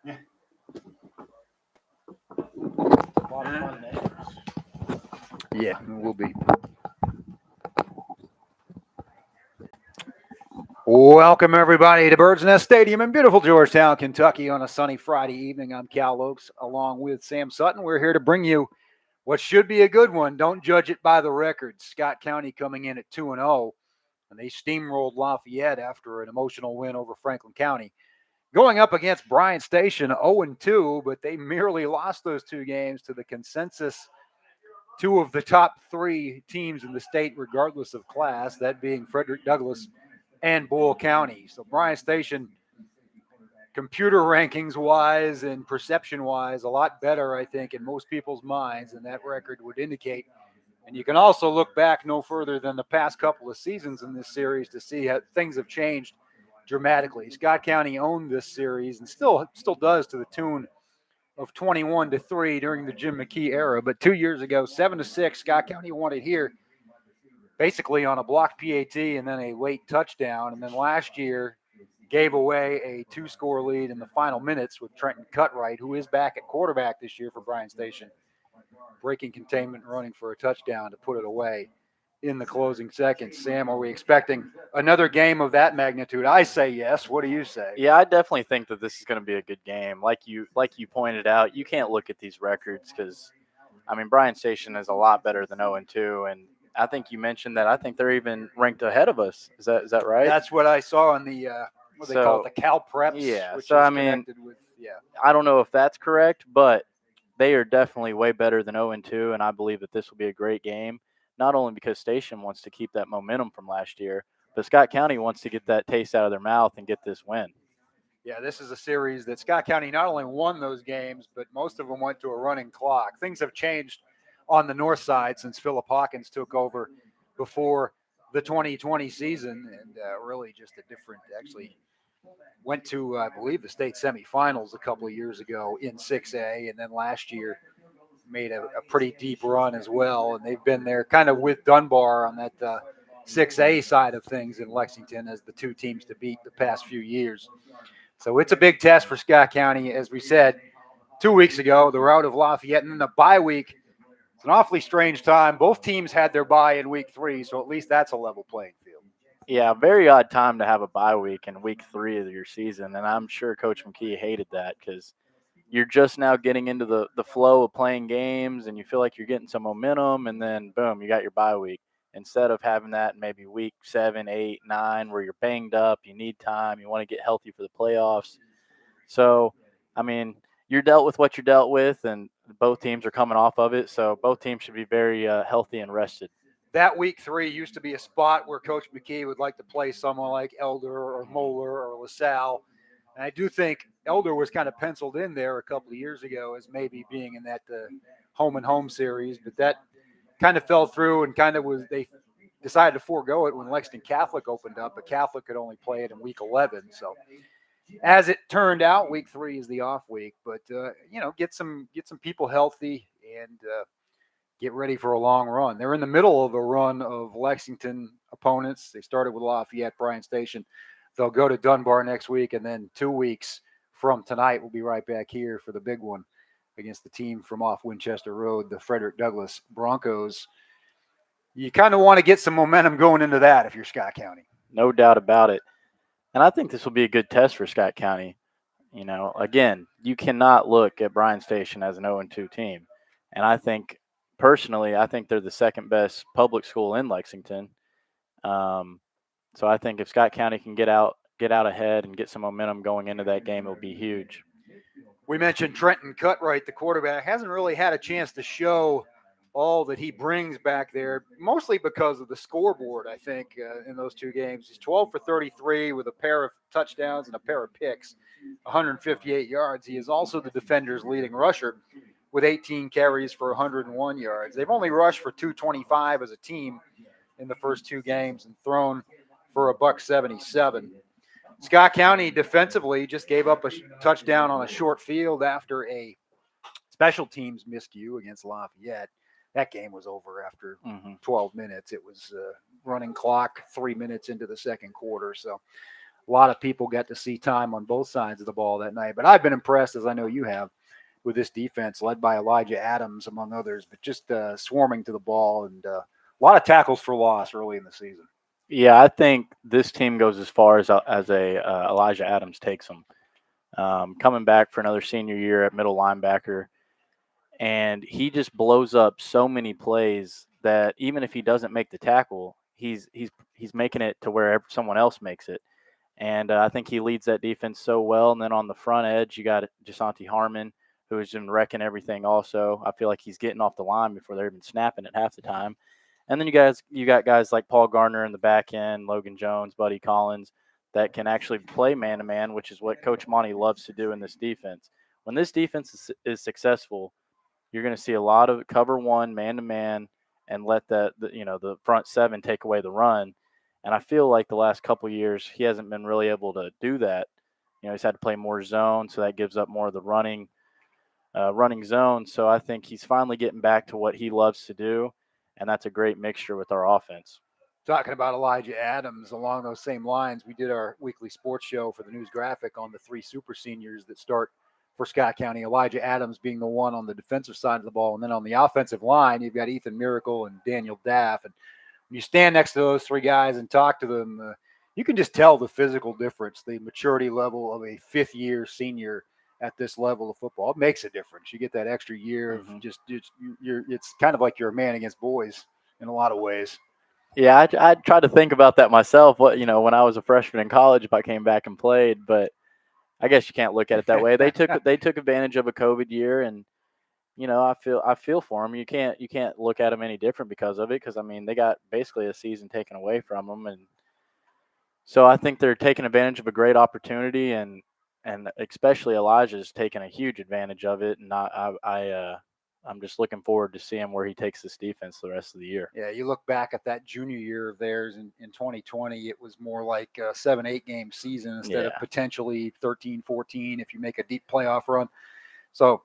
Yeah. A lot of fun names. Yeah, we'll be. Welcome, everybody, to Bird's Nest Stadium in beautiful Georgetown, Kentucky on a sunny Friday evening. I'm Cal Oakes along with Sam Sutton. We're here to bring you what should be a good one. Don't judge it by the record. Scott County coming in at 2-0, and they steamrolled Lafayette after an emotional win over Franklin County. Going up against Bryan Station, 0-2, but they merely lost those two games to the consensus two of the top three teams in the state, regardless of class, that being Frederick Douglass and Bull County. So Bryan Station, computer rankings wise and perception wise, a lot better, I think, in most people's minds than that record would indicate. And you can also look back no further than the past couple of seasons in this series to see how things have changed dramatically. Scott County owned this series and still does, to the tune of 21-3 during the Jim McKee era. But 2 years ago, 7-6, Scott County won it here, basically on a blocked PAT and then a late touchdown. And then last year gave away a two-score lead in the final minutes with Trenton Cutwright, who is back at quarterback this year for Bryan Station, breaking containment and running for a touchdown to put it away in the closing seconds. Sam, are we expecting another game of that magnitude? I say yes. What do you say? Yeah, I definitely think that this is going to be a good game. Like you pointed out, you can't look at these records because, I mean, Bryan Station is a lot better than 0-2, and I think you mentioned that I think they're even ranked ahead of us. Is that right? That's what I saw on the what they call it, the Cal Preps. Yeah. Which so is I mean, connected with, I don't know if that's correct, but they are definitely way better than 0-2, and I believe that this will be a great game. Not only because Station wants to keep that momentum from last year, but Scott County wants to get that taste out of their mouth and get this win. Yeah, this is a series that Scott County not only won those games, but most of them went to a running clock. Things have changed on the north side since Philip Hawkins took over before the 2020 season, and really just a different, actually went to, I believe, the state semifinals a couple of years ago in 6A, and then last year made a pretty deep run as well. And they've been there kind of with Dunbar on that 6A side of things in Lexington as the two teams to beat the past few years. So it's a big test for Scott County. As we said 2 weeks ago, the rout of Lafayette, and then the bye week. It's an awfully strange time. Both teams had their bye in week 3, so at least that's a level playing field. Yeah, very odd time to have a bye week in week 3 of your season, and I'm sure Coach McKee hated that because you're just now getting into the flow of playing games, and you feel like you're getting some momentum, and then, boom, you got your bye week. Instead of having that in maybe week 7, 8, 9, where you're banged up, you need time, you want to get healthy for the playoffs. So, I mean, you're dealt with what you're dealt with, and both teams are coming off of it, so both teams should be very healthy and rested. That week 3 used to be a spot where Coach McKee would like to play someone like Elder or Moeller or LaSalle. And I do think Elder was kind of penciled in there a couple of years ago as maybe being in that home and home series, but that kind of fell through and kind of was, they decided to forego it when Lexington Catholic opened up, but Catholic could only play it in week 11. So as it turned out, week 3 is the off week, but get some people healthy and get ready for a long run. They're in the middle of a run of Lexington opponents. They started with Lafayette, Bryan Station. They'll go to Dunbar next week, and then 2 weeks from tonight, we'll be right back here for the big one against the team from off Winchester Road, the Frederick Douglass Broncos. You kind of want to get some momentum going into that if you're Scott County. No doubt about it. And I think this will be a good test for Scott County. You know, again, you cannot look at Bryan Station as an 0-2 team. And I think, personally, they're the second best public school in Lexington. So I think if Scott County can get out ahead and get some momentum going into that game, it'll be huge. We mentioned Trenton Cutwright, the quarterback, hasn't really had a chance to show all that he brings back there, mostly because of the scoreboard, I think, in those two games. He's 12 for 33 with a pair of touchdowns and a pair of picks, 158 yards. He is also the defender's leading rusher with 18 carries for 101 yards. They've only rushed for 225 as a team in the first two games and thrown for $177. Scott County defensively just gave up a touchdown on a short field after a special teams miscue against Lafayette. That game was over after 12 minutes. It was running clock 3 minutes into the second quarter. So a lot of people got to see time on both sides of the ball that night. But I've been impressed, as I know you have, with this defense led by Elijah Adams, among others, but just swarming to the ball and a lot of tackles for loss early in the season. Yeah, I think this team goes as far as Elijah Adams takes them. Coming back for another senior year at middle linebacker, and he just blows up so many plays that even if he doesn't make the tackle, he's making it to where someone else makes it. And I think he leads that defense so well. And then on the front edge, you got Jasonte Harmon, who has been wrecking everything also. I feel like he's getting off the line before they're even snapping at half the time. And then you got guys like Paul Gardner in the back end, Logan Jones, Buddy Collins, that can actually play man-to-man, which is what Coach Monty loves to do in this defense. When this defense is successful, you're going to see a lot of cover one, man-to-man, and let the front seven take away the run. And I feel like the last couple of years he hasn't been really able to do that. He's had to play more zone, so that gives up more of the running zone. So I think he's finally getting back to what he loves to do, and that's a great mixture with our offense. Talking about Elijah Adams, along those same lines, we did our weekly sports show for the News Graphic on the 3 super seniors that start for Scott County. Elijah Adams being the one on the defensive side of the ball, and then on the offensive line, you've got Ethan Miracle and Daniel Daff. And when you stand next to those 3 guys and talk to them, you can just tell the physical difference, the maturity level of a 5th-year senior at this level of football. It makes a difference. You get that extra year of it's kind of like you're a man against boys in a lot of ways. Yeah, I tried to think about that myself. When I was a freshman in college, if I came back and played, but I guess you can't look at it that way. They took advantage of a COVID year, and I feel for them. You can't look at them any different because of it. Because they got basically a season taken away from them, and so I think they're taking advantage of a great opportunity, and especially Elijah's taking a huge advantage of it. And I'm just looking forward to seeing where he takes this defense the rest of the year. Yeah, you look back at that junior year of theirs in 2020, it was more like a 7-8 game season instead of potentially 13, 14 if you make a deep playoff run. So,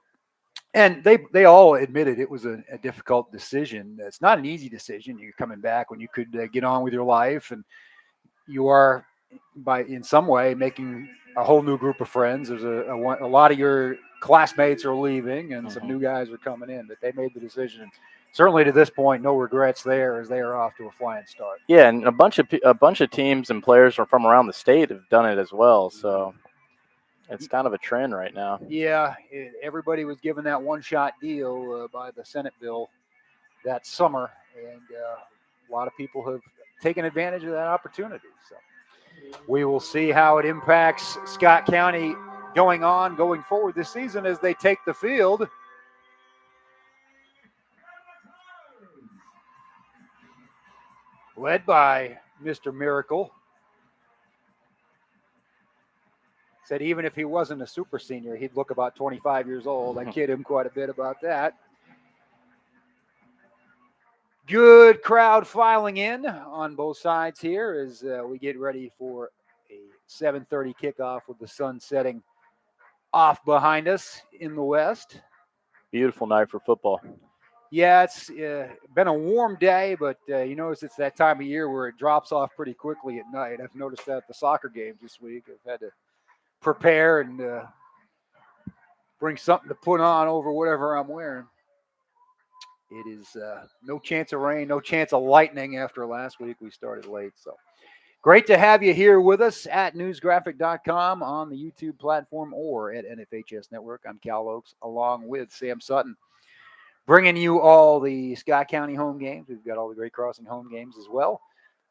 and they all admitted it was a difficult decision. It's not an easy decision. You're coming back when you could get on with your life, and you are in some way making a whole new group of friends. There's a lot of your classmates are leaving and some new guys are coming in, but they made the decision. And certainly to this point, no regrets there as they are off to a flying start. Yeah, and a bunch of teams and players from around the state have done it as well. So it's kind of a trend right now. Yeah, everybody was given that one-shot deal by the Senate bill that summer, and a lot of people have taken advantage of that opportunity. So we will see how it impacts Scott County going forward this season as they take the field. Led by Mr. Miracle. Said even if he wasn't a super senior, he'd look about 25 years old. I kid him quite a bit about that. Good crowd filing in on both sides here as we get ready for a 7:30 kickoff with the sun setting off behind us in the west. Beautiful night for football. Yeah, it's been a warm day, but you notice it's that time of year where it drops off pretty quickly at night. I've noticed that at the soccer games this week. I've had to prepare and bring something to put on over whatever I'm wearing. It is no chance of rain, no chance of lightning after last week. We started late. So great to have you here with us at newsgraphic.com on the YouTube platform or at NFHS Network. I'm Cal Oaks along with Sam Sutton, bringing you all the Scott County home games. We've got all the Great Crossing home games as well.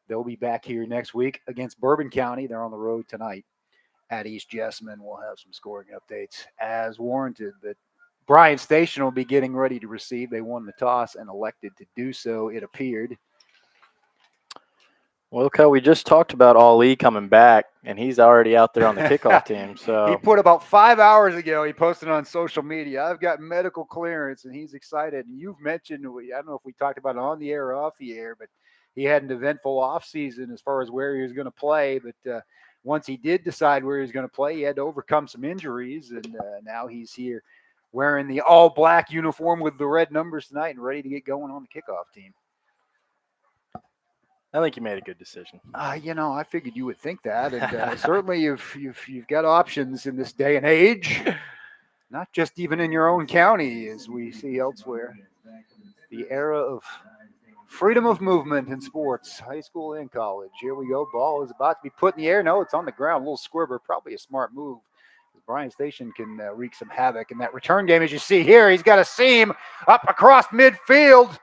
They'll be back here next week against Bourbon County. They're on the road tonight at East Jessamine. We'll have some scoring updates as warranted. But Bryan Station will be getting ready to receive. They won the toss and elected to do so, it appeared. Well, Kel, we just talked about Ali coming back, and he's already out there on the kickoff team. So he put about 5 hours ago, he posted on social media, I've got medical clearance, and he's excited. And you've mentioned, I don't know if we talked about it on the air or off the air, but he had an eventful offseason as far as where he was going to play. But once he did decide where he was going to play, he had to overcome some injuries, and now he's here wearing the all-black uniform with the red numbers tonight and ready to get going on the kickoff team. I think you made a good decision. I figured you would think that, and certainly you've got options in this day and age, not just even in your own county, as we see elsewhere. The era of freedom of movement in sports, high school and college. Here we go. Ball is about to be put in the air. No, it's on the ground. A little squibber, probably a smart move. Bryan Station can wreak some havoc in that return game, as you see here. He's got a seam up across midfield.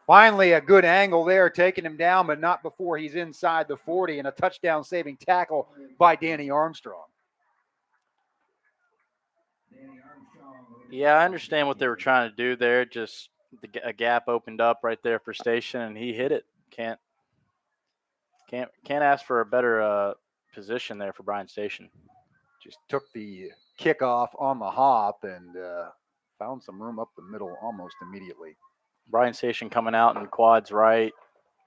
Finally, a good angle there, taking him down, but not before he's inside the 40, and a touchdown-saving tackle by Danny Armstrong. Yeah, I understand what they were trying to do there. Just a gap opened up right there for Station, and he hit it. Can't ask for a better position there for Bryan Station. Just took the kickoff on the hop and found some room up the middle almost immediately. Bryan Station coming out in quads right,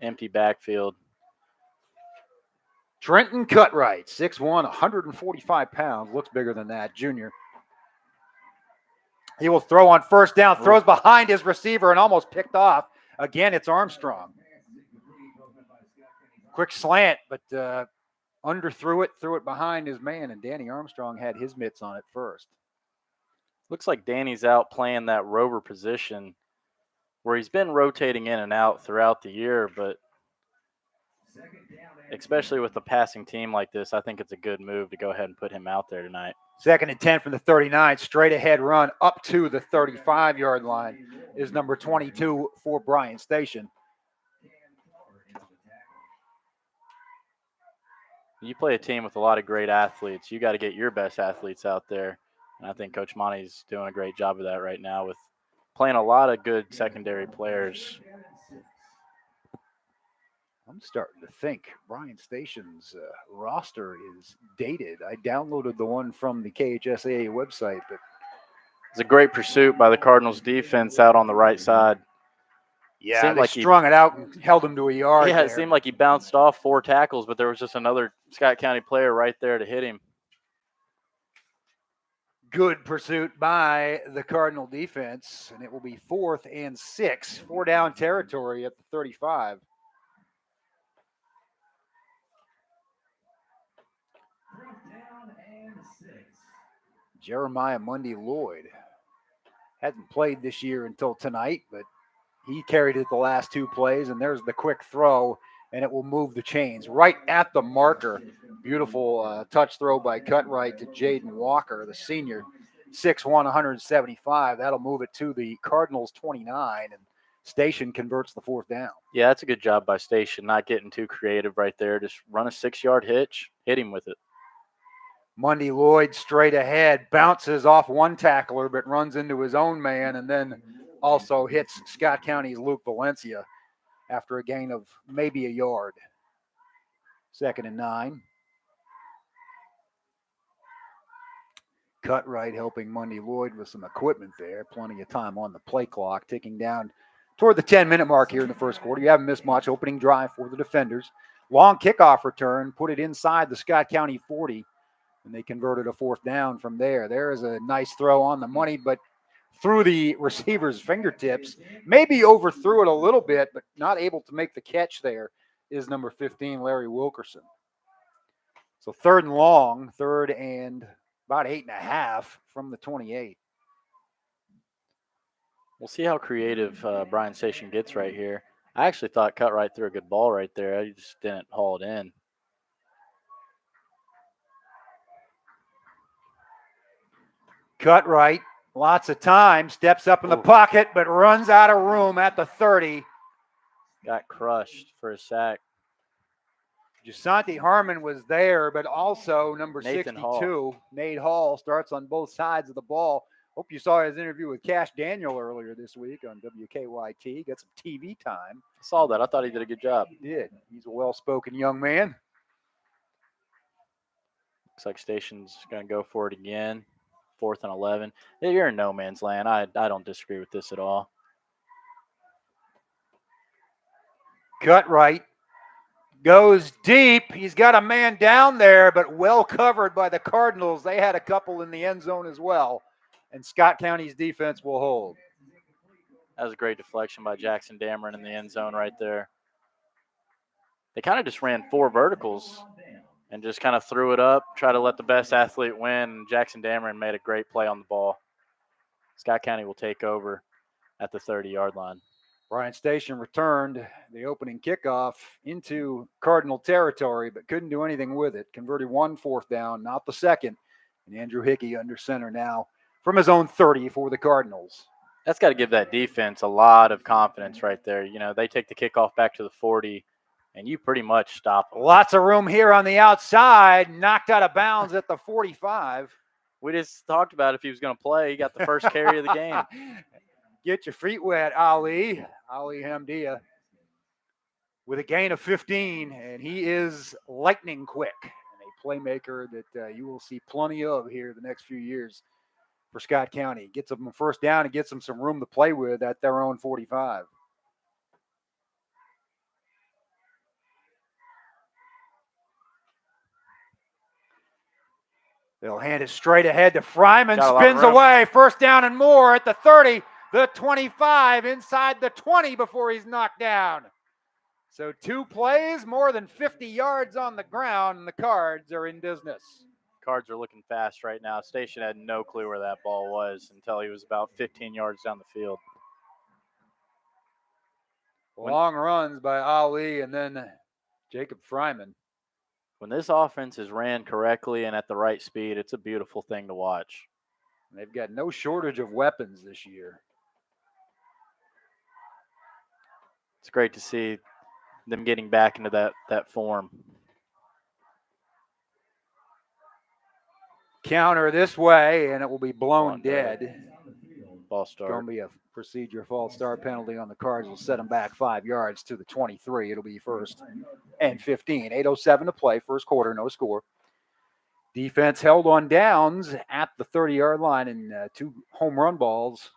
empty backfield. Trenton Cutwright, 6'1", 145 pounds. Looks bigger than that, junior. He will throw on first down, throws behind his receiver and almost picked off. Again, it's Armstrong. Quick slant, but threw it behind his man, and Danny Armstrong had his mitts on it first. Looks like Danny's out playing that rover position where he's been rotating in and out throughout the year, but especially with a passing team like this, I think it's a good move to go ahead and put him out there tonight. 2nd and 10 from the 39, straight ahead run up to the 35-yard line is number 22 for Bryan Station. You play a team with a lot of great athletes. You got to get your best athletes out there. And I think Coach Monty's doing a great job of that right now with playing a lot of good secondary players. I'm starting to think Bryan Station's roster is dated. I downloaded the one from the KHSAA website, but it's a great pursuit by the Cardinals defense out on the right side. Yeah, they strung it out and held him to a yard. Yeah, it seemed like he bounced off 4 tackles, but there was just another Scott County player right there to hit him. Good pursuit by the Cardinal defense, and it will be 4th and 6, 4-down territory at the 35. Jeremiah Mundy Lloyd hadn't played this year until tonight, but he carried it the last 2 plays, and there's the quick throw, and it will move the chains right at the marker. Beautiful touch throw by Cutwright to Jaden Walker, the senior, 6'1", 175. That'll move it to the Cardinals 29, and Station converts the 4th down. Yeah, that's a good job by Station, not getting too creative right there. Just run a 6-yard hitch, hit him with it. Mundy Lloyd straight ahead, bounces off one tackler, but runs into his own man, and then also hits Scott County's Luke Valencia after a gain of maybe a yard. 2nd and 9. Cutwright helping Mundy Lloyd with some equipment there. Plenty of time on the play clock, ticking down toward the 10-minute mark here in the first quarter. You haven't missed much. Opening drive for the defenders. Long kickoff return, put it inside the Scott County 40, and they converted a 4th down from there. There is a nice throw on the money, but through the receiver's fingertips. Maybe overthrew it a little bit, but not able to make the catch there is number 15, Larry Wilkerson. So 3rd and long, 3rd and about 8.5 from the 28. We'll see how creative Bryan Station gets right here. I actually thought Cutwright threw a good ball right there. I just didn't haul it in. Cutwright, lots of time, steps up in the pocket, but runs out of room at the 30. Got crushed for a sack. Jasanti Harmon was there, but also number Nathan 62, Hall. Nate Hall, starts on both sides of the ball. Hope you saw his interview with Cash Daniel earlier this week on WKYT. Got some TV time. I saw that. I thought he did a good job. He did. He's a well-spoken young man. Looks like Station's going to go for it again. 4th and 11. You're in no man's land. I don't disagree with this at all. Cutwright goes deep. He's got a man down there, but well covered by the Cardinals. They had a couple in the end zone as well, and Scott County's defense will hold. That was a great deflection by Jackson Dameron in the end zone right there. they kind of just ran 4 verticals and just kind of threw it up, try to let the best athlete win. Jackson Dameron made a great play on the ball. Scott County will take over at the 30-yard line. Bryan Station returned the opening kickoff into Cardinal territory, but couldn't do anything with it. Converted 1 4th down, not the second. And Andrew Hickey under center now from his own 30 for the Cardinals. That's got to give that defense a lot of confidence right there. They take the kickoff back to the 40, and you pretty much stop them. Lots of room here on the outside. Knocked out of bounds at the 45. We just talked about if he was going to play. He got the first carry of the game. Get your feet wet, Ali Hamdia, with a gain of 15, and he is lightning quick and a playmaker that you will see plenty of here the next few years for Scott County. Gets them a first down and gets them some room to play with at their own 45. They'll hand it straight ahead to Fryman. Spins away. First down and more at the 30, the 25, inside the 20 before he's knocked down. So 2 plays, more than 50 yards on the ground, and the Cards are in business. Cards are looking fast right now. Station had no clue where that ball was until he was about 15 yards down the field. Long runs by Ali and then Jacob Fryman. When this offense is ran correctly and at the right speed, it's a beautiful thing to watch. They've got no shortage of weapons this year. It's great to see them getting back into that form. Counter this way, and it will be blown dead. Ball start. It's going to be a procedure false start penalty on the Cards. Will set them back 5 yards to the 23. It'll be 1st and 15. 8:07 to play. First quarter, no score. Defense held on downs at the 30-yard line and 2 home run balls.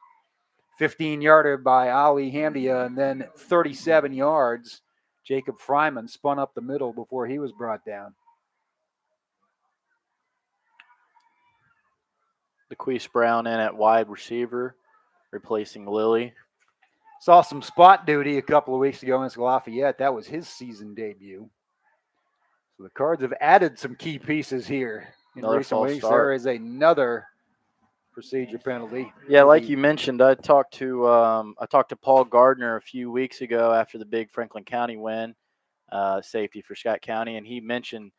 15-yarder by Ali Hamdia, and then 37 yards. Jacob Fryman spun up the middle before he was brought down. DeQuise Brown in at wide receiver, replacing Lilly. Saw some spot duty a couple of weeks ago against Lafayette. That was his season debut. So the Cards have added some key pieces here in recent weeks. There is another procedure penalty. Yeah, like you mentioned, I talked to Paul Gardner a few weeks ago after the big Franklin County win, safety for Scott County, and he mentioned,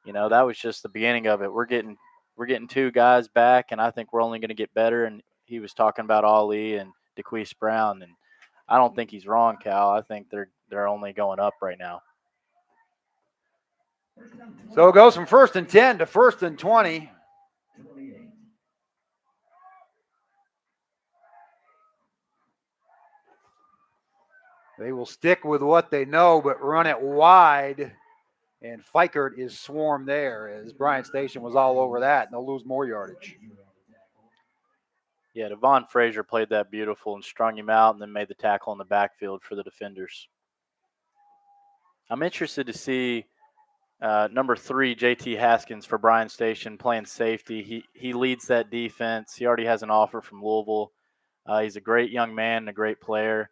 that was just the beginning of it. We're getting 2 guys back, and I think we're only going to get better. And he was talking about Ali and DeQuise Brown, and I don't think he's wrong, Cal. I think they're only going up right now. So it goes from 1st and 10 to 1st and 20. They will stick with what they know, but run it wide. And Fikert is swarmed there as Bryan Station was all over that, and they'll lose more yardage. Yeah, Devon Frazier played that beautiful and strung him out and then made the tackle in the backfield for the defenders. I'm interested to see number 3, JT Haskins for Bryan Station playing safety. He leads that defense. He already has an offer from Louisville. He's a great young man and a great player.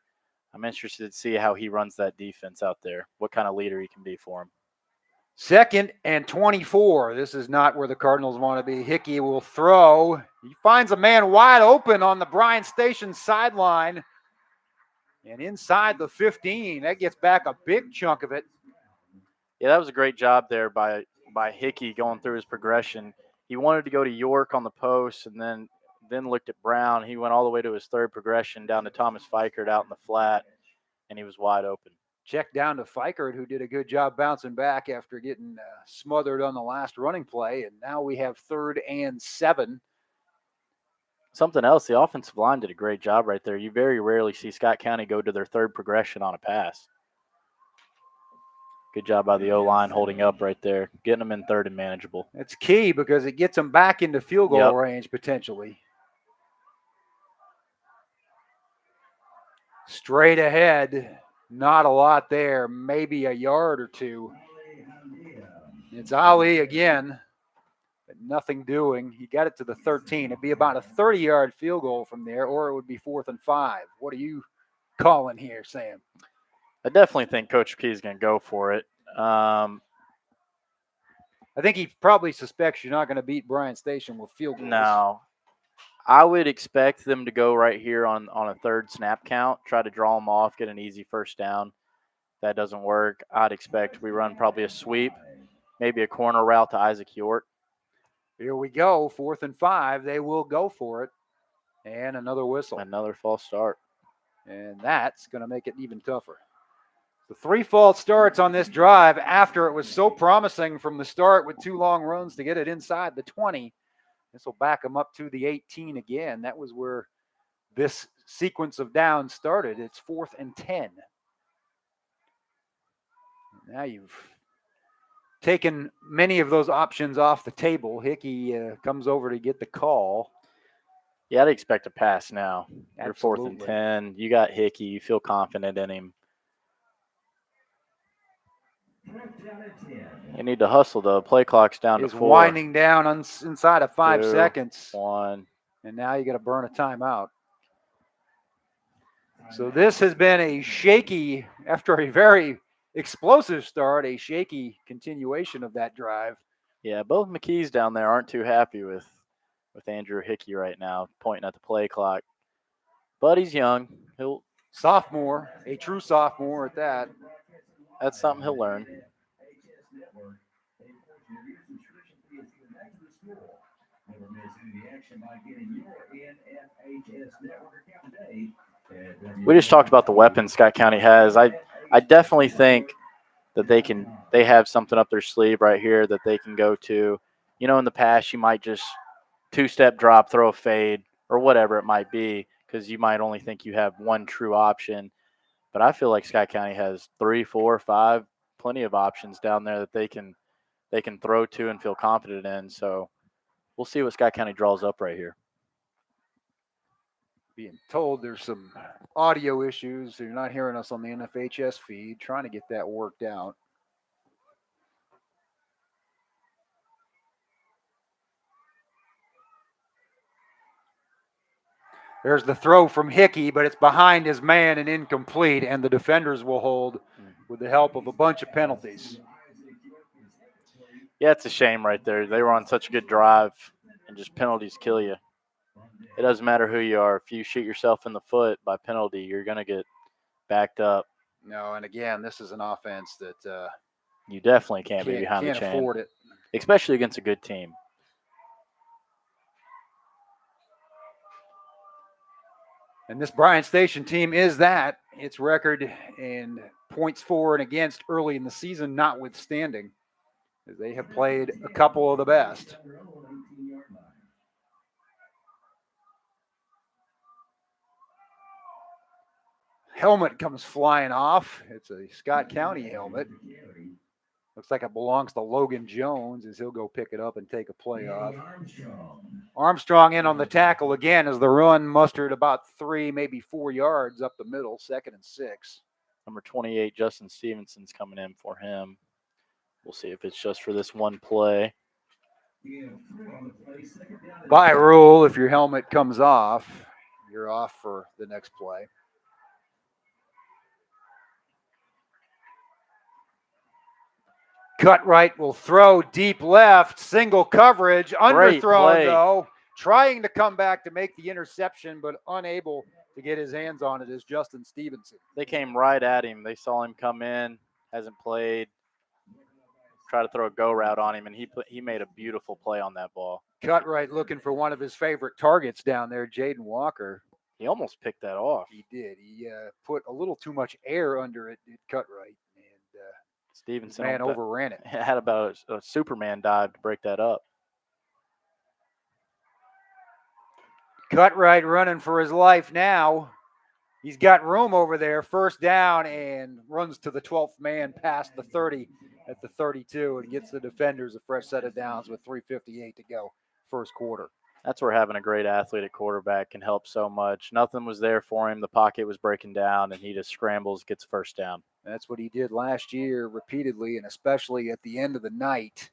I'm interested to see how he runs that defense out there, what kind of leader he can be for him. 2nd and 24. This is not where the Cardinals want to be. Hickey will throw. He finds a man wide open on the Bryan Station sideline. And inside the 15, that gets back a big chunk of it. Yeah, that was a great job there by Hickey going through his progression. He wanted to go to York on the post and then looked at Brown. He went all the way to his 3rd progression down to Thomas Fikert out in the flat, and he was wide open. Check down to Fikert, who did a good job bouncing back after getting smothered on the last running play. And now we have 3rd and 7. Something else, the offensive line did a great job right there. You very rarely see Scott County go to their 3rd progression on a pass. Good job by the O-line holding up right there, getting them in 3rd and manageable. It's key because it gets them back into field goal range potentially. Straight ahead. Not a lot there, maybe a yard or 2. It's Ali again, but nothing doing. He got it to the 13. It'd be about a 30-yard field goal from there, or it would be 4th and 5. What are you calling here, Sam? I definitely think Coach P is going to go for it. I think he probably suspects you're not going to beat Bryan Station with field goals. No. I would expect them to go right here on a third snap count, try to draw them off, get an easy first down. That doesn't work. I'd expect we run probably a sweep, maybe a corner route to Isaac York. Here we go, 4th and 5. They will go for it. And another whistle. Another false start. And that's going to make it even tougher. The 3 false starts on this drive after it was so promising from the start with 2 long runs to get it inside the 20. This will back them up to the 18 again. That was where this sequence of downs started. It's 4th and 10. Now you've taken many of those options off the table. Hickey comes over to get the call. Yeah, I'd expect a pass now. Absolutely. You're 4th and 10. You got Hickey. You feel confident in him. You need to hustle, though. Play clock's down to 4. Winding down inside of 5 2, seconds. 1. And now you got to burn a timeout. So this has been a shaky, after a very explosive start, a shaky continuation of that drive. Yeah, both McKees down there aren't too happy with Andrew Hickey right now, pointing at the play clock. But he's young. Sophomore, a true sophomore at that. That's something he'll learn. We just talked about the weapons Scott County has. I definitely think that they have something up their sleeve right here that they can go to. You know, in the past you might just 2-step drop, throw a fade, or whatever it might be, because you might only think you have one true option. But I feel like Scott County has 3, 4, 5, plenty of options down there that they can throw to and feel confident in. So we'll see what Scott County draws up right here. Being told there's some audio issues. So you're not hearing us on the NFHS feed. Trying to get that worked out. There's the throw from Hickey, but it's behind his man and incomplete, and the defenders will hold with the help of a bunch of penalties. Yeah, it's a shame right there. They were on such a good drive, and just penalties kill you. It doesn't matter who you are. If you shoot yourself in the foot by penalty, you're going to get backed up. No, and again, this is an offense that you definitely can't be behind the chain. Can't afford it. Especially against a good team. And this Bryan Station team is that. Its record in points for and against early in the season notwithstanding, as they have played a couple of the best. Helmet comes flying off. It's a Scott County helmet. Looks like it belongs to Logan Jones, as he'll go pick it up and take a play off. Armstrong in on the tackle again as the run mustered about 3, maybe 4 yards up the middle, 2nd and 6. Number 28, Justin Stevenson's coming in for him. We'll see if it's just for this one play. By rule, if your helmet comes off, you're off for the next play. Cutwright will throw deep left, single coverage, underthrown though. Trying to come back to make the interception, but unable to get his hands on it is Justin Stevenson. They came right at him. They saw him come in, hasn't played. Try to throw a go route on him, and he made a beautiful play on that ball. Cutwright looking for one of his favorite targets down there, Jaden Walker. He almost picked that off. He did. He put a little too much air under it, did Cutwright. Stevenson man overran it. Had about a Superman dive to break that up. Cutwright running for his life now. He's got room over there. First down and runs to the 12th man past the 30 at the 32 and gets the defenders a fresh set of downs with 3:58 to go first quarter. That's where having a great athlete at quarterback can help so much. Nothing was there for him. The pocket was breaking down, and he just scrambles, gets first down. That's what he did last year repeatedly, and especially at the end of the night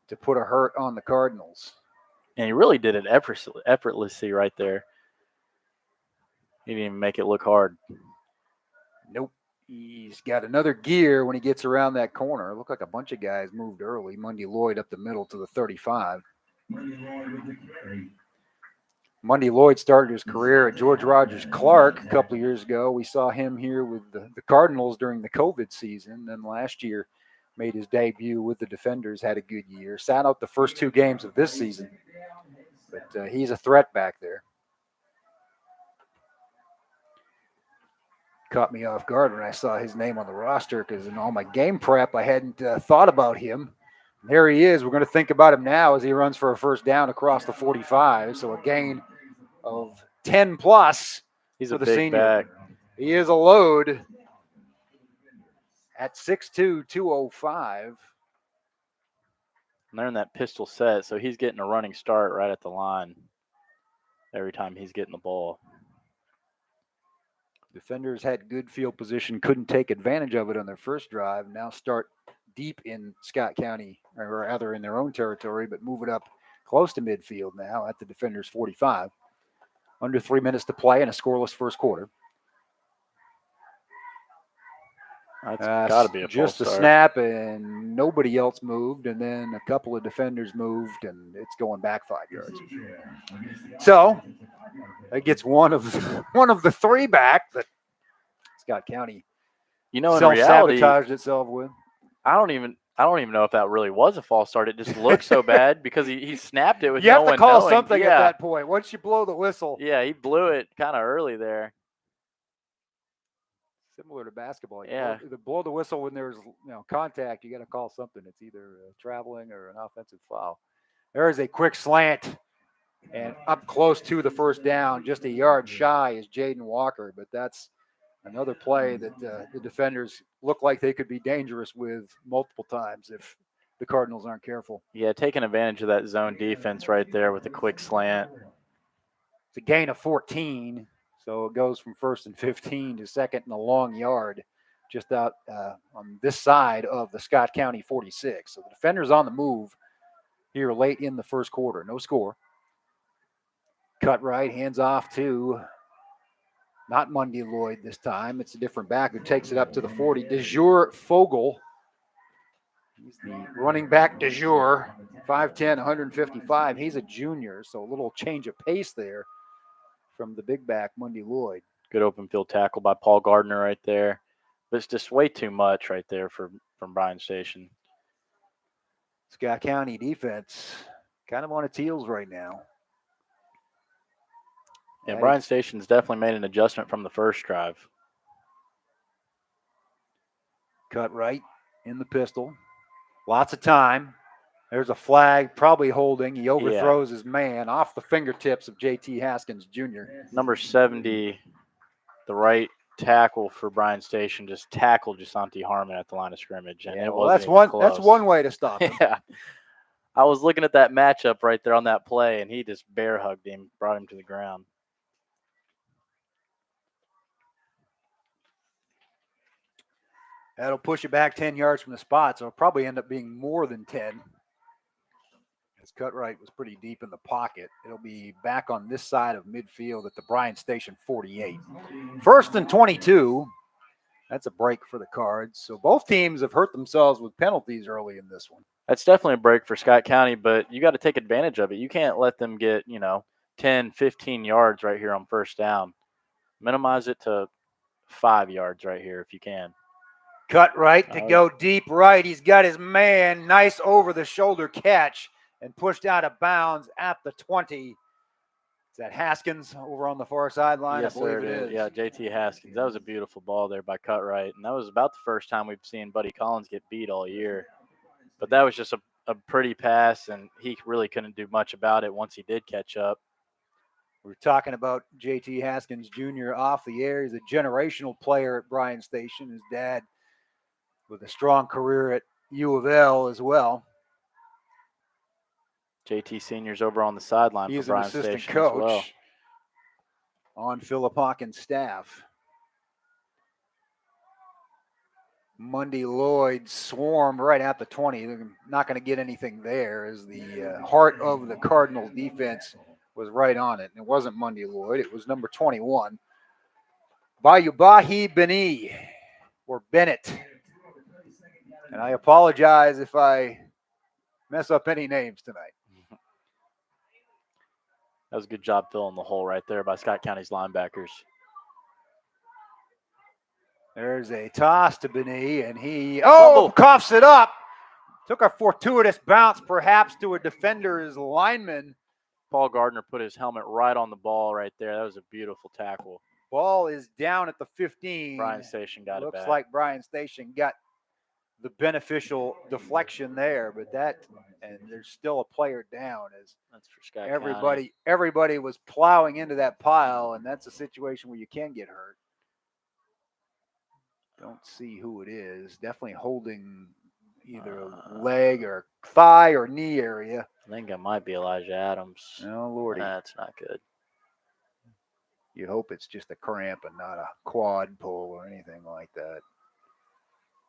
to put a hurt on the Cardinals. And he really did it effortlessly right there. He didn't even make it look hard. Nope. He's got another gear when he gets around that corner. It looked like a bunch of guys moved early. Monday Lloyd up the middle to the 35. Monday Lloyd started his career at George Rogers Clark a couple of years ago. We saw him here with the Cardinals during the COVID season. Then last year made his debut with the Defenders, had a good year. Sat out the first 2 games of this season. But he's a threat back there. Caught me off guard when I saw his name on the roster because in all my game prep, I hadn't thought about him. There he is. We're going to think about him now as he runs for a first down across the 45. So a gain of 10 plus. He's for a the big senior. back. He is a load at 6'2", 205. And they're in that pistol set, so he's getting a running start right at the line every time he's getting the ball. Defenders had good field position, couldn't take advantage of it on their first drive. Now start deep in Scott County, or rather in their own territory, but move it up close to midfield now at the Defenders 45. Under 3 minutes to play in a scoreless first quarter. That's got to be a just a snap, and nobody else moved, and then a couple of defenders moved, and it's going back 5 yards. So it gets one of the 3 back that Scott County, in reality, self-sabotaged itself with. I don't even know if that really was a false start. It just looked so bad because he snapped it with you no have to one call knowing. something at that point. Once you blow the whistle. Yeah, he blew it kind of early there. Similar to basketball. Blow the whistle when there's contact. You got to call something. It's either traveling or an offensive foul. There is a quick slant, and up close to the first down, just a yard shy is Jaden Walker. But that's another play that the defenders look like they could be dangerous with multiple times if the Cardinals aren't careful. Yeah, taking advantage of that zone defense right there with a quick slant. It's a gain of 14. So it goes from 1st and 15 to 2nd and a long yard just out on this side of the Scott County 46. So the defenders on the move here late in the first quarter. No score. Cutwright hands off to not Monday Lloyd this time. It's a different back who takes it up to the 40. DeJour Fogel. He's the running back DeJour. 5'10", 155. He's a junior, so a little change of pace there from the big back, Monday Lloyd. Good open field tackle by Paul Gardner right there. But it's just way too much right there from Bryan Station. Scott County defense kind of on its heels right now. Yeah, Bryan Station's definitely made an adjustment from the first drive. Cutwright in the pistol. Lots of time. There's a flag, probably holding. He overthrows his man off the fingertips of J.T. Haskins Jr. Number 70, the right tackle for Bryan Station, just tackled Jasante Harmon at the line of scrimmage. And that's one way to stop him. Yeah. I was looking at that matchup right there on that play, and he just bear hugged him, brought him to the ground. That'll push it back 10 yards from the spot, so it'll probably end up being more than 10. As Cutwright was pretty deep in the pocket. It'll be back on this side of midfield at the Bryan Station 48. 1st and 22. That's a break for the Cards. So both teams have hurt themselves with penalties early in this one. That's definitely a break for Scott County, but you got to take advantage of it. You can't let them get, 10, 15 yards right here on first down. Minimize it to 5 yards right here if you can. Cutwright to go deep right. He's got his man. Nice over-the-shoulder catch and pushed out of bounds at the 20. Is that Haskins over on the far sideline? Yes, I believe sir, it is. Yeah, J.T. Haskins. That was a beautiful ball there by Cutwright, and that was about the first time we've seen Buddy Collins get beat all year. But that was just a pretty pass, and he really couldn't do much about it once he did catch up. We're talking about J.T. Haskins Jr. off the air. He's a generational player at Bryan Station. His dad with a strong career at U of L as well. JT Senior's over on the sideline for Bryan Station. He's an assistant coach on Philip Hawkins' staff. Monday Lloyd swarmed right at the 20. They're not going to get anything there as the heart of the Cardinals defense was right on it. And it wasn't Monday Lloyd. It was number 21. Bayubahi Beni or Bennett. And I apologize if I mess up any names tonight. That was a good job filling the hole right there by Scott County's linebackers. There's a toss to Benet, and he coughs it up. Took a fortuitous bounce, perhaps, to a defender's lineman. Paul Gardner put his helmet right on the ball right there. That was a beautiful tackle. Ball is down at the 15. Bryan Station got it back. Looks like Bryan Station got the beneficial deflection there, but and there's still a player down as that's for Scott everybody was plowing into that pile, and that's a situation where you can get hurt. Don't see who it is. Definitely holding either a leg or thigh or knee area. I think it might be Elijah Adams. Oh, Lordy. That's not good. You hope it's just a cramp and not a quad pull or anything like that.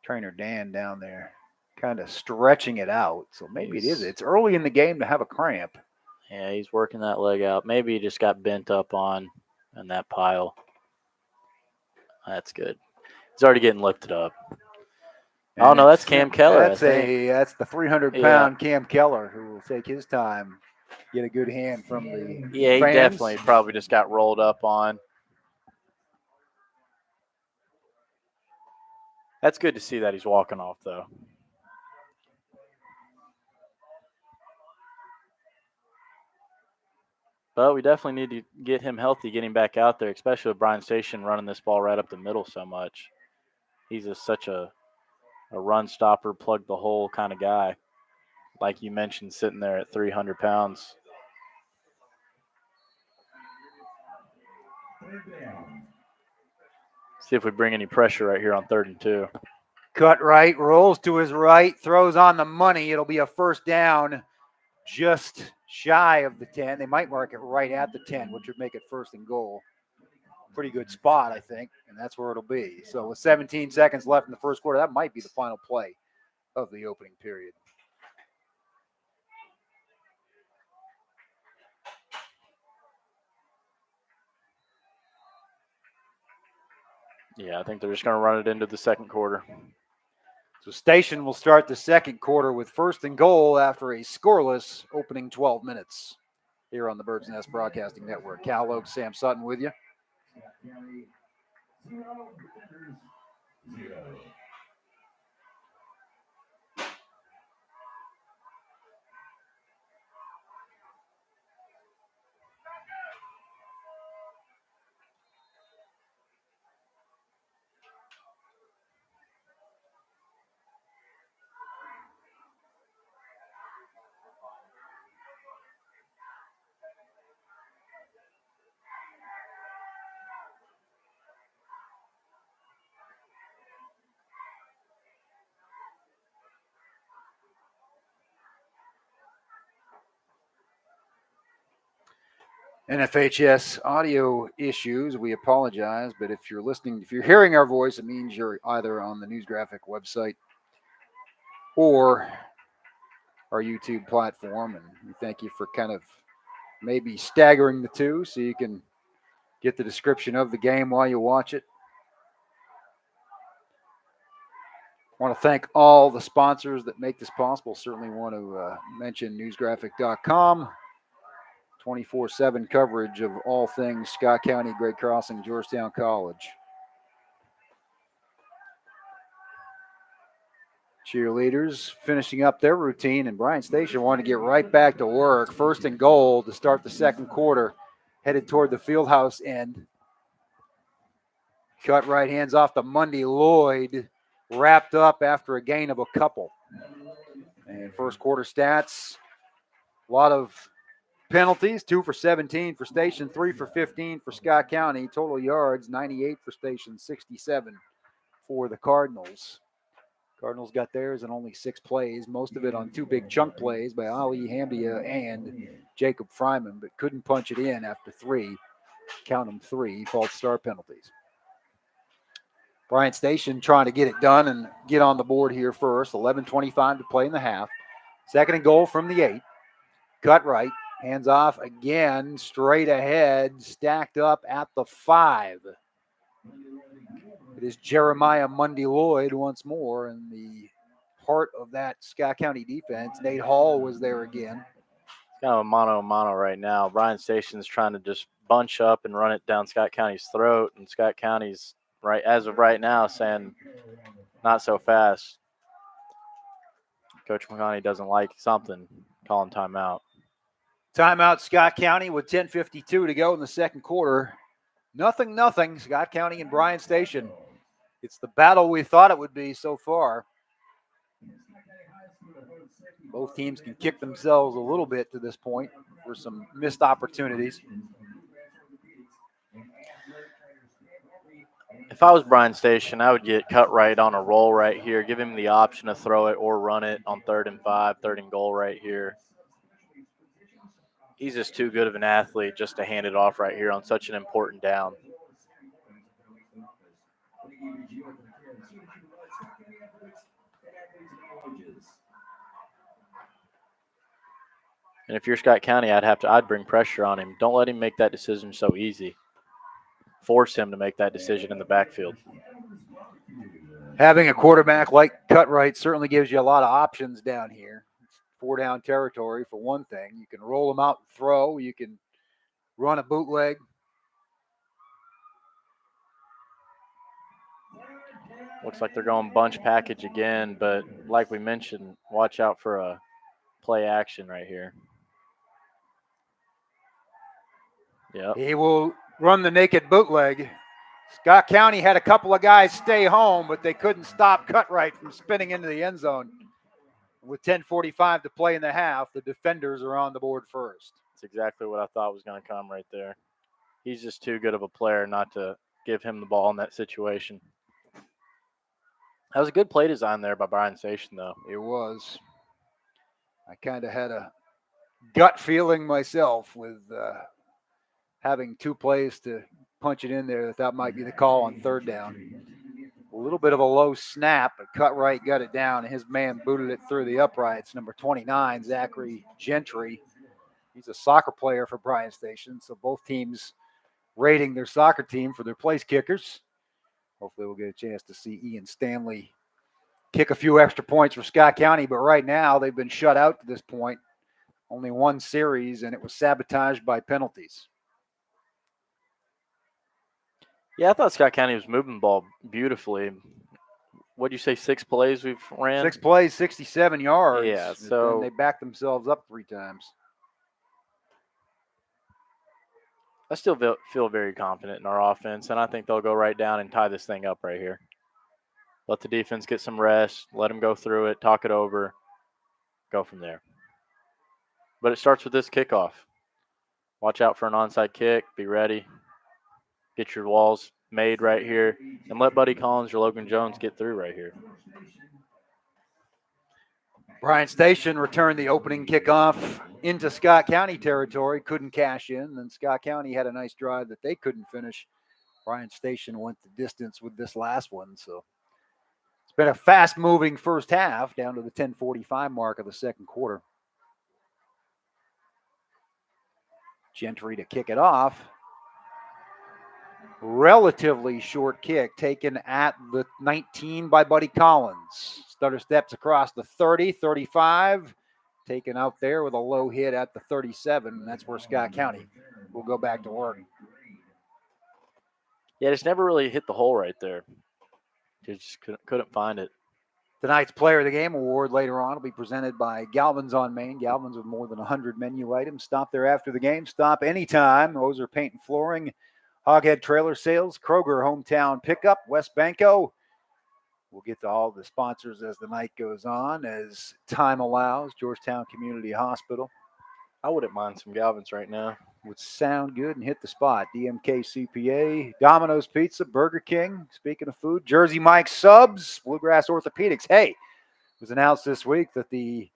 Trainer Dan down there kind of stretching it out. So maybe it is. It's early in the game to have a cramp. Yeah, he's working that leg out. Maybe he just got bent up on that pile. That's good. He's already getting lifted up. And oh, no, that's Cam Keller. That's the 300-pound Cam Keller who will take his time, get a good hand from the he fans. Definitely probably just got rolled up on. That's good to see that he's walking off, though. But we definitely need to get him healthy, getting back out there, especially with Bryan Station running this ball right up the middle so much. He's just such a run stopper, plug the hole kind of guy. Like you mentioned, sitting there at 300 pounds. See if we bring any pressure right here on 3rd and 2. Cutwright rolls to his right, throws on the money. It'll be a first down just shy of the 10. They might mark it right at the 10, which would make it 1st and goal. Pretty good spot, I think, and that's where it'll be. So with 17 seconds left in the first quarter, that might be the final play of the opening period. Yeah, I think they're just going to run it into the second quarter. So Station will start the second quarter with 1st and goal after a scoreless opening 12 minutes here on the Bird's Nest Broadcasting Network. Cal Oaks, Sam Sutton with you. NFHS audio issues. We apologize, but if you're hearing our voice, it means you're either on the News Graphic website or our YouTube platform. And we thank you for kind of maybe staggering the two so you can get the description of the game while you watch it. I want to thank all the sponsors that make this possible. Certainly want to mention newsgraphic.com. 24/7 coverage of all things Scott County, Great Crossing, Georgetown College. Cheerleaders finishing up their routine, and Bryan Station wanted to get right back to work. 1st and goal to start the second quarter, headed toward the fieldhouse end. Cutwright hands off to Mundy Lloyd, wrapped up after a gain of a couple. And first quarter stats, a lot of penalties, 2 for 17 for Station, 3 for 15 for Scott County. Total yards, 98 for Station, 67 for the Cardinals. Cardinals got theirs in only 6 plays, most of it on 2 big chunk plays by Ali Hambia and Jacob Fryman, but couldn't punch it in after 3. Count them 3 false start penalties. Bryan Station trying to get it done and get on the board here first. 11:25 to play in the half. 2nd and goal from the 8. Cutwright. Hands off again, straight ahead, stacked up at the 5. It is Jeremiah Mundy Lloyd once more in the heart of that Scott County defense. Nate Hall was there again. Kind of a mano-a-mano right now. Bryan Station's trying to just bunch up and run it down Scott County's throat, and Scott County's, right as of right now, saying not so fast. Coach McConaughey doesn't like something, calling timeout. Timeout Scott County with 10:52 to go in the second quarter. 0-0, Scott County and Bryan Station. It's the battle we thought it would be so far. Both teams can kick themselves a little bit to this point for some missed opportunities. If I was Bryan Station, I would get Cutwright on a roll right here. Give him the option to throw it or run it on 3rd and 5, 3rd and goal right here. He's just too good of an athlete just to hand it off right here on such an important down. And if you're Scott County, I'd bring pressure on him. Don't let him make that decision so easy. Force him to make that decision in the backfield. Having a quarterback like Cutwright certainly gives you a lot of options down here. It's 4-down territory for one thing. You can roll them out and throw. You can run a bootleg. Looks like they're going bunch package again, but like we mentioned, watch out for a play action right here. Yep. He will run the naked bootleg. Scott County had a couple of guys stay home, but they couldn't stop Cutwright from spinning into the end zone. With 10:45 to play in the half, the defenders are on the board first. That's exactly what I thought was going to come right there. He's just too good of a player not to give him the ball in that situation. That was a good play design there by Bryan Station, though. It was. I kind of had a gut feeling myself with having two plays to punch it in there that might be the call on 3rd down. A little bit of a low snap, but Cutwright got it down, and his man booted it through the uprights. Number 29, Zachary Gentry. He's a soccer player for Bryan Station, so both teams rating their soccer team for their place kickers. Hopefully we'll get a chance to see Ian Stanley kick a few extra points for Scott County, but right now they've been shut out to this point. Only one series, and it was sabotaged by penalties. Yeah, I thought Scott County was moving the ball beautifully. What'd you say, 6 plays we've ran? 6 plays, 67 yards. Yeah, so they backed themselves up 3 times. I still feel very confident in our offense, and I think they'll go right down and tie this thing up right here. Let the defense get some rest, let them go through it, talk it over, go from there. But it starts with this kickoff. Watch out for an onside kick. Be ready. Get your walls made right here, and let Buddy Collins or Logan Jones get through right here. Bryan Station returned the opening kickoff into Scott County territory, couldn't cash in. Then Scott County had a nice drive that they couldn't finish. Bryan Station went the distance with this last one. So it's been a fast-moving first half down to the 10:45 mark of the second quarter. Gentry to kick it off. Relatively short kick taken at the 19 by Buddy Collins. Stutter steps across the 30, 35. Taken out there with a low hit at the 37. And that's where Scott County will go back to work. Yeah, just never really hit the hole right there. Just couldn't find it. Tonight's Player of the Game award later on will be presented by Galvin's on Main. Galvin's with more than 100 menu items. Stop there after the game. Stop anytime. Ozer Paint and Flooring. Hoghead Trailer Sales, Kroger Hometown Pickup, West Banco. We'll get to all the sponsors as the night goes on, as time allows. Georgetown Community Hospital. I wouldn't mind some Galvins right now. Would sound good and hit the spot. DMK CPA, Domino's Pizza, Burger King. Speaking of food, Jersey Mike's Subs, Bluegrass Orthopedics. Hey, it was announced this week that the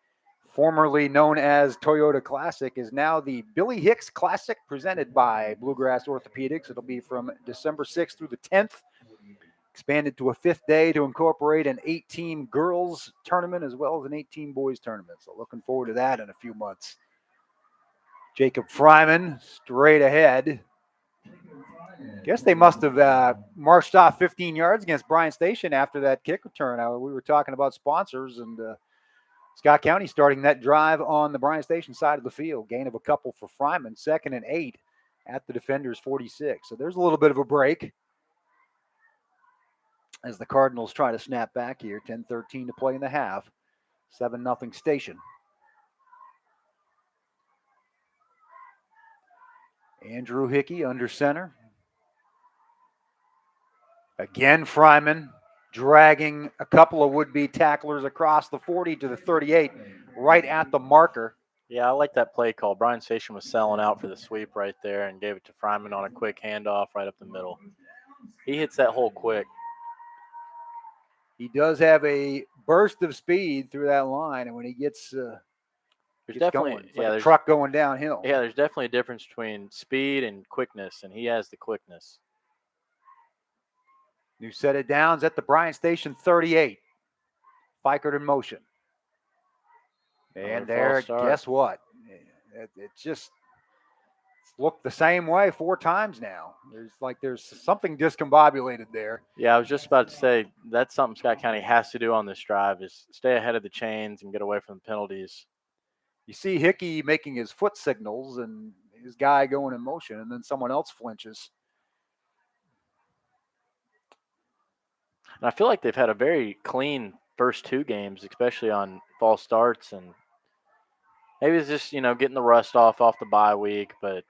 formerly known as Toyota Classic is now the Billy Hicks Classic presented by Bluegrass Orthopedics. It'll be from December 6th through the 10th. Expanded to a 5th day to incorporate an 8-team girls tournament as well as an 8-team boys tournament. So looking forward to that in a few months. Jacob Fryman straight ahead. Guess they must have marched off 15 yards against Bryan Station after that kick return. We were talking about sponsors, and Scott County starting that drive on the Bryan Station side of the field. Gain of a couple for Fryman, 2nd and 8 at the defender's 46. So there's a little bit of a break as the Cardinals try to snap back here. 10-13 to play in the half. 7-0 Station. Andrew Hickey under center. Again, Fryman dragging a couple of would-be tacklers across the 40 to the 38, right at the marker. Yeah, I like that play call. Bryan Station was selling out for the sweep right there and gave it to Fryman on a quick handoff right up the middle. He hits that hole quick. He does have a burst of speed through that line, and when he gets There's definitely going, it's like a truck going downhill. Yeah, there's definitely a difference between speed and quickness, and he has the quickness. New set of downs at the Bryan Station 38. Fikert in motion. And there, guess what? It just looked the same way 4 times now. There's something discombobulated there. Yeah, I was just about to say that's something Scott County has to do on this drive is stay ahead of the chains and get away from the penalties. You see Hickey making his foot signals and his guy going in motion, and then someone else flinches. And I feel like they've had a very clean first 2 games, especially on false starts, and maybe it's just getting the rust off the bye week, but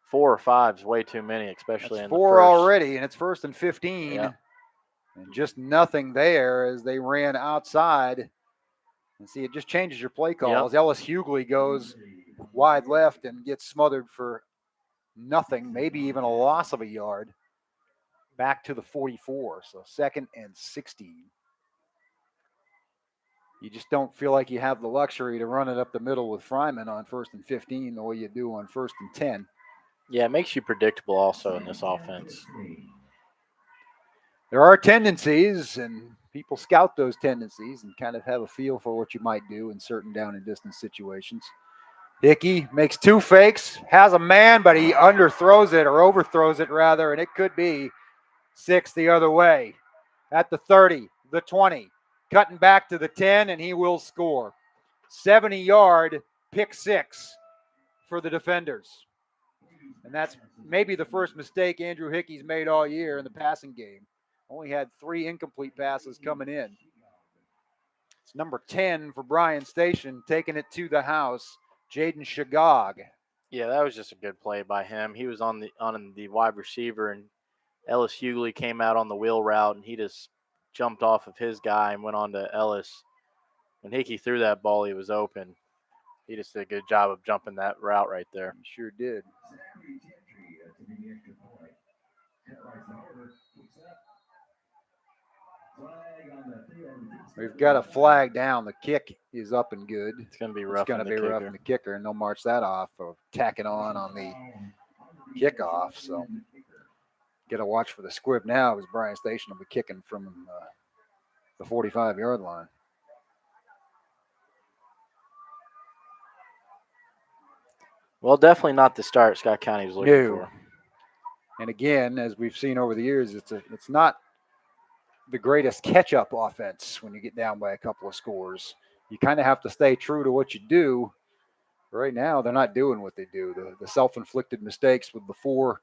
4 or 5 is way too many, especially That's in 4 the first. already, and it's 1st and 15, Yeah. and just nothing there as they ran outside. And see, it just changes your play calls. Yep. Ellis Hughley goes wide left and gets smothered for nothing, maybe even a loss of a yard. Back to the 44, so 2nd and 16. You just don't feel like you have the luxury to run it up the middle with Fryman on 1st and 15 the way you do on 1st and 10. Yeah, it makes you predictable also in this offense. There are tendencies, and people scout those tendencies and kind of have a feel for what you might do in certain down and distance situations. Hickey makes 2 fakes, has a man, but he underthrows it, or overthrows it rather, and it could be 6 the other way. At the 30, the 20, cutting back to the 10, and he will score. 70-yard pick 6 for the defenders. And that's maybe the first mistake Andrew Hickey's made all year in the passing game. Only had 3 incomplete passes coming in. It's number 10 for Bryan Station, taking it to the house, Jaden Shagog. Yeah, that was just a good play by him. He was on the wide receiver, and Ellis Hughley came out on the wheel route, and he just jumped off of his guy and went on to Ellis. When Hickey threw that ball, he was open. He just did a good job of jumping that route right there. He sure did. We've got a flag down. The kick is up and good. It's going to be rough. It's going to be rough in the kicker, and they'll march that off of tacking on the kickoff. So get a watch for the squib now as Bryan Station will be kicking from the 45-yard line. Well, definitely not the start Scott County was looking for. And again, as we've seen over the years, it's not the greatest catch-up offense when you get down by a couple of scores. You kind of have to stay true to what you do. Right now, they're not doing what they do. The self-inflicted mistakes with the 4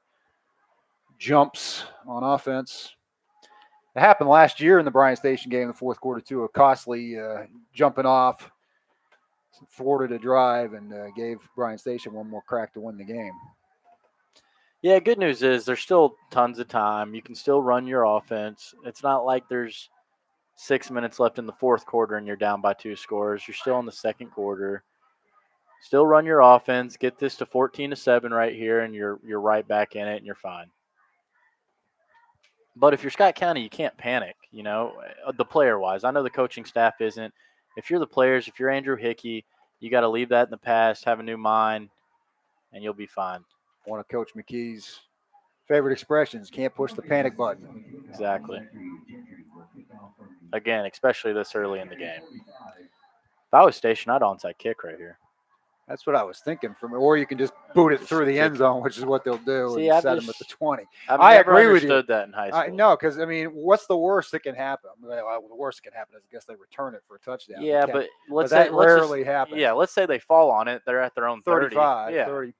jumps on offense. It happened last year in the Bryan Station game in the fourth quarter, too. A costly jumping off, thwarted a drive, and gave Bryan Station one more crack to win the game. Yeah, good news is there's still tons of time. You can still run your offense. It's not like there's 6 minutes left in the fourth quarter and you're down by 2 scores. You're still in the second quarter. Still run your offense. Get this to 14-7 right here, and you're right back in it, and you're fine. But if you're Scott County, you can't panic, the player-wise. I know the coaching staff isn't. If you're the players, if you're Andrew Hickey, you got to leave that in the past, have a new mind, and you'll be fine. One of Coach McKee's favorite expressions, can't push the panic button. Exactly. Again, especially this early in the game. If I was Station, I'd onside kick right here. That's what I was thinking or you can just boot it Just through the kick end zone, which is what they'll do, See, and set them at the 20. I've I never agree with you. understood that in high school. No, because, I mean, what's the worst that can happen? Well, the worst that can happen is I guess they return it for a touchdown. Yeah, but that rarely happens. Yeah, let's say they fall on it. They're at their own 35, 30. 30.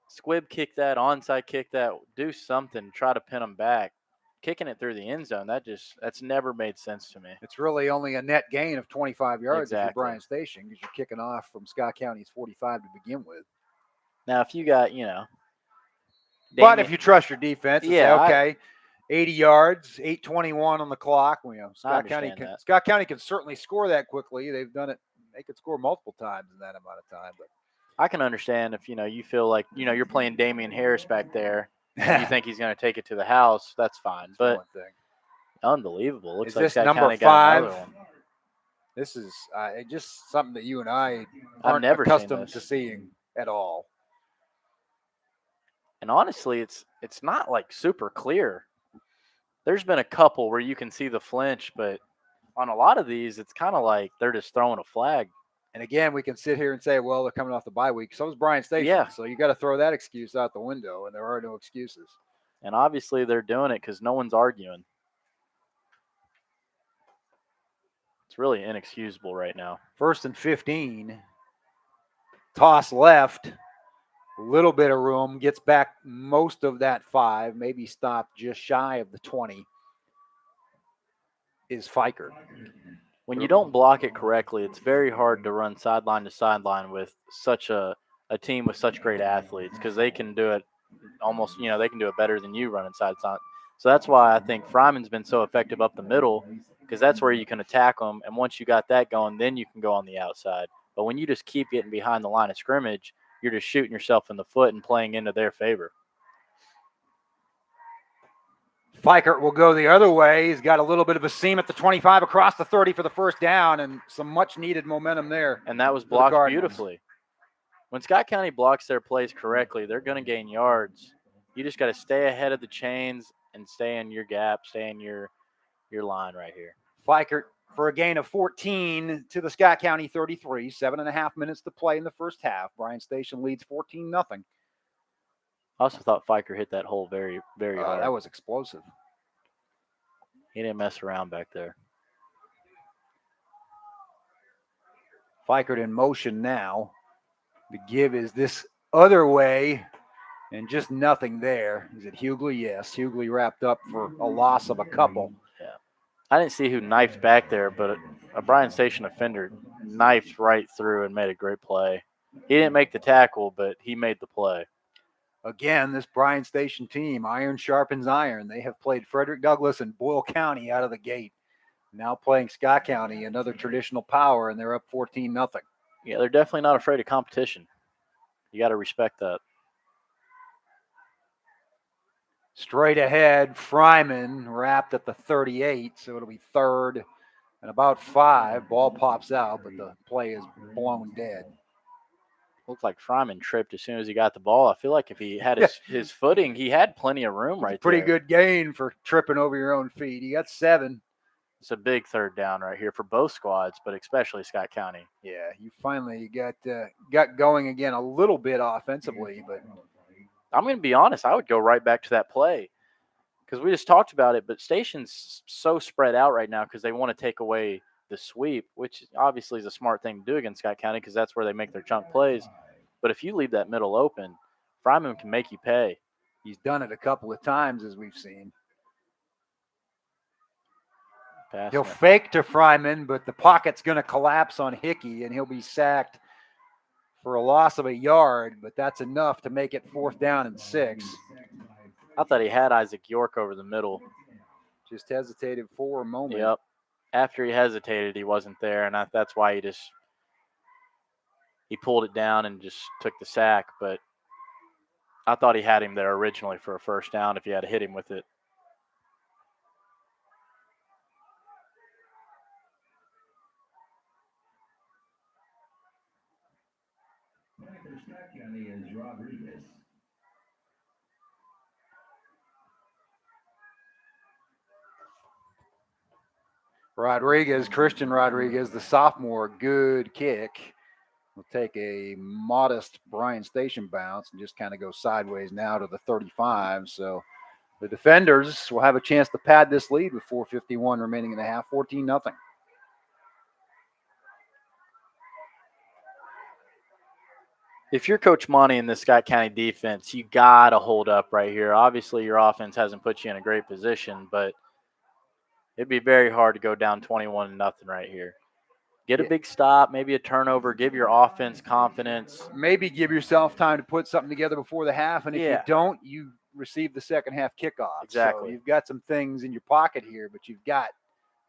Squib kick that, onside kick that, do something, try to pin them back. Kicking it through the end zone, that's never made sense to me. It's really only a net gain of 25 yards if you're Exactly. Bryan Station, because you're kicking off from Scott County's 45 to begin with. Now, if you got, But if you trust your defense and say, Yeah, okay, 80 yards, 8:21 on the clock, Scott County can certainly score that quickly. They've done it. They could score multiple times in that amount of time. But I can understand if, you feel like, you're playing Damian Harris back there and you think he's going to take it to the house, that's fine. But one thing. Unbelievable. Looks Is like this Scott number County 5? got another one. This is just something that you and I I've aren't never accustomed seen to seeing at all. And honestly, it's not like super clear. There's been a couple where you can see the flinch, but on a lot of these, it's kind of like they're just throwing a flag. And again, we can sit here and say, well, they're coming off the bye week. So is Bryan Station. Yeah. So you got to throw that excuse out the window, and there are no excuses. And obviously they're doing it because no one's arguing. It's really inexcusable right now. 1st and 15. Toss left. A little bit of room. Gets back most of that 5. Maybe stopped just shy of the 20. Is Fikert. When you don't block it correctly, it's very hard to run sideline to sideline with such a team with such great athletes, because they can do it almost, they can do it better than you running side to side. So that's why I think Fryman's been so effective up the middle, because that's where you can attack them. And once you got that going, then you can go on the outside. But when you just keep getting behind the line of scrimmage, you're just shooting yourself in the foot and playing into their favor. Fikert will go the other way. He's got a little bit of a seam at the 25 across the 30 for the first down, and some much-needed momentum there. And that was blocked beautifully. When Scott County blocks their plays correctly, they're going to gain yards. You just got to stay ahead of the chains and stay in your gap, stay in your line right here. Fikert for a gain of 14 to the Scott County 33. 7.5 minutes to play in the first half. Bryan Station leads 14-0. I also thought Fikert hit that hole very, very hard. That was explosive. He didn't mess around back there. Fikert in motion now. The give is this other way, and just nothing there. Is it Hughley? Yes. Hughley wrapped up for a loss of a couple. Yeah. I didn't see who knifed back there, but a Bryan Station offender knifed right through and made a great play. He didn't make the tackle, but he made the play. Again, this Bryan Station team, iron sharpens iron. They have played Frederick Douglass and Boyle County out of the gate. Now playing Scott County, another traditional power, and they're up 14-0. Yeah, they're definitely not afraid of competition. You got to respect that. Straight ahead, Fryman wrapped at the 38, so it'll be 3rd and about 5. Ball pops out, but the play is blown dead. Looked like Fryman tripped as soon as he got the ball. I feel like if he had his footing, he had plenty of room right there. Pretty good gain for tripping over your own feet. He got 7. It's a big 3rd down right here for both squads, but especially Scott County. Yeah, you finally got going again a little bit offensively, but I'm going to be honest. I would go right back to that play because we just talked about it, but Station's so spread out right now because they want to take away the sweep, which obviously is a smart thing to do against Scott County because that's where they make their chunk plays. But if you leave that middle open, Fryman can make you pay. He's done it a couple of times, as we've seen. He'll fake to Fryman, but the pocket's going to collapse on Hickey, and he'll be sacked for a loss of a yard, but that's enough to make it 4th down and 6. I thought he had Isaac York over the middle. Just hesitated for a moment. Yep. After he hesitated, he wasn't there, and that's why he pulled it down and just took the sack. But I thought he had him there originally for a 1st down if he had to hit him with it. Christian Rodriguez, the sophomore, good kick. will take a modest Bryan Station bounce and just kind of go sideways now to the 35. So the defenders will have a chance to pad this lead with 4:51 remaining in the half, 14-0. If you're Coach Monty in this Scott County defense, you got to hold up right here. Obviously, your offense hasn't put you in a great position, but it'd be very hard to go down 21-0 right here. Get a big stop, maybe a turnover, give your offense confidence. Maybe give yourself time to put something together before the half, and if you Yeah. don't, you receive the second half kickoff. Exactly. So you've got some things in your pocket here, but you've got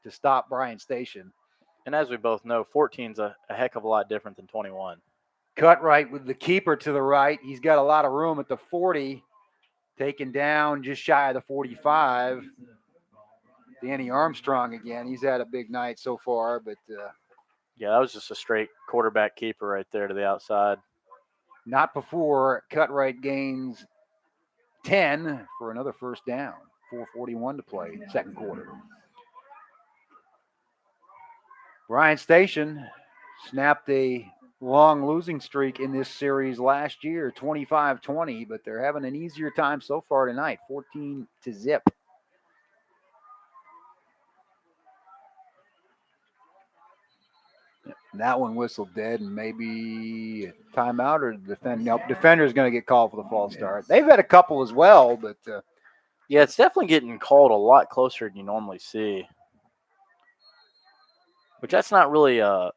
to stop Bryan Station. And as we both know, 14's a heck of a lot different than 21. Cutwright with the keeper to the right. He's got a lot of room at the 40, taken down just shy of the 45. Danny Armstrong again. He's had a big night so far, but yeah, that was just a straight quarterback keeper right there to the outside. Not before Cutwright gains 10 for another first down. 4:41 to play, second quarter. Bryan Station snapped a long losing streak in this series last year, 25-20, but they're having an easier time so far tonight, 14-0. That one whistled dead, and maybe a timeout or defender's going to get called for the false start. They've had a couple as well, but yeah, it's definitely getting called a lot closer than you normally see. Which that's not really a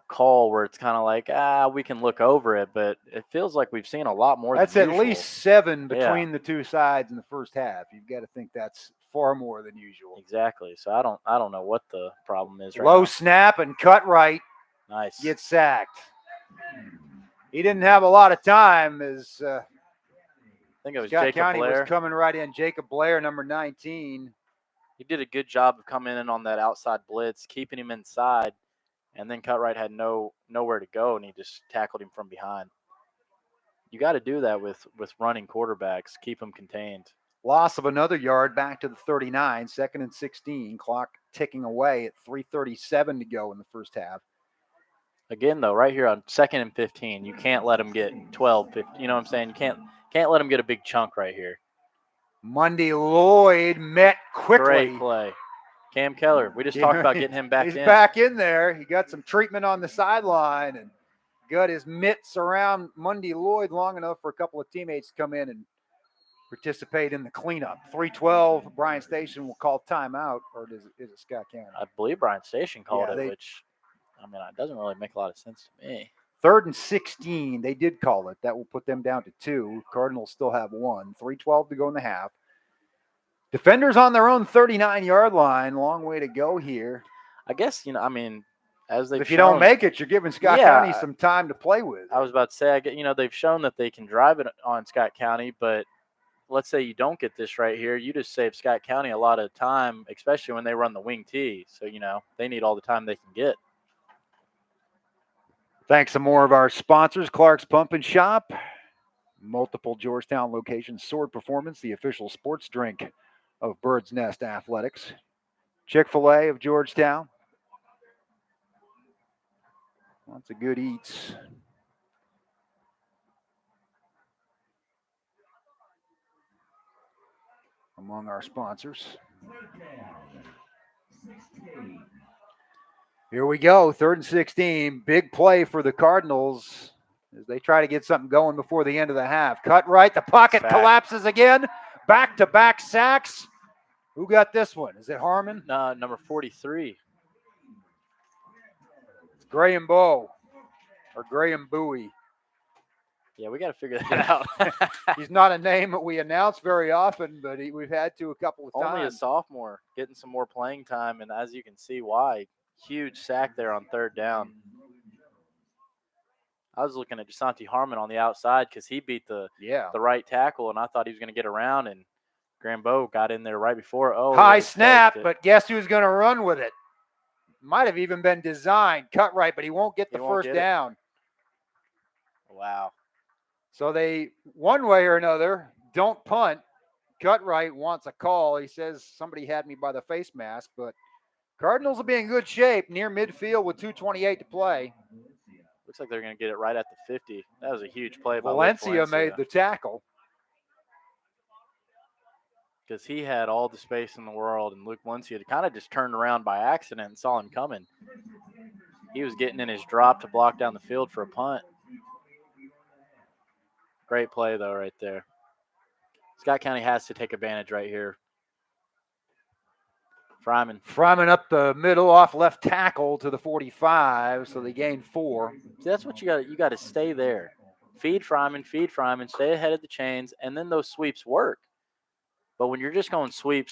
call where it's kind of like, we can look over it, but it feels like we've seen a lot more. That's than at usual. least 7 between the two sides in the first half. You've got to think that's far more than usual. Exactly. So I don't know what the problem is right Low now. snap and Cutwright Nice. gets sacked. He didn't have a lot of time as I think it was Scott Jacob County Blair. was coming right in. Jacob Blair, number 19. He did a good job of coming in on that outside blitz, keeping him inside, and then Cutwright had nowhere to go, and he just tackled him from behind. You got to do that with running quarterbacks. Keep them contained. Loss of another yard back to the 39, 2nd and 16. Clock ticking away at 3:37 to go in the first half. Again, though, right here on 2nd and 15, you can't let them get 12, 15. You know what I'm saying? You can't let them get a big chunk right here. Monday Lloyd met quickly. Great play. Cam Keller. We just talked about getting him back in. He's back in there. He got some treatment on the sideline and got his mitts around Monday Lloyd long enough for a couple of teammates to come in and participate in the cleanup. 3:12. Bryan Station will call timeout, or is it Scott County? I believe Bryan Station called it, which, it doesn't really make a lot of sense to me. 3rd and 16. They did call it. That will put them down to 2. Cardinals still have 1. 3:12 to go in the half. Defenders on their own 39-yard line. Long way to go here. I guess, as they've if you don't make it, you're giving Scott County some time to play with. I was about to say, they've shown that they can drive it on Scott County, but let's say you don't get this right here, you just save Scott County a lot of time, especially when they run the wing tee. So, they need all the time they can get. Thanks to more of our sponsors, Clark's Pump and Shop, multiple Georgetown locations, Sword Performance, the official sports drink of Bird's Nest Athletics, Chick-fil-A of Georgetown. Lots of good eats. Among our sponsors. Here we go, 3rd and 16. Big play for the Cardinals as they try to get something going before the end of the half. Cutwright, the pocket collapses again. Back-to-back sacks. Who got this one? Is it Harmon? Number 43. It's Graham Bowe or Graham Bowie. Yeah, we got to figure that out. He's not a name that we announce very often, but we've had to a couple of times. Only a sophomore, getting some more playing time, and as you can see why. Huge sack there on 3rd down. I was looking at Jasonte Harmon on the outside because he beat the right tackle, and I thought he was going to get around, and Grambo got in there right before. High snap, but guess who's going to run with it? Might have even been designed. Cutwright, but he won't get the first down. Wow. So they, one way or another, don't punt. Cutwright wants a call. He says somebody had me by the face mask, but Cardinals will be in good shape near midfield with 2:28 to play. Looks like they're going to get it right at the 50. That was a huge play by Luke Valencia made the tackle. Because he had all the space in the world, and Luke Valencia kind of just turned around by accident and saw him coming. He was getting in his drop to block down the field for a punt. Great play, though, right there. Scott County has to take advantage right here. Fryman up the middle off left tackle to the 45, so they gained 4. See, that's what you got. You got to stay there. Feed Fryman, stay ahead of the chains, and then those sweeps work. But when you're just going sweep,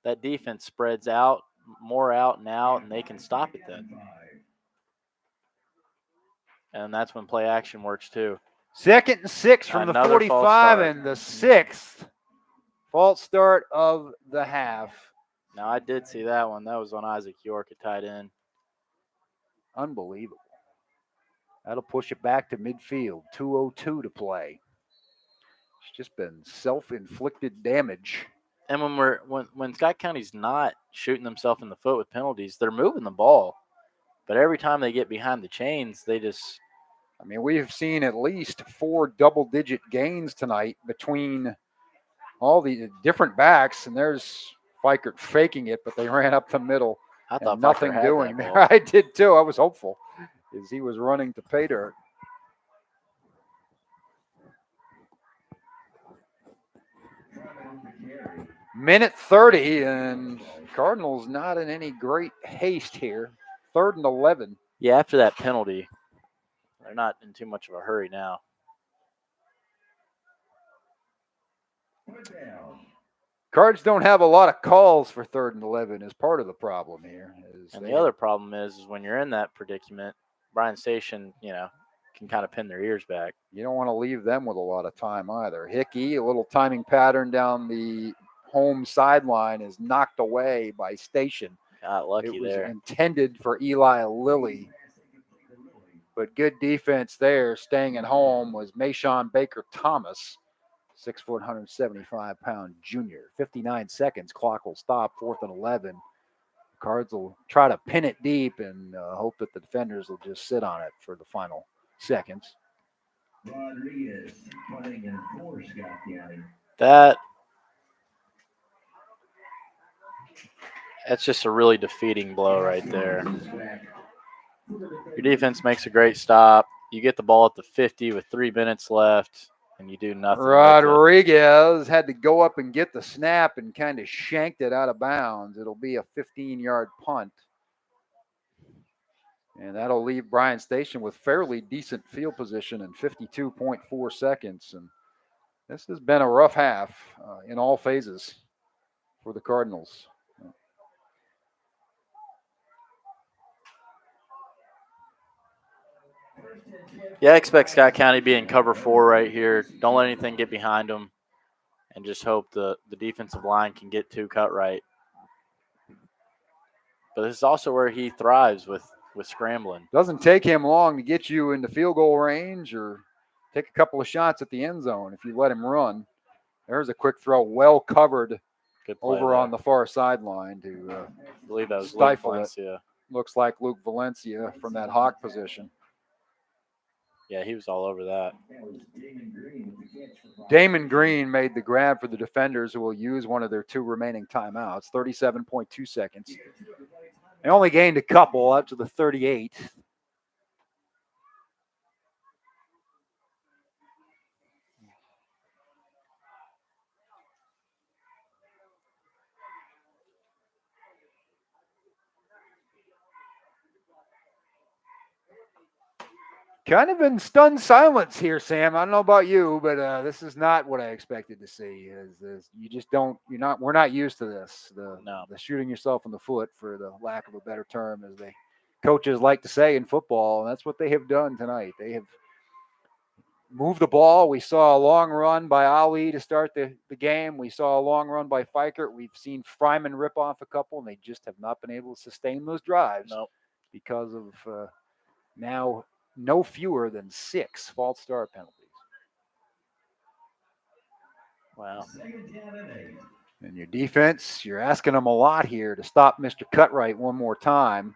that defense spreads out, more out and out, and they can stop it then. And that's when play action works too. 2nd and 6 from Another the 45 and the 6th false start of the half. Now, I did see that one. That was on Isaac York at tight end. Unbelievable. That'll push it back to midfield. 2:02 to play. It's just been self-inflicted damage. And when Scott County's not shooting themselves in the foot with penalties, they're moving the ball. But every time they get behind the chains, they just... I mean, we've seen at least 4 double-digit gains tonight between all the different backs, and there's Fikert faking it, but they ran up the middle. I thought nothing Fikert doing had that there. ball. I did too. I was hopeful as he was running to pay dirt. Minute 30, and Cardinals not in any great haste here. 3rd and 11. Yeah, after that penalty, they're not in too much of a hurry now. Cards don't have a lot of calls for 3rd and 11 is part of the problem here. And the other problem is when you're in that predicament, Bryan Station, can kind of pin their ears back. You don't want to leave them with a lot of time either. Hickey, a little timing pattern down the home sideline, is knocked away by Station. Got lucky there. It was intended for Eli Lilly. But good defense there, staying at home, was Mayshawn Baker-Thomas, 6 foot, 175-pound junior. 59 seconds, clock will stop, 4th and 11. Cards will try to pin it deep and hope that the defenders will just sit on it for the final seconds. That's just a really defeating blow right there. Your defense makes a great stop. You get the ball at the 50 with 3 minutes left, and you do nothing. Rodriguez had to go up and get the snap and kind of shanked it out of bounds. It'll be a 15-yard punt. And that'll leave Bryan Station with fairly decent field position in 52.4 seconds. And this has been a rough half in all phases for the Cardinals. Yeah, I expect Scott County to be in cover 4 right here. Don't let anything get behind them, and just hope the defensive line can get to Cutwright. But this is also where he thrives with scrambling. Doesn't take him long to get you into field goal range or take a couple of shots at the end zone if you let him run. There's a quick throw, well covered over on the far sideline to I believe that was stifle Luke Valencia. Looks like Luke Valencia from that hawk position. Yeah, he was all over that. Damon Green made the grab for the defenders, who will use one of their 2 remaining timeouts, 37.2 seconds. They only gained a couple up to the 38. Kind of in stunned silence here, Sam. I don't know about you, but this is not what I expected to see. You just don't. We're not used to this. The shooting yourself in the foot, for the lack of a better term, as the coaches like to say in football. And that's what they have done tonight. They have moved the ball. We saw a long run by Ali to start the game. We saw a long run by Fikert. We've seen Fryman rip off a couple, and they just have not been able to sustain those drives because of now no fewer than 6 false start penalties. Wow. And your defense, you're asking them a lot here to stop Mr. Cutwright one more time.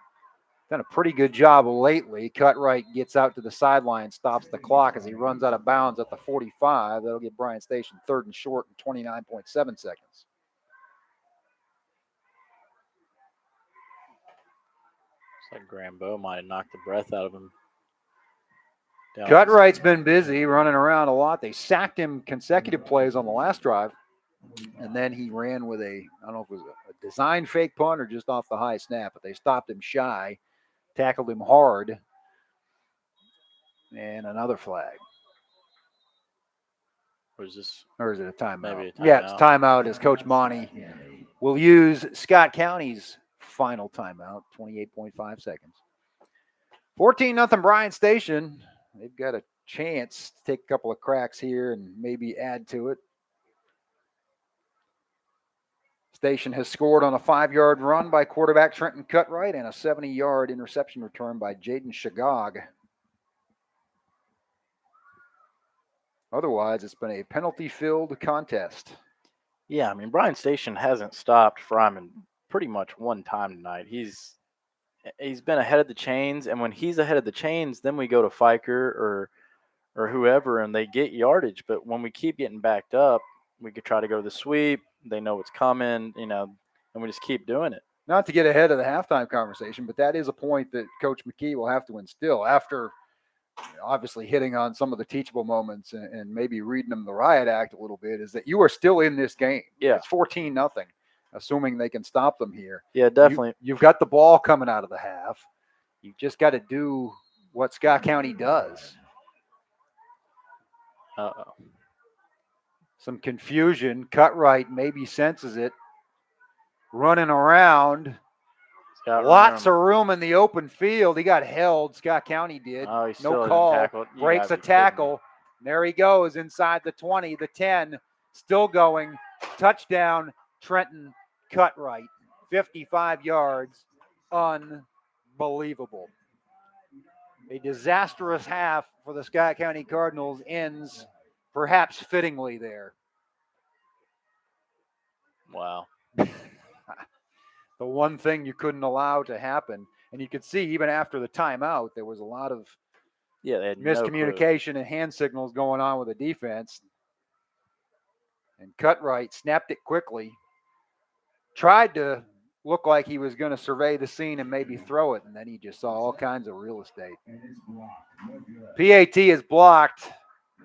done a pretty good job lately. Cutwright gets out to the sideline, stops the clock as he runs out of bounds at the 45. That'll get Bryan Station 3rd and short in 29.7 seconds. It's like Grambo might have knocked the breath out of him. Cutwright's been busy running around a lot. They sacked him consecutive plays on the last drive. And then he ran with I don't know if it was a design fake punt or just off the high snap, but they stopped him shy, tackled him hard, and another flag. Or is it a timeout? Maybe a timeout. Yeah, it's timeout as Coach Monty will use Scott County's final timeout, 28.5 seconds. 14-0 Bryan Station. They've got a chance to take a couple of cracks here and maybe add to it. Station has scored on a 5-yard run by quarterback Trenton Cutwright and a 70-yard interception return by Jaden Shagog. Otherwise, it's been a penalty-filled contest. Yeah, I mean, Bryan Station hasn't stopped Fryman pretty much one time tonight. He's been ahead of the chains, and when he's ahead of the chains, then we go to Fiker or whoever, and they get yardage. But when we keep getting backed up, we could try to go to the sweep. They know what's coming, and we just keep doing it. Not to get ahead of the halftime conversation, but that is a point that Coach McKee will have to instill after obviously hitting on some of the teachable moments and maybe reading them the riot act a little bit, is that you are still in this game. Yeah. It's 14-0, assuming they can stop them here. Yeah, definitely. You've got the ball coming out of the half. You've just got to do what Scott County does. Uh-oh. Some confusion. Cutwright maybe senses it. Running around. Lots of room in the open field. He got held. Scott County did. Oh, no call. Breaks a tackle. There he goes inside the 20, the 10. Still going. Touchdown, Trenton Cutwright. 55 yards. Unbelievable. A disastrous half for the Scott County Cardinals ends perhaps fittingly there. Wow. The one thing you couldn't allow to happen. And you could see even after the timeout, there was a lot of they had miscommunication and hand signals going on with the defense. And Cutwright snapped it quickly. Tried to look like he was going to survey the scene and maybe throw it. And then he just saw all kinds of real estate. PAT is blocked.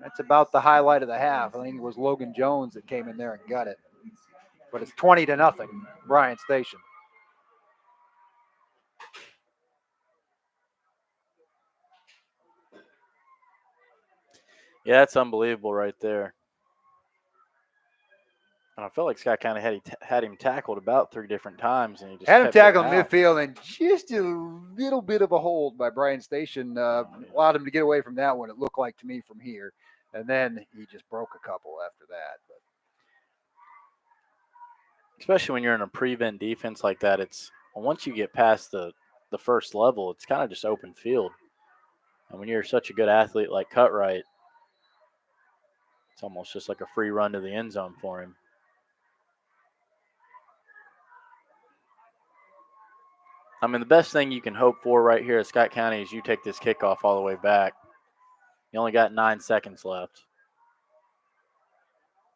That's about the highlight of the half. I think it was Logan Jones that came in there and got it. But it's 20-0, Bryan Station. Yeah, that's unbelievable right there. And I felt like Scott County had him tackled about 3 different times, and he just had him tackled in out. midfield, and just a little bit of a hold by Bryan Station allowed him to get away from that one. It looked like to me from here, and then he just broke a couple after that. But especially when you're in a prevent defense like that, once you get past the first level, it's kind of just open field. And when you're such a good athlete like Cutwright, it's almost just like a free run to the end zone for him. I mean, the best thing you can hope for right here at Scott County is you take this kickoff all the way back. You only got 9 seconds left.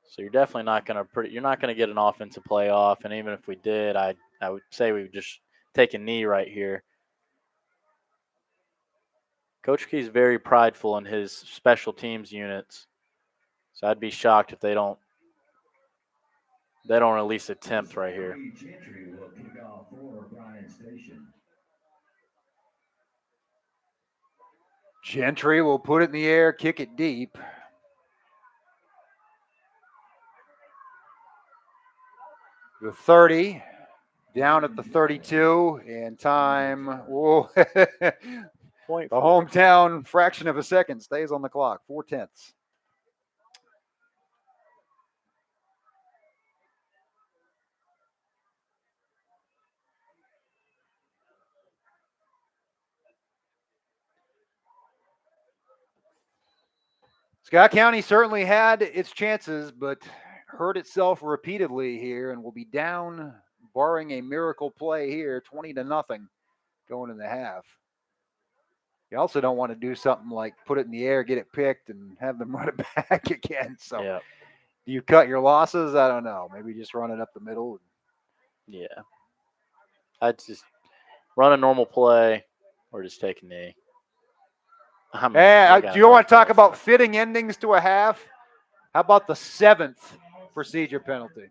So you're definitely not going to get an offensive play off. And even if we did, I would say we would just take a knee right here. Coach Key's very prideful in his special teams units. So I'd be shocked if they don't at least attempt right here. Gentry will put it in the air, kick it deep. The 30, down at the 32, and time, whoa. The hometown fraction of a second stays on the clock, 4/10. Scott County certainly had its chances, but hurt itself repeatedly here and will be down, barring a miracle play here, 20-0. going in the half. You also don't want to do something like put it in the air, get it picked, and have them run it back again. So Yeah. do you cut your losses? I don't know. Maybe just run it up the middle. Yeah. I'd just run a normal play or just take a knee. I mean, they got do you want enough to talk guys about there. fitting endings to a half? How about the 7th procedure penalty?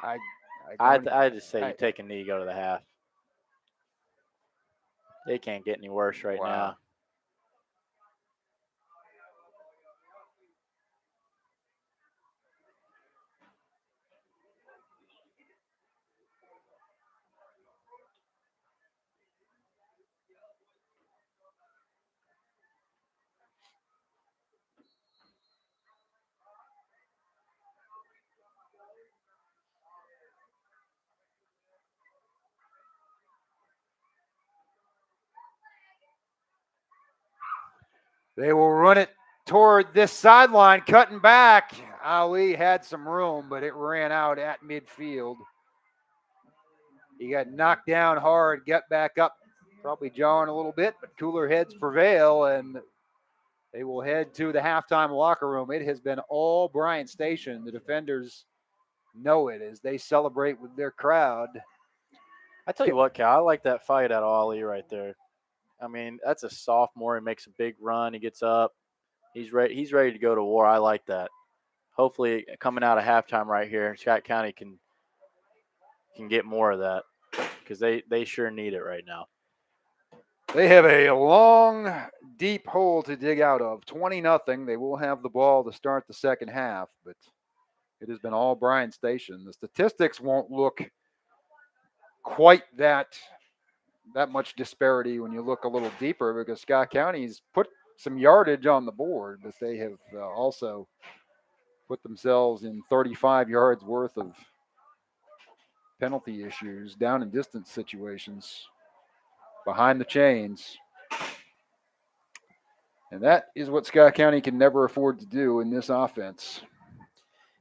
I just say I- you take a knee, go to the half. It can't get any worse right Wow. now. They will run it toward this sideline, cutting back. Ali had some room, but it ran out at midfield. He got knocked down hard, got back up, probably jarring a little bit, but cooler heads prevail, and they will head to the halftime locker room. It has been all Bryan Station. The defenders know it as they celebrate with their crowd. I tell you what, Cal, I like that fight out of Ali right there. I mean, that's a sophomore. He makes a big run. He gets up. He's ready. He's ready to go to war. I like that. Hopefully, coming out of halftime right here, Scott County can get more of that because they sure need it right now. They have a long, deep hole to dig out of. 20-0. They will have the ball to start the second half, but it has been all Bryan Station. The statistics won't look quite that much disparity when you look a little deeper because Scott County's put some yardage on the board, but they have also put themselves in 35 yards worth of penalty issues, down and distance situations, behind the chains. And that is what Scott County can never afford to do in this offense.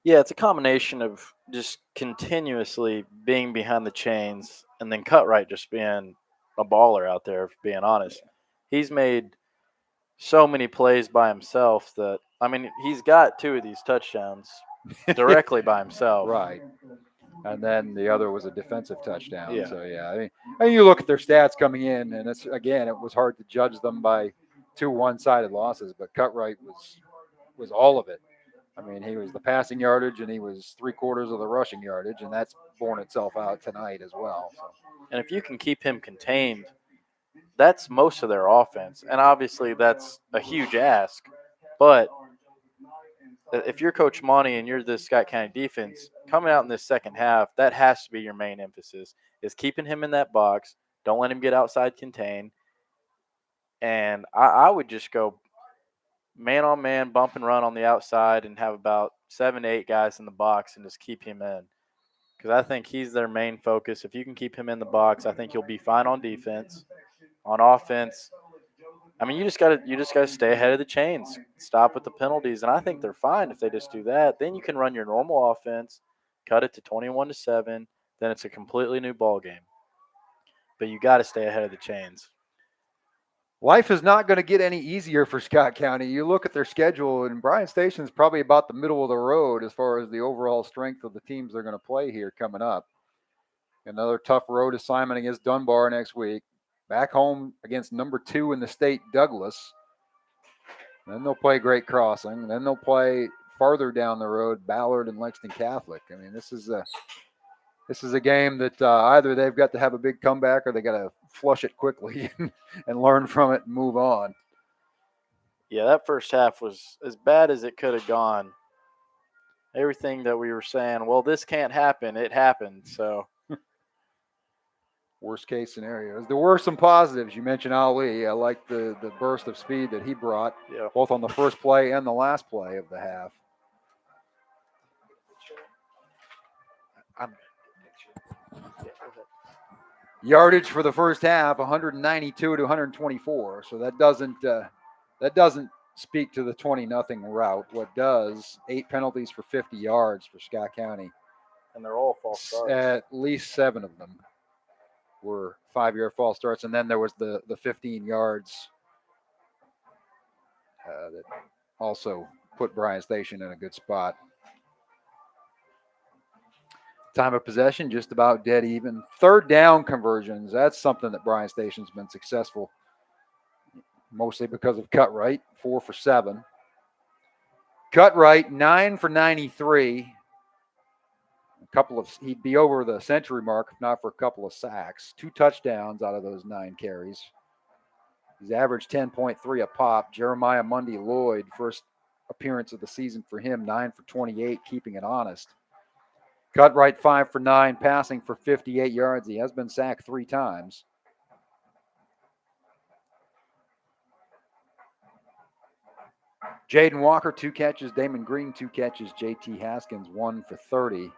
Yeah, it's a combination of just continuously being behind the chains and then Cutwright just being a baller out there, if being honest. He's made so many plays by himself that, I mean, he's got 2 of these touchdowns directly by himself. Right. And then the other was a defensive touchdown. Yeah. So, yeah, I mean, you look at their stats coming in, and it's, again, it was hard to judge them by 2 one-sided losses, but Cutwright was all of it. I mean, he was the passing yardage, and he was 3/4 of the rushing yardage, and that's borne itself out tonight as well. So. And if you can keep him contained, that's most of their offense. And obviously, that's a huge ask. But if you're Coach Monty and you're this Scott County defense, coming out in this second half, that has to be your main emphasis, is keeping him in that box. Don't let him get outside contained. And I would just go man on man, bump and run on the outside and have about 7 to 8 guys in the box and just keep him in. Because I think he's their main focus. If you can keep him in the box, I think you'll be fine on defense. On offense, I mean, you just gotta stay ahead of the chains, stop with the penalties, and I think they're fine if they just do that. Then you can run your normal offense, cut it to 21-7. Then it's a completely new ball game. But you got to stay ahead of the chains. Life is not going to get any easier for Scott County. You look at their schedule, and Bryan Station is probably about the middle of the road as far as the overall strength of the teams they're going to play here coming up. Another tough road assignment against Dunbar next week. Back home against number 2 in the state, Douglas. Then they'll play Great Crossing. Then they'll play farther down the road, Ballard and Lexington Catholic. I mean, this is a game that either they've got to have a big comeback or they got to flush it quickly and learn from it and move on. Yeah, that first half was as bad as it could have gone. Everything that we were saying, well, this can't happen, it happened. So, worst case scenarios. There were some positives. You mentioned Ali. I like the burst of speed that he brought, both on the first play and the last play of the half. Yardage for the first half, 192 to 124. So that doesn't speak to the 20-0 route. What does? 8 penalties for 50 yards for Scott County. And they're all false starts. At least 7 of them. were 5-yard false starts, and then there was the 15 yards that also put Bryan Station in a good spot. Time of possession, just about dead even. Third down conversions, that's something that Bryan Station's been successful, mostly because of Cutwright, 4 for 7. Cutwright, 9 for 93. He'd be over the century mark if not for a couple of sacks. 2 touchdowns out of those 9 carries. He's averaged 10.3 a pop. Jeremiah Mundy Lloyd, first appearance of the season for him, 9 for 28, keeping it honest. Cutwright, 5 for 9, passing for 58 yards. He has been sacked 3 times. Jaden Walker, 2 catches. Damon Green, 2 catches. JT Haskins, 1 for 30.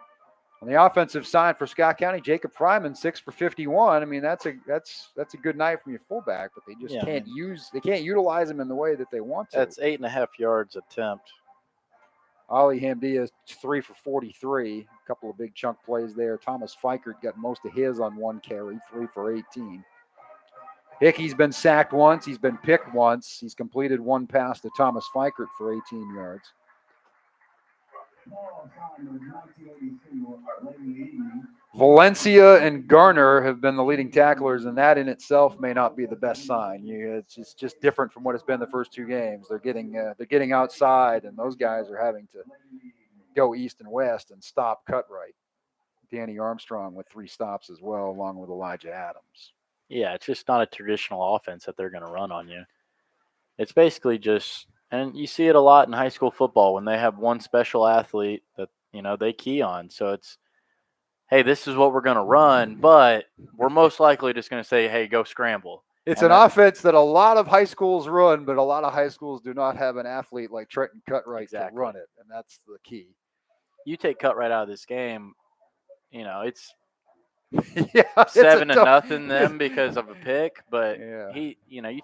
On the offensive side for Scott County, Jacob Fryman, 6 for 51. I mean, that's a good night from your fullback, but they just can't utilize him in the way that they want to. That's 8.5 yards attempt. Ali Hamdia, 3 for 43. A couple of big chunk plays there. Thomas Fikert got most of his on 1 carry, 3 for 18. Hickey's been sacked once. He's been picked once. He's completed 1 pass to Thomas Fikert for 18 yards. Valencia and Garner have been the leading tacklers, and that in itself may not be the best sign. It's just different from what it's been the first 2 games. They're getting outside, and those guys are having to go east and west and stop Cutwright. Danny Armstrong with 3 stops as well, along with Elijah Adams. Yeah, it's just not a traditional offense that they're going to run on you. It's basically just, and you see it a lot in high school football when they have one special athlete that, they key on. So it's, hey, this is what we're going to run, but we're most likely just going to say, hey, go scramble. It's an offense that a lot of high schools run, but a lot of high schools do not have an athlete like Trenton Cutwright to run it, and that's the key. You take Cutwright out of this game, it's 7-0 them because of a pick, but you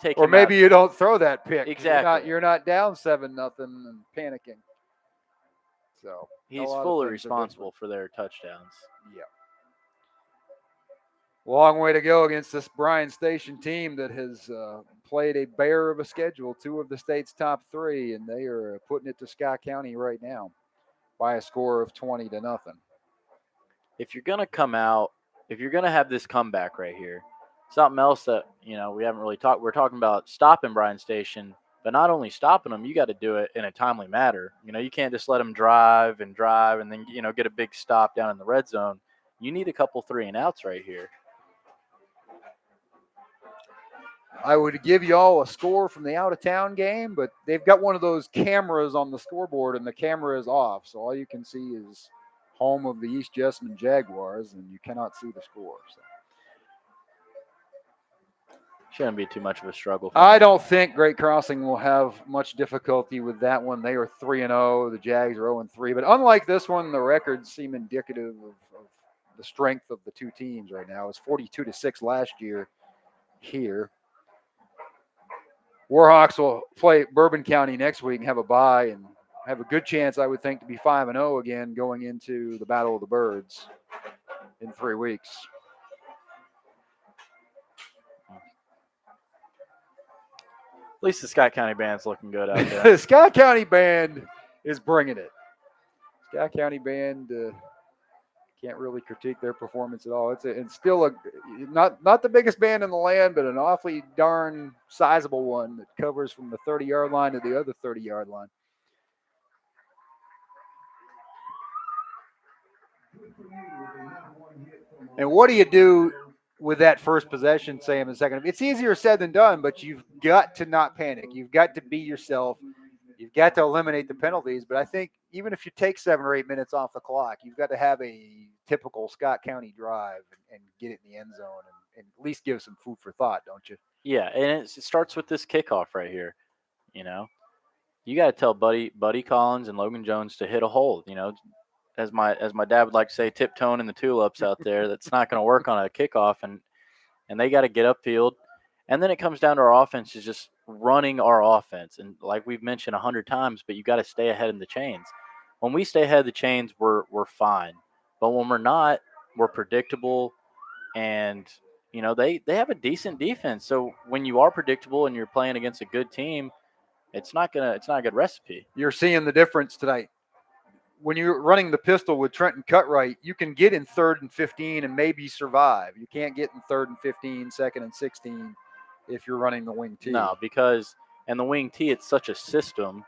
take him or maybe out. You don't throw that pick. Exactly. You're not down 7-0 and panicking. So he's fully responsible for their touchdowns. Yeah. Long way to go against this Bryan Station team that has played a bear of a schedule, 2 of the state's top 3, and they are putting it to Scott County right now by a score of 20-0. If you're going to come out, if you're going to have this comeback right here, something else that, we haven't really talked, we're talking about stopping Bryan Station, but not only stopping them, you got to do it in a timely manner. You can't just let them drive and then, get a big stop down in the red zone. You need a couple 3-and-outs right here. I would give you all a score from the out-of-town game, but they've got one of those cameras on the scoreboard, and the camera is off, so all you can see is home of the East Jessamine Jaguars, and you cannot see the score. So. Shouldn't be too much of a struggle. I don't think Great Crossing will have much difficulty with that one. They are 3-0. The Jags are 0-3. But unlike this one, the records seem indicative of the strength of the 2 teams right now. It was 42-6 last year here. Warhawks will play Bourbon County next week and have a bye and have a good chance, I would think, to be 5-0 again going into the Battle of the Birds in 3 weeks. At least the Scott County band's looking good out there. The Scott County band is bringing it. Scott County band can't really critique their performance at all. It's still not the biggest band in the land, but an awfully darn sizable one that covers from the 30-yard line to the other 30-yard line. And what do you do with that first possession, Sam, in the second? It's easier said than done, but you've got to not panic. You've got to be yourself. You've got to eliminate the penalties. But I think even if you take 7 or 8 minutes off the clock, you've got to have a typical Scott County drive and get it in the end zone and at least give some food for thought, don't you? Yeah, and it starts with this kickoff right here. You got to tell Buddy Collins and Logan Jones to hit a hole. As my dad would like to say, tiptoeing in the tulips out there. That's not going to work on a kickoff, and they got to get upfield. And then it comes down to our offense is just running our offense. And like we've mentioned 100 times, but you got to stay ahead in the chains. When we stay ahead of the chains, we're fine. But when we're not, we're predictable, and they have a decent defense. So when you are predictable and you're playing against a good team, it's not a good recipe. You're seeing the difference tonight. When you're running the pistol with Trenton Cutwright, you can get in 3rd and 15 and maybe survive. You can't get in 3rd and 15, 2nd and 16 if you're running the wing T. No, because and the wing T, it's such a system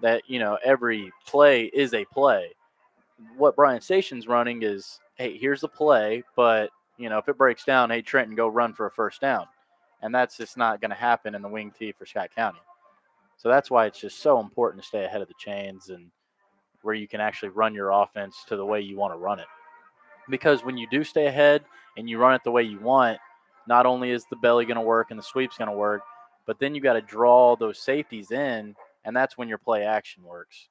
that every play is a play. What Bryan Station's running is, hey, here's the play, but if it breaks down, hey Trenton, go run for a first down, and that's just not going to happen in the wing T for Scott County. So that's why it's just so important to stay ahead of the chains and where you can actually run your offense to the way you want to run it. Because when you do stay ahead and you run it the way you want, not only is the belly going to work and the sweep's going to work, but then you got to draw those safeties in, and that's when your play action works.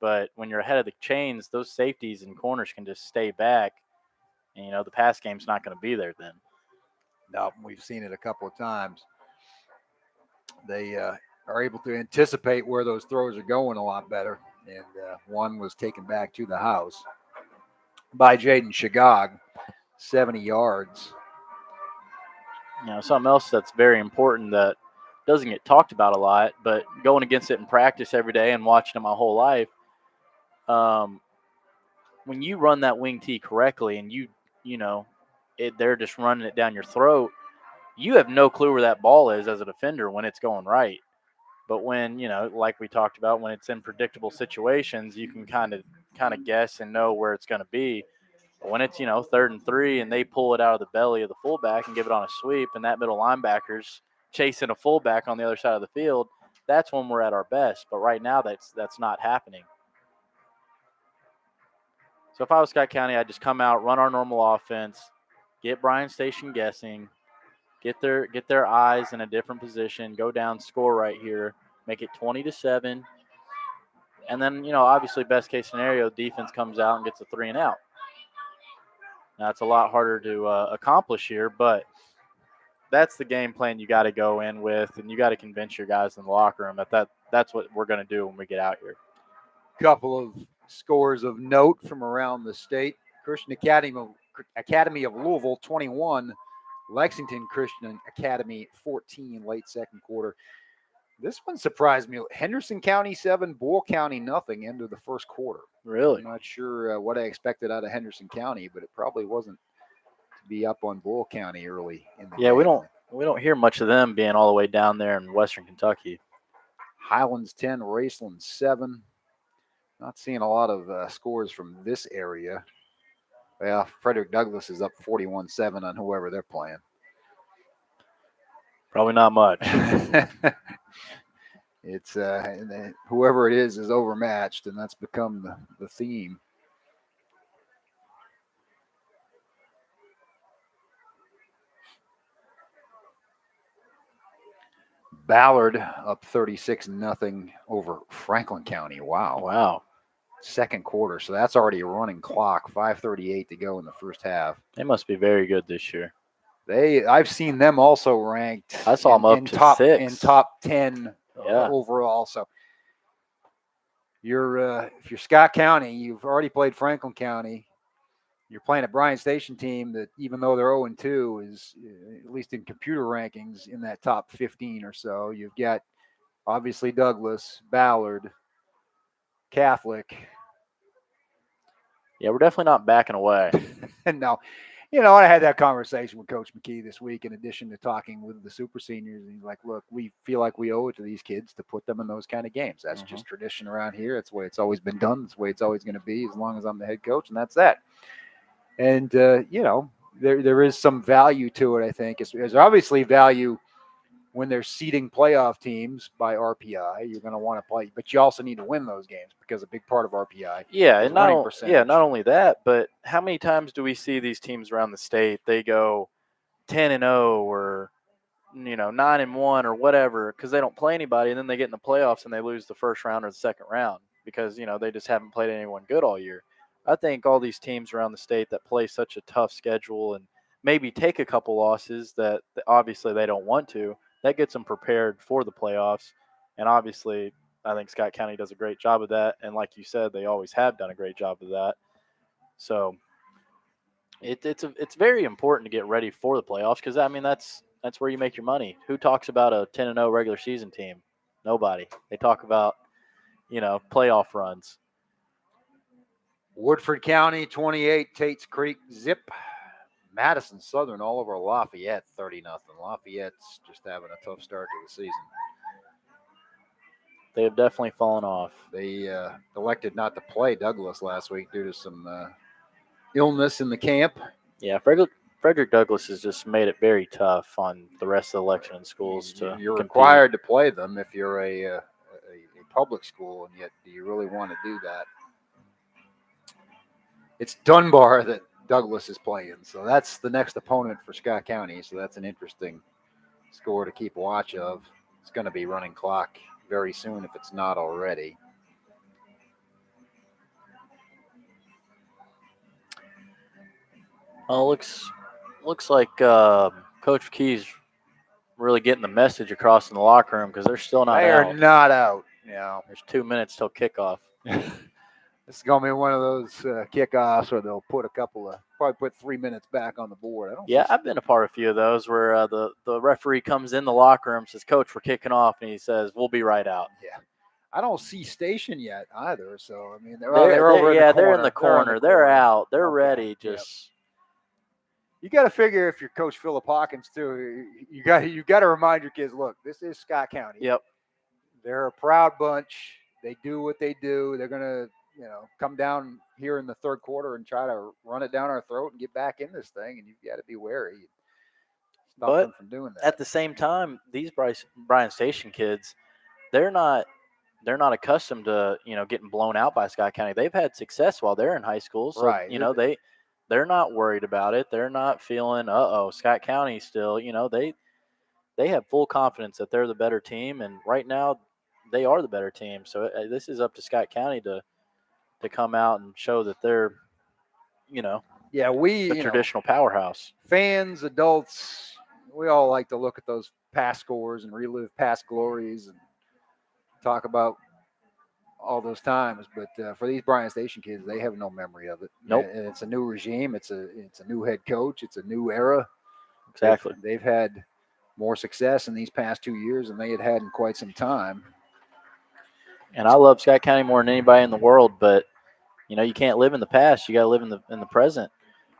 But when you're ahead of the chains, those safeties and corners can just stay back, and the pass game's not going to be there then. No, we've seen it a couple of times. They are able to anticipate where those throws are going a lot better. And one was taken back to the house by Jaden Shagog, 70 yards. Something else that's very important that doesn't get talked about a lot, but going against it in practice every day and watching it my whole life, when you run that wing T correctly and they're just running it down your throat, you have no clue where that ball is as a defender when it's going right. But when, like we talked about, when it's in predictable situations, you can kind of guess and know where it's going to be. But when it's, 3rd and 3 and they pull it out of the belly of the fullback and give it on a sweep and that middle linebacker's chasing a fullback on the other side of the field, that's when we're at our best. But right now that's not happening. So if I was Scott County, I'd just come out, run our normal offense, get Bryan Station guessing, get their eyes in a different position, go down, score right here, make it 20-7, and then obviously best case scenario, defense comes out and gets a 3 and out. Now it's a lot harder to accomplish here, but that's the game plan you got to go in with, and you got to convince your guys in the locker room that's what we're going to do when we get out here. Couple of scores of note from around the state. Christian Academy of Louisville 21, Lexington Christian Academy 14, late second quarter. This one surprised me. Henderson County 7, Bull County nothing, end of the first quarter. Really? I'm not sure what I expected out of Henderson County, but it probably wasn't to be up on Bull County early in the game. We don't hear much of them being all the way down there in Western Kentucky. Highlands 10, Raceland 7. Not seeing a lot of scores from this area. Well, Frederick Douglass is up 41-7 on whoever they're playing. Probably not much. It's whoever it is overmatched, and that's become the theme. Ballard up 36-0 over Franklin County. Wow. Second quarter, so that's already a running clock. 5:38 to go in the first half. They must be very good this year. I've seen them also ranked. I saw them up to 6 in top 10 overall. So if you're Scott County, you've already played Franklin County. You're playing a Bryan Station team that, even though they're 0-2, is at least in computer rankings in that top 15 or so. You've got obviously Douglas, Ballard, Catholic. Yeah, we're definitely not backing away. No. I had that conversation with Coach McKee this week in addition to talking with the super seniors. And he's like, look, we feel like we owe it to these kids to put them in those kind of games. That's just tradition around here. That's the way it's always been done. That's the way it's always going to be as long as I'm the head coach, and that's that. And, there is some value to it, I think. There's obviously value when they're seeding playoff teams by RPI. You're going to want to play, but you also need to win those games because a big part of RPI is winning percentage. Not only that, but how many times do we see these teams around the state, they go 10-0 or 9-1 or whatever because they don't play anybody, and then they get in the playoffs and they lose the first round or the second round because they just haven't played anyone good all year. I think all these teams around the state that play such a tough schedule and maybe take a couple losses that obviously they don't want to, that gets them prepared for the playoffs. And obviously, I think Scott County does a great job of that. And like you said, they always have done a great job of that. So It's very important to get ready for the playoffs because that's where you make your money. Who talks about a 10-0 regular season team? Nobody. They talk about playoff runs. Woodford County 28, Tates Creek zip. Madison Southern all over Lafayette 30-0. Lafayette's just having a tough start to the season. They have definitely fallen off. They elected not to play Douglas last week due to some illness in the camp. Yeah, Frederick Douglass has just made it very tough on the rest of the Lexington schools to You're compete. required to play them if you're a public school, and yet do you really want to do that? It's Dunbar that Douglas is playing, so that's the next opponent for Scott County, so that's an interesting score to keep watch of. It's going to be running clock very soon if it's not already. Well, looks like Coach Key's really getting the message across in the locker room because they're still not They out. are not out. Yeah, There's 2 minutes till kickoff. This is going to be one of those kickoffs where they'll probably put 3 minutes back on the board. I've been a part of a few of those where the referee comes in the locker room, says, "Coach, we're kicking off," and he says, "We'll be right out." Yeah. I don't see Station yet either. So, I mean, they're in the corner. They're out. They're ready. Just. You got to figure if you're Coach Philip Hawkins too, you got to remind your kids, look, this is Scott County. Yep. They're a proud bunch. They do what they do. They're gonna, come down here in the third quarter and try to run it down our throat and get back in this thing. And you've got to be wary. Stop them from doing that. At the same time, these Bryan Station kids, they're not accustomed to getting blown out by Scott County. They've had success while they're in high school, so right. They're not worried about it. They're not feeling, Scott County still. They have full confidence that they're the better team, and right now they are the better team. So this is up to Scott County to come out and show that they're, the traditional powerhouse. Fans, adults, we all like to look at those past scores and relive past glories and talk about all those times, but for these Bryan Station kids, they have no memory of it. Nope. And it's a new regime. It's a new head coach. It's a new era. Exactly. They've had more success in these past 2 years than they had in quite some time. And I love Scott County more than anybody in the world, but you can't live in the past. You got to live in the present.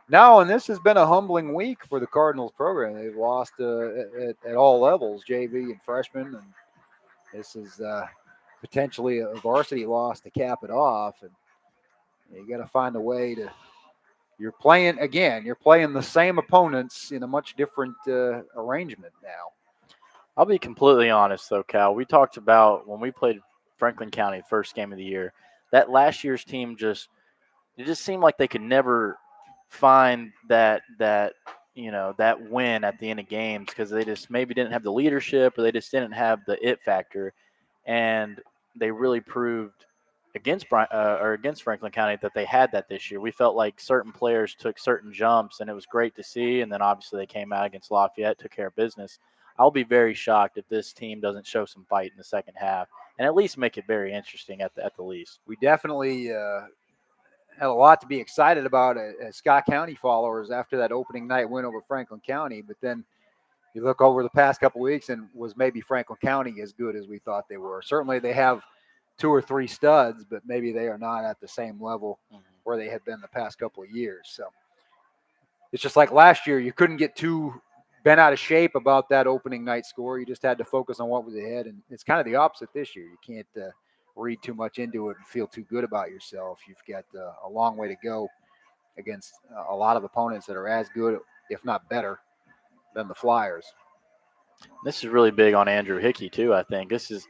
No, and this has been a humbling week for the Cardinals program. They've lost at all levels, JV and freshman, and this is potentially a varsity loss to cap it off. And you got to find a way to. You're playing the same opponents in a much different arrangement now. I'll be completely honest, though, Cal. We talked about when we played Franklin County, first game of the year, that last year's team just seemed like they could never find that win at the end of games because they just maybe didn't have the leadership or they just didn't have the it factor. And they really proved against Franklin County that they had that this year. We felt like certain players took certain jumps, and it was great to see. And then obviously they came out against Lafayette, took care of business. I'll be very shocked if this team doesn't show some fight in the second half and at least make it very interesting at the least. We definitely had a lot to be excited about as Scott County followers after that opening night win over Franklin County. But then you look over the past couple of weeks, and was maybe Franklin County as good as we thought they were? Certainly they have 2 or 3 studs, but maybe they are not at the same level where they had been the past couple of years. So it's just like last year, you couldn't get too bent out of shape about that opening night score. You just had to focus on what was ahead, and it's kind of the opposite this year. You can't read too much into it and feel too good about yourself. You've got a long way to go against a lot of opponents that are as good, if not better, than the Flyers. This is really big on Andrew Hickey too. I think this is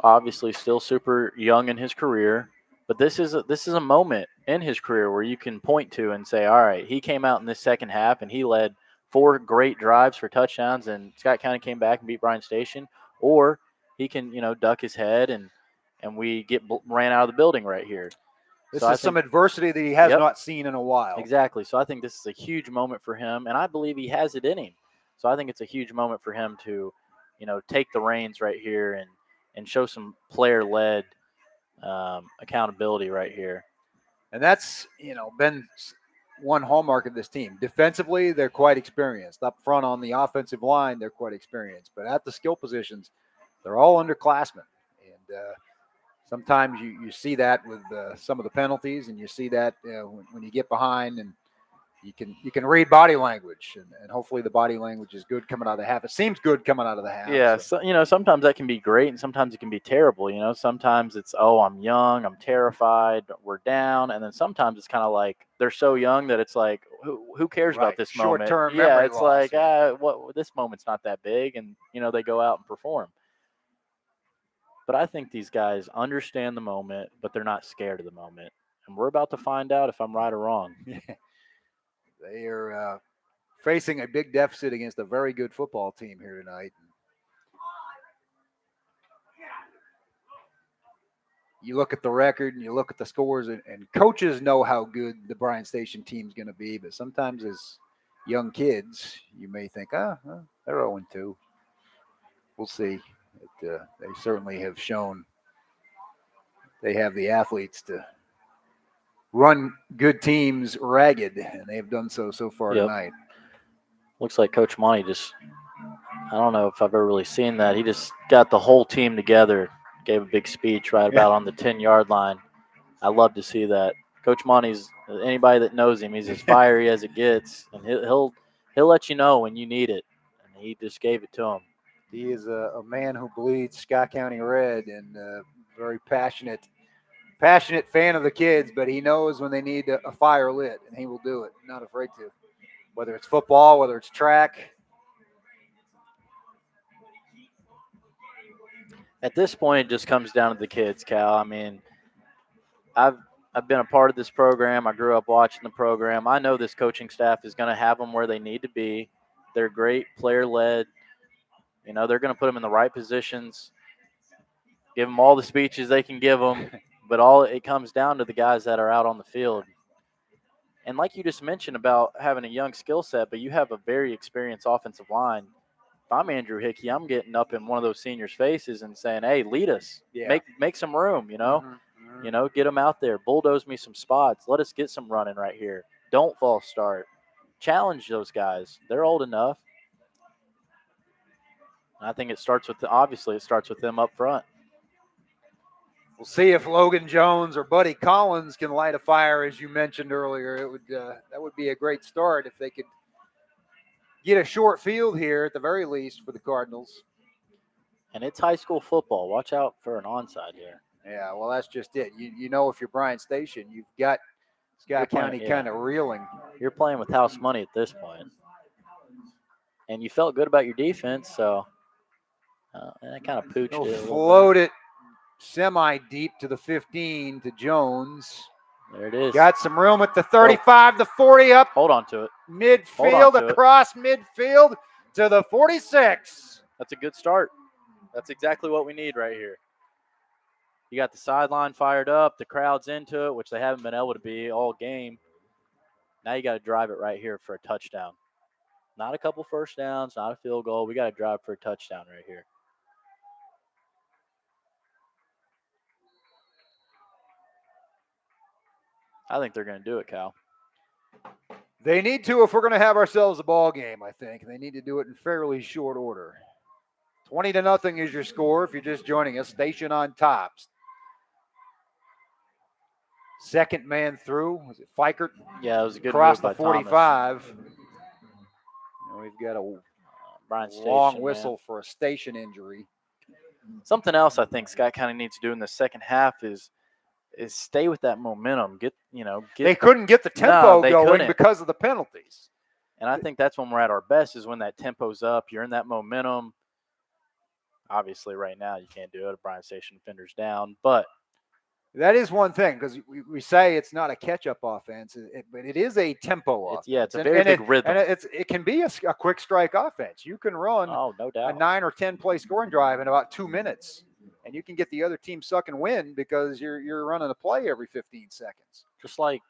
obviously still super young in his career, but this is a moment in his career where you can point to and say, all right, he came out in this second half and he led 4 great drives for touchdowns, and Scott County came back and beat Bryan Station, or he can duck his head and we get ran out of the building right here. This is some adversity that he has not seen in a while. Exactly. So I think this is a huge moment for him, and I believe he has it in him. So I think it's a huge moment for him to, take the reins right here and show some player-led accountability right here. And that's, been one hallmark of this team. Defensively, they're quite experienced. Up front on the offensive line, they're quite experienced. But at the skill positions, they're all underclassmen. And sometimes you see that with some of the penalties, and you see that when you get behind, and you can read body language, and hopefully the body language is good coming out of the half. It seems good coming out of the half. Yeah, so, sometimes that can be great, and sometimes it can be terrible. Sometimes it's, I'm young, I'm terrified, we're down, and then sometimes it's kind of like they're so young that it's like, who cares about this moment? Short-term Yeah, memory it's loss. like, this moment's not that big, and they go out and perform. But I think these guys understand the moment, but they're not scared of the moment, and we're about to find out if I'm right or wrong. They are facing a big deficit against a very good football team here tonight. You look at the record and you look at the scores, and coaches know how good the Bryan Station team's going to be, but sometimes as young kids, you may think, they're 0-2. We'll see. They certainly have shown they have the athletes to run good teams ragged, and they've done so far tonight. Looks like Coach Monty I don't know if I've ever really seen that. He just got the whole team together, gave a big speech right about on the 10-yard line. I love to see that. Coach Monty's, anybody that knows him, he's as fiery as it gets, and he'll let you know when you need it, and he just gave it to him. He is a man who bleeds Scott County red, and very passionate fan of the kids, but he knows when they need a fire lit, and he will do it. Not afraid to. Whether it's football, whether it's track. At this point, it just comes down to the kids, Cal. I mean, I've been a part of this program. I grew up watching the program. I know this coaching staff is going to have them where they need to be. They're great, player-led. They're going to put them in the right positions, give them all the speeches they can give them, but all it comes down to the guys that are out on the field. And like you just mentioned about having a young skill set, but you have a very experienced offensive line. If I'm Andrew Hickey, I'm getting up in one of those seniors' faces and saying, "Hey, lead us. Yeah. Make some room, get them out there. Bulldoze me some spots. Let us get some running right here. Don't false start. Challenge those guys. They're old enough." And I think it starts with them up front. We'll see if Logan Jones or Buddy Collins can light a fire, as you mentioned earlier. It would that would be a great start if they could get a short field here at the very least for the Cardinals. And it's high school football. Watch out for an onside here. Yeah, well, that's just it. You know, if you're Bryan Station, you've got Scott County kind of reeling. You're playing with house money at this point. And you felt good about your defense, so that kind of pooched it. Float it semi-deep to the 15 to Jones. There it is. Got some room at the 35, the 40 up. Hold on to it. Midfield, across midfield to the 46. That's a good start. That's exactly what we need right here. You got the sideline fired up. The crowd's into it, which they haven't been able to be all game. Now you got to drive it right here for a touchdown. Not a couple first downs, not a field goal. We got to drive for a touchdown right here. I think they're going to do it, Cal. They need to if we're going to have ourselves a ball game, I think. They need to do it in fairly short order. 20-0 is your score if you're just joining us. Station on top. Second man through. Was it Fikert? Yeah, it was a good across move the 45. Thomas. We've got a Bryan long Station, whistle for a Station injury. Something else I think Scott County needs to do in the second half is stay with that momentum. They couldn't get the tempo going couldn't. Because of the penalties. And I think that's when we're at our best, is when that tempo's up. You're in that momentum. Obviously, right now you can't do it. Bryan Station defender's down, but that is one thing, because we say it's not a catch-up offense, but it is a tempo offense. It's a very big rhythm. And it can be a quick strike offense. You can run no doubt. a 9 or 10 play scoring drive in about 2 minutes, and you can get the other team sucking wind because you're running a play every 15 seconds. Just like,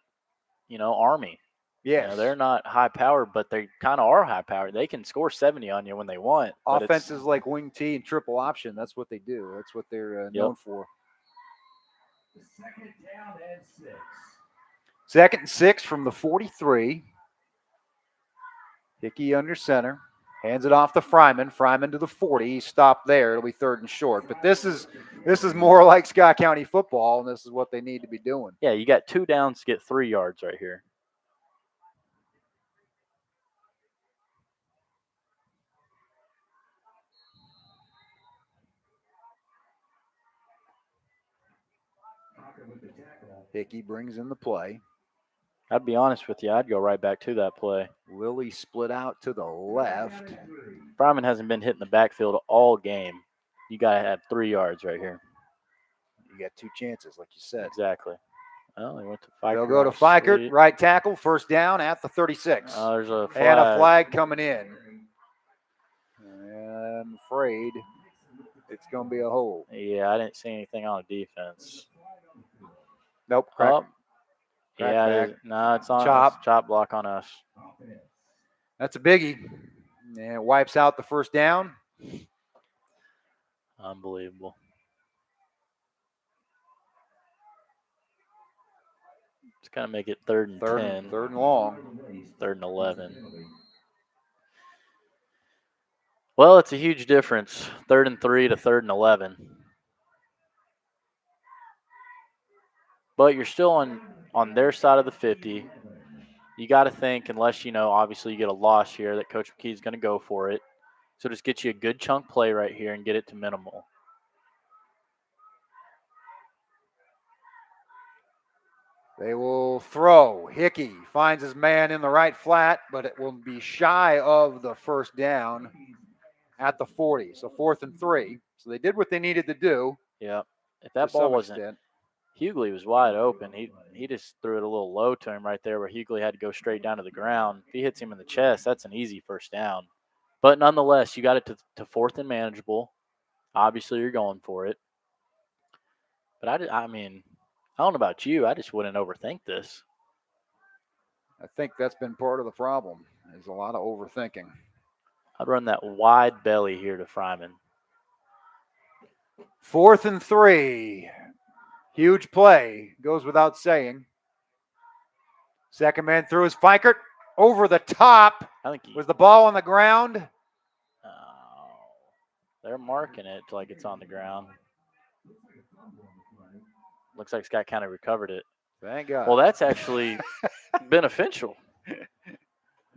Army. Yes. They're not high powered, but they kind of are high powered. They can score 70 on you when they want. Offenses like wing T and triple option, that's what they do. That's what they're known for. 2nd and 6 from the 43. Hickey under center. Hands it off to Fryman. Fryman to the 40. He stopped there. It'll be 3rd and short. But this is more like Scott County football, and this is what they need to be doing. Yeah, you got 2 downs to get 3 yards right here. Hickey brings in the play. I'd be honest with you, I'd go right back to that play. Willie split out to the left. Bryan hasn't been hitting the backfield all game. You got to have 3 yards right here. You got 2 chances, like you said. Exactly. Well, he went to Fikert. They'll go to Fikert, right tackle, 1st down at the 36. There's a flag. And a flag coming in. And I'm afraid it's going to be a hold. Yeah, I didn't see anything on the defense. Nope. Yeah, no, it's on chop. Chop block on us. That's a biggie. And it wipes out the 1st down. Unbelievable. It's going to make it 3rd and 10. 3rd and long. 3rd and 11. Well, it's a huge difference. 3rd and 3 to 3rd and 11. But you're still on their side of the 50. You got to think, unless, obviously you get a loss here, that Coach McKee's going to go for it. So just get you a good chunk play right here and get it to minimal. They will throw. Hickey finds his man in the right flat, but it will be shy of the 1st down at the 40. So 4th and 3. So they did what they needed to do. Yeah. If that ball wasn't, Hughley was wide open. He just threw it a little low to him right there where Hughley had to go straight down to the ground. If he hits him in the chest, that's an easy 1st down. But nonetheless, you got it to 4th and manageable. Obviously, you're going for it. But I don't know about you. I just wouldn't overthink this. I think that's been part of the problem. There's a lot of overthinking. I'd run that wide belly here to Fryman. 4th and 3. Huge play. Goes without saying. 2nd man through his Fikert. Over the top. Was the ball on the ground? They're marking it like it's on the ground. Looks like Scott County recovered it. Thank God. Well, that's actually beneficial.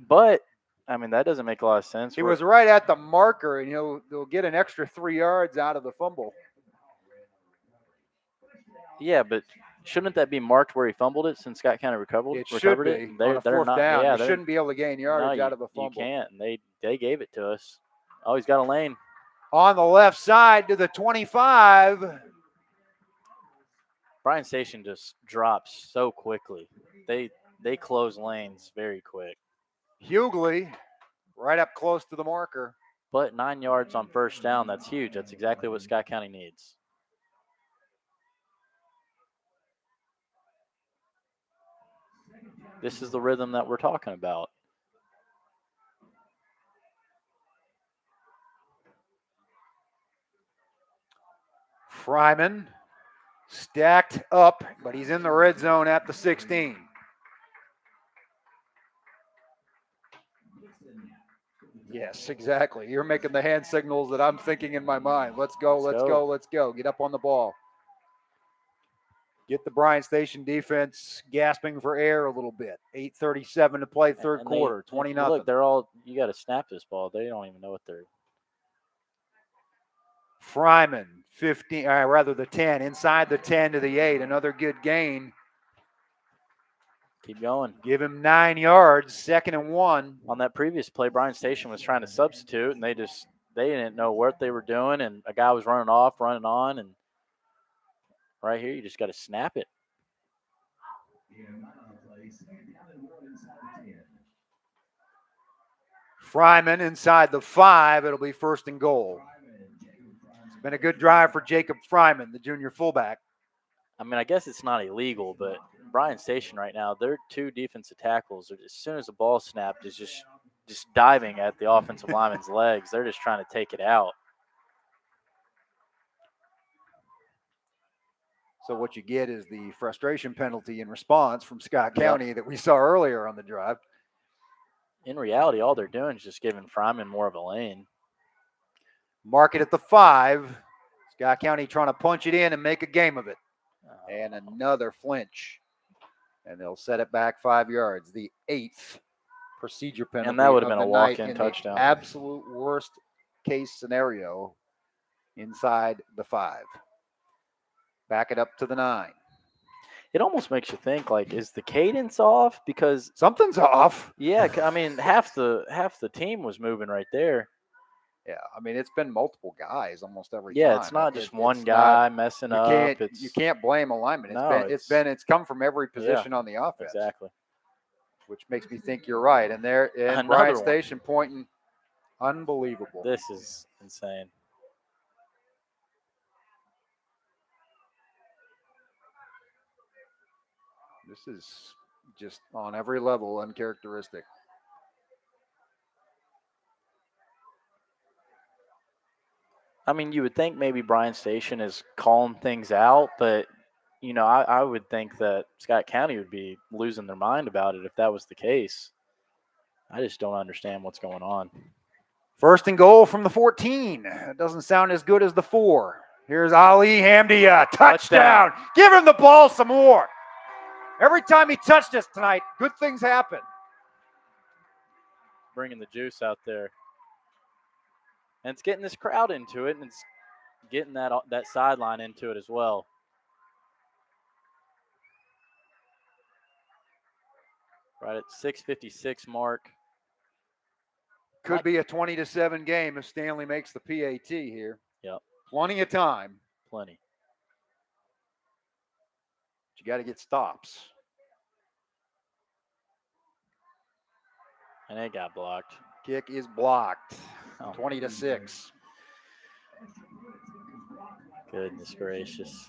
But, that doesn't make a lot of sense. He was right at the marker, and they'll get an extra 3 yards out of the fumble. Yeah, but shouldn't that be marked where he fumbled it since Scott County recovered it? It should be. On a 4th down. Yeah, you shouldn't be able to gain yardage out of the fumble. You can't, and they gave it to us. Oh, he's got a lane. On the left side to the 25. Bryan Station just drops so quickly. They close lanes very quick. Hughley right up close to the marker. But 9 yards on 1st down, that's huge. That's exactly what Scott County needs. This is the rhythm that we're talking about. Fryman stacked up, but he's in the red zone at the 16. Yes, exactly. You're making the hand signals that I'm thinking in my mind. Let's go, let's go, let's go. Get up on the ball. Get the Bryan Station defense gasping for air a little bit. 8:37 to play, 3rd quarter, 20-0. Look, you got to snap this ball. They don't even know what they're. Fryman, 15, the 10, inside the 10 to the 8. Another good gain. Keep going. Give him 9 yards, 2nd and 1. On that previous play, Bryan Station was trying to substitute, and they didn't know what they were doing, and a guy was running off, running on, and right here, you just got to snap it. Fryman inside the 5. It'll be 1st and goal. It's been a good drive for Jacob Fryman, the junior fullback. I guess it's not illegal, but Bryan Station right now, their 2 defensive tackles, as soon as the ball snapped, is just diving at the offensive lineman's legs. They're just trying to take it out. So what you get is the frustration penalty in response from Scott County that we saw earlier on the drive. In reality, all they're doing is just giving Fryman more of a lane. Mark it at the 5. Scott County trying to punch it in and make a game of it. And another flinch. And they'll set it back 5 yards. The 8th procedure penalty. And that would have been a walk-in walk-in touchdown. Absolute worst case scenario inside the 5. Back it up to the 9. It almost makes you think, like, is the cadence off? Because something's off. Yeah, I mean, half the team was moving right there. Yeah, I mean, it's been multiple guys almost every time. Yeah, it's not just one guy messing up. You can't blame alignment. It's come from every position on the offense. Exactly. Which makes me think you're right. And Bryan Station pointing, unbelievable. This is insane. This is just on every level uncharacteristic. I mean, you would think maybe Bryan Station is calling things out, but, you know, I would think that Scott County would be losing their mind about it if that was the case. I just don't understand what's going on. 1st and goal from the 14. It doesn't sound as good as the 4. Here's Ali Hamdia. Touchdown. Give him the ball some more. Every time he touched us tonight, good things happen. Bringing the juice out there. And it's getting this crowd into it, and it's getting that sideline into it as well. Right at 6:56 mark. Could be a 20-7 game if Stanley makes the PAT here. Yep. Plenty of time. Plenty. But you got to get stops. And it got blocked. Kick is blocked. 20-6. Goodness gracious.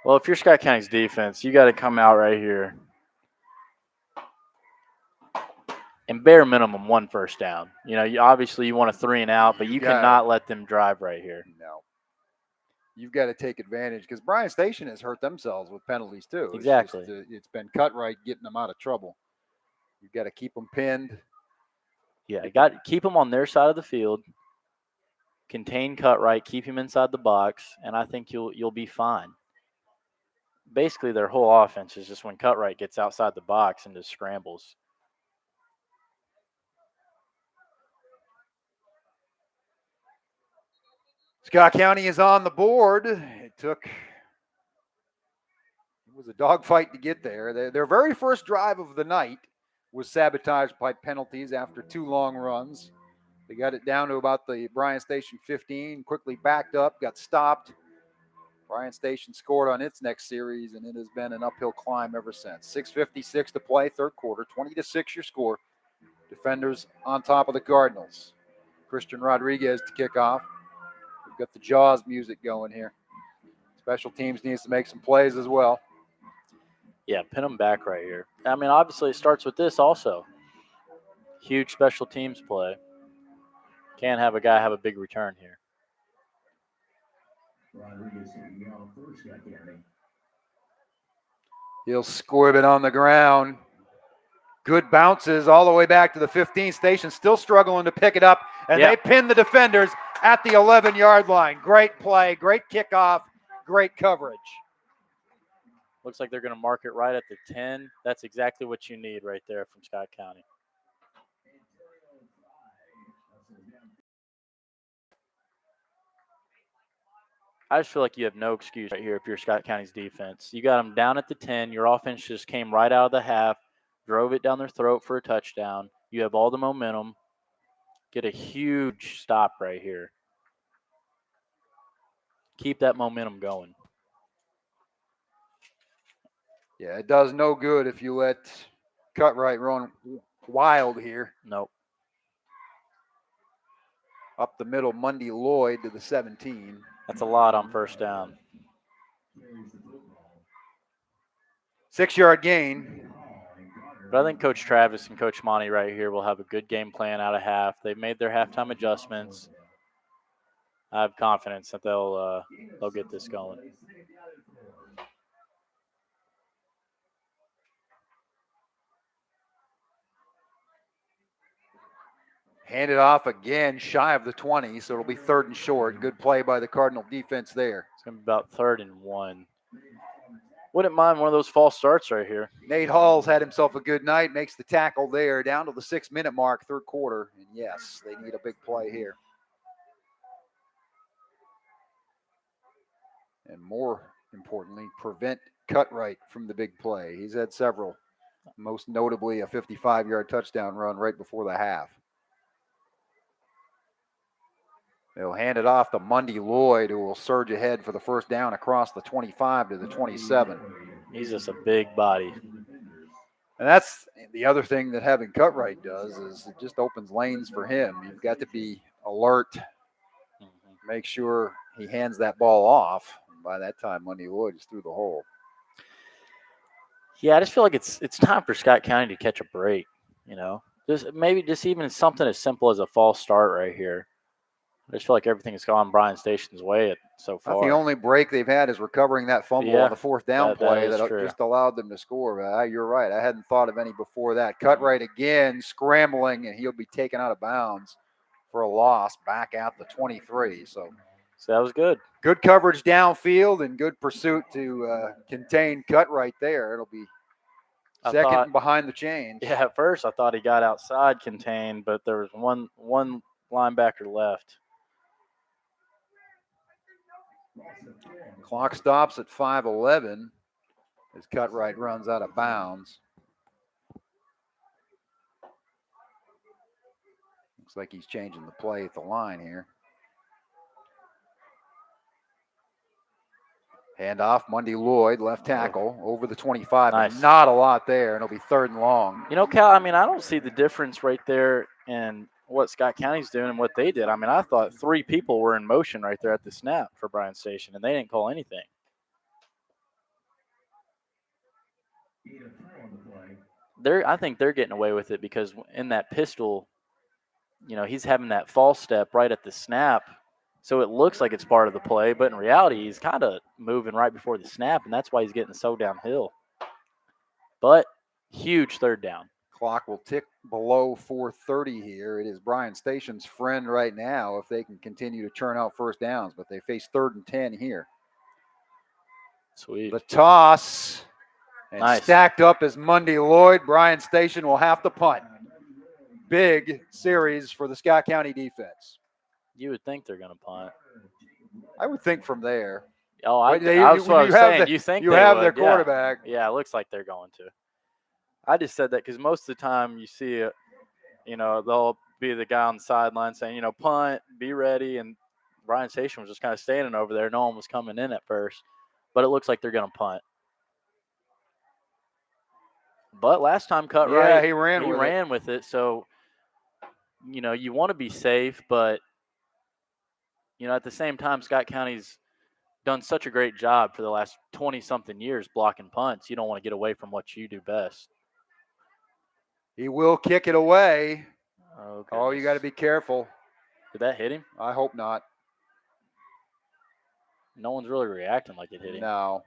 Well, if you're Scott County's defense, you got to come out right here and bare minimum 1 first down. You know, obviously you want a 3 and out, but you cannot let them drive right here. No. You've got to take advantage because Bryan Station has hurt themselves with penalties too. Exactly. It's been Cutwright getting them out of trouble. You've got to keep them pinned. Yeah, you got to keep them on their side of the field. Contain Cutwright, keep him inside the box, and I think you'll be fine. Basically, their whole offense is just when Cutwright gets outside the box and just scrambles. Scott County is on the board. It was a dogfight to get there. Their very first drive of the night was sabotaged by penalties after 2 long runs. They got it down to about the Bryan Station 15, quickly backed up, got stopped. Bryan Station scored on its next series, and it has been an uphill climb ever since. 6:56 to play, 3rd quarter, 20-6 your score. Defenders on top of the Cardinals. Christian Rodriguez to kick off. We've got the Jaws music going here. Special teams needs to make some plays as well. Yeah, pin them back right here. I mean, obviously it starts with this also. Huge special teams play. Can't have a guy have a big return here. He'll squib it on the ground. Good bounces all the way back to the 15 station. Still struggling to pick it up. And they pin the defenders at the 11-yard line. Great play, great kickoff, great coverage. Looks like they're going to mark it right at the 10. That's exactly what you need right there from Scott County. I just feel like you have no excuse right here if you're Scott County's defense. You got them down at the 10. Your offense just came right out of the half, drove it down their throat for a touchdown. You have all the momentum. Get a huge stop right here. Keep that momentum going. Yeah, it does no good if you let Cutwright run wild here. Nope. Up the middle, Mundy Lloyd to the 17. That's a lot on first down. 6-yard gain. But I think Coach Travis and Coach Monty right here will have a good game plan out of half. They've made their halftime adjustments. I have confidence that they'll get this going. Handed off again, shy of the 20, so it'll be 3rd and short. Good play by the Cardinal defense there. It's going to be about 3rd and 1. Wouldn't mind one of those false starts right here. Nate Hall's had himself a good night, makes the tackle there down to the 6-minute mark, 3rd quarter. And yes, they need a big play here. And more importantly, prevent Cutwright from the big play. He's had several, most notably a 55-yard touchdown run right before the half. They'll hand it off to Mundy Lloyd, who will surge ahead for the first down across the 25 to the 27. He's just a big body. And that's the other thing that having Cutwright does is it just opens lanes for him. You've got to be alert, make sure he hands that ball off. And by that time, Mundy Lloyd is through the hole. Yeah, I just feel like it's time for Scott County to catch a break, you know. Maybe even something as simple as a false start right here. I just feel like everything has gone Bryan Station's way so far. The only break they've had is recovering that fumble on the 4th down play that just allowed them to score. But you're right. I hadn't thought of any before that. Cutwright again, scrambling, and he'll be taken out of bounds for a loss back at the 23. So that was good. Good coverage downfield and good pursuit to contain Cutwright there. It'll be second behind the chains. Yeah, at first I thought he got outside contained, but there was one linebacker left. Clock stops at 5:11 as Cutwright runs out of bounds. Looks like he's changing the play at the line here. Handoff, Mundy Lloyd, left tackle, over the 25. Nice. Not a lot there, and it'll be 3rd and long. You know, Cal, I mean, I don't see the difference right there in what Scott County's doing and what they did. I mean, I thought 3 people were in motion right there at the snap for Bryan Station, and they didn't call anything. I think they're getting away with it because in that pistol, you know, he's having that false step right at the snap. So it looks like it's part of the play, but in reality, he's kind of moving right before the snap, and that's why he's getting so downhill. But huge 3rd down. Clock will tick below 4:30 here. It is Bryan Station's friend right now if they can continue to churn out first downs, but they face 3rd and 10 here. Sweet. The toss. And nice. Stacked up as Mundy Lloyd. Bryan Station will have to punt. Big series for the Scott County defense. You would think they're going to punt. I would think from there. Oh, that's what I was saying. You think you have their quarterback. Yeah, it looks like they're going to. I just said that because most of the time you see it, you know, they'll be the guy on the sideline saying, you know, punt, be ready. And Bryan Station was just kind of standing over there. No one was coming in at first. But it looks like they're going to punt. But last time Cutwright, yeah, he ran with it. So, you know, you want to be safe, but, you know, at the same time, Scott County's done such a great job for the last 20-something years blocking punts. You don't want to get away from what you do best. He will kick it away. Okay. Oh, you got to be careful. Did that hit him? I hope not. No one's really reacting like it hit him. No.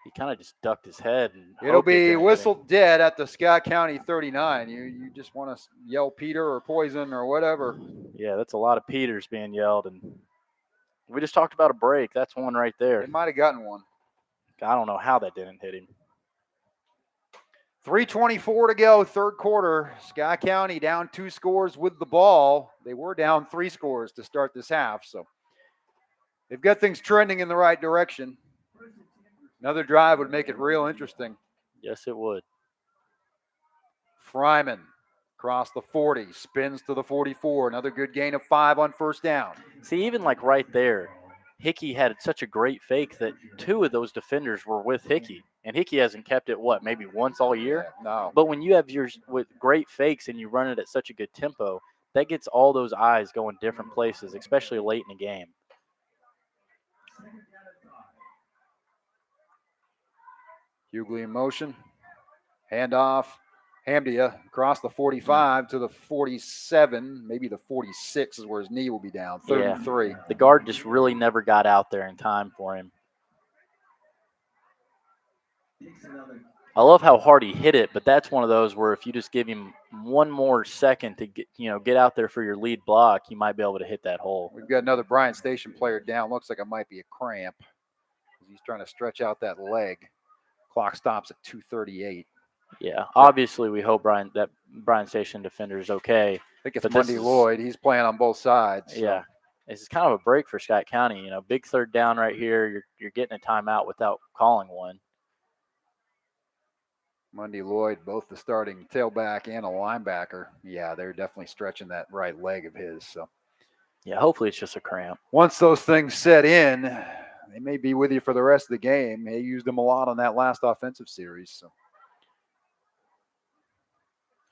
He kind of just ducked his head. And it'll be whistled dead at the Scott County 39. You just want to yell Peter or poison or whatever. Yeah, that's a lot of Peters being yelled. And we just talked about a break. That's one right there. They might have gotten one. I don't know how that didn't hit him. 3:24 to go, 3rd quarter. Scott County down 2 scores with the ball. They were down 3 scores to start this half. So they've got things trending in the right direction. Another drive would make it real interesting. Yes, it would. Fryman across the 40, spins to the 44. Another good gain of 5 on first down. See, even like right there, Hickey had such a great fake that 2 of those defenders were with Hickey. And Hickey hasn't kept it, maybe once all year? Yeah, no. But when you have yours with great fakes and you run it at such a good tempo, that gets all those eyes going different places, especially late in the game. Hughley in motion. Handoff. Hamdia across the 45 to the 47, maybe the 46 is where his knee will be down. 3rd and 3. The guard just really never got out there in time for him. I love how hard he hit it, but that's one of those where if you just give him one more second to get out there for your lead block, you might be able to hit that hole. We've got another Bryan Station player down. Looks like it might be a cramp. He's trying to stretch out that leg. Clock stops at 2:38. Yeah, obviously we hope that Bryan Station defender is okay. I think it's Monday Lloyd. He's playing on both sides. So. Yeah, this is kind of a break for Scott County. Big 3rd down right here. You're getting a timeout without calling one. Monday Lloyd, both the starting tailback and a linebacker. Yeah, they're definitely stretching that right leg of his. So, yeah, hopefully it's just a cramp. Once those things set in, they may be with you for the rest of the game. They used them a lot on that last offensive series. So.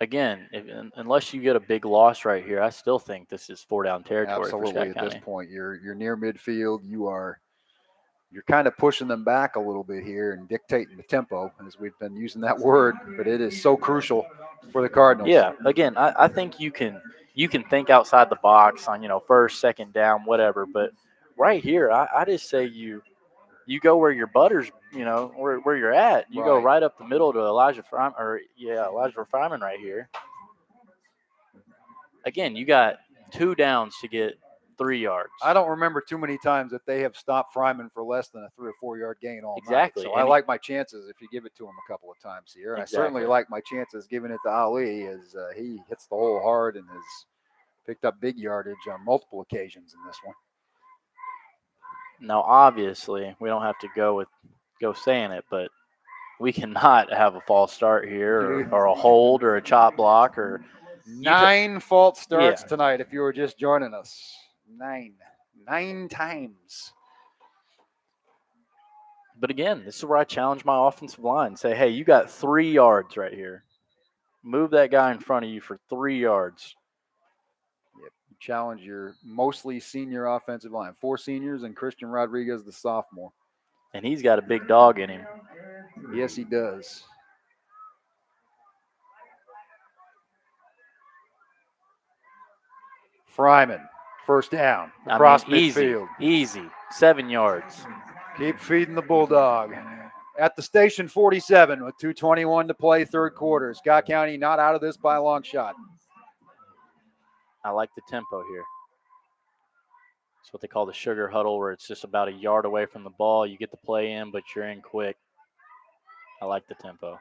Again, unless you get a big loss right here, I still think this is 4-down territory. Absolutely, for Scott at County. this point, you're near midfield. You're kind of pushing them back a little bit here and dictating the tempo, as we've been using that word, but it is so crucial for the Cardinals. Yeah, again, I think you can think outside the box on 1st, 2nd down, whatever. But right here, I just say you go where your butters, where you're at. You go right up the middle to Elijah Fryman right here. Again, you got 2 downs to get 3 yards. I don't remember too many times that they have stopped Fryman for less than a 3 or 4 yard gain all night. So I like my chances if you give it to him a couple of times here. Exactly. I certainly like my chances giving it to Ali as he hits the hole hard and has picked up big yardage on multiple occasions in this one. Now, obviously, we don't have to go saying it, but we cannot have a false start here or a hold or a chop block or 9 false starts tonight if you were just joining us. 9 times. But again, this is where I challenge my offensive line. Say, hey, you got 3 yards right here. Move that guy in front of you for 3 yards. Yep. Challenge your mostly senior offensive line. 4 seniors and Christian Rodriguez, the sophomore. And he's got a big dog in him. Yes, he does. Fryman, 1st down, across midfield. Easy, 7 yards. Keep feeding the Bulldog. At the station 47 with 2:21 to play, 3rd quarter. Scott County not out of this by a long shot. I like the tempo here. It's what they call the sugar huddle, where it's just about a yard away from the ball. You get the play in, but you're in quick. I like the tempo.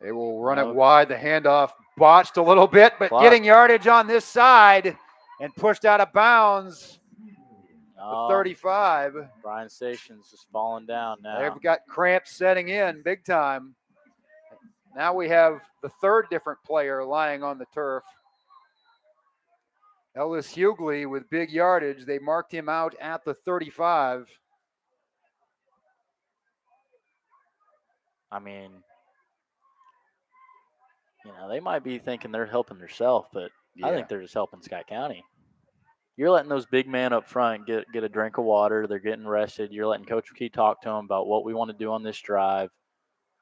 They will run it wide. The handoff botched a little bit, but getting yardage on this side and pushed out of bounds. The 35. Bryan Station's just falling down now. They've got cramps setting in big time. Now we have the 3rd different player lying on the turf. Ellis Hughley with big yardage. They marked him out at the 35. I mean, they might be thinking they're helping themselves, but I think they're just helping Scott County. You're letting those big men up front get a drink of water. They're getting rested. You're letting Coach McKee talk to them about what we want to do on this drive.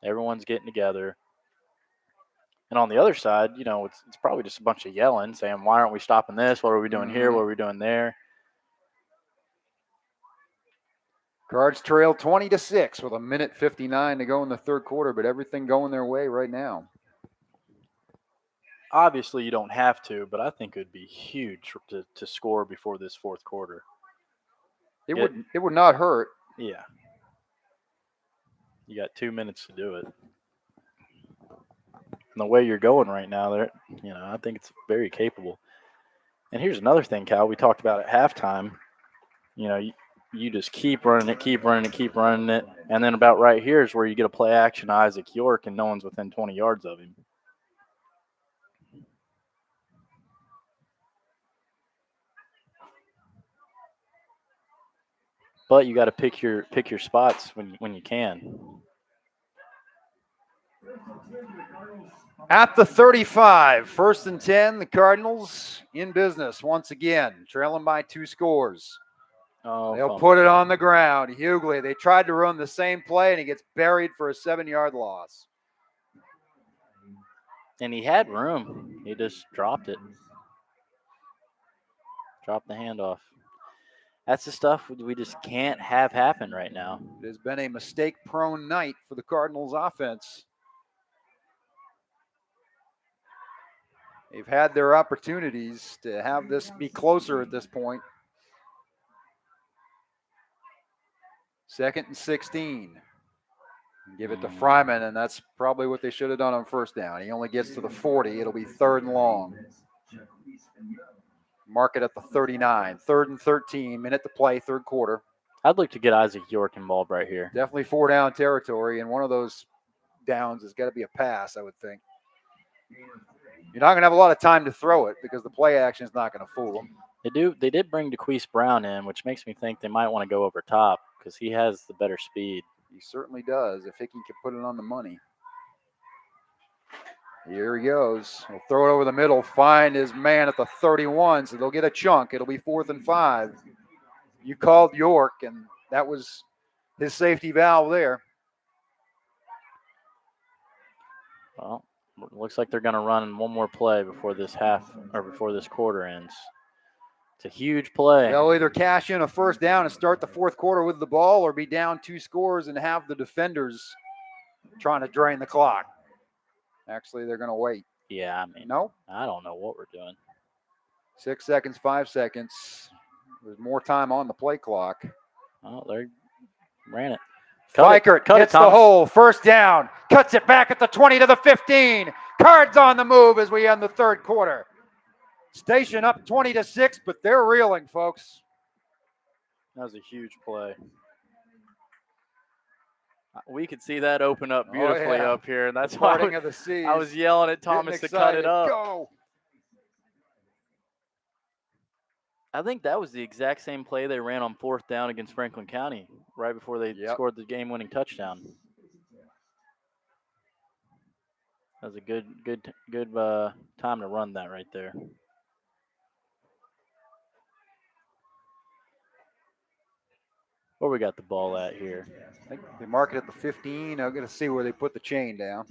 Everyone's getting together. And on the other side, it's probably just a bunch of yelling, saying, why aren't we stopping this? What are we doing here? What are we doing there? Cards trail 20-6 with 1:59 to go in the 3rd quarter, but everything going their way right now. Obviously, you don't have to, but I think it would be huge to score before this 4th quarter. It would not hurt. Yeah. You got 2 minutes to do it. And the way you're going right now, I think it's very capable. And here's another thing, Cal, we talked about at halftime. You just keep running it. And then about right here is where you get a play action Isaac York, and no one's within 20 yards of him. But you got to pick your spots when you can. At the 35, 1st and 10, the Cardinals in business once again, trailing by 2 scores. They'll put it on the ground. Hughley, they tried to run the same play, and he gets buried for a 7-yard loss. And he had room. He just dropped it. Dropped the handoff. That's the stuff we just can't have happen right now. It has been a mistake-prone night for the Cardinals offense. They've had their opportunities to have this be closer at this point. 2nd and 16. Give it to Fryman, and that's probably what they should have done on first down. He only gets to the 40. It'll be 3rd and long. Mark it at the 39. 3rd and 13. Minute to play, 3rd quarter. I'd like to get Isaac York involved right here. Definitely 4-down territory, and one of those downs has got to be a pass, I would think. You're not going to have a lot of time to throw it because the play action is not going to fool them. They did bring DeQuise Brown in, which makes me think they might want to go over top because he has the better speed. He certainly does if Hickey can put it on the money. Here he goes. He'll throw it over the middle, find his man at the 31, so they'll get a chunk. It'll be 4th and 5. You called York, and that was his safety valve there. Well, looks like they're going to run one more play before this quarter ends. It's a huge play. They'll either cash in a first down and start the 4th quarter with the ball or be down 2 scores and have the defenders trying to drain the clock. Actually, they're going to wait. Yeah, I mean, no, I don't know what we're doing. 6 seconds, 5 seconds. There's more time on the play clock. Oh, they ran it. Fikert hits the hole. First down. Cuts it back at the 20 to the 15. Cards on the move as we end the 3rd quarter. Station up 20-6, but they're reeling, folks. That was a huge play. We could see that open up beautifully up here, and that's why I was yelling at Thomas to cut it up. Go. I think that was the exact same play they ran on 4th down against Franklin County right before they scored the game-winning touchdown. That was a good time to run that right there. Where we got the ball at here? I think they mark it at the 15. I'm going to see where they put the chain down.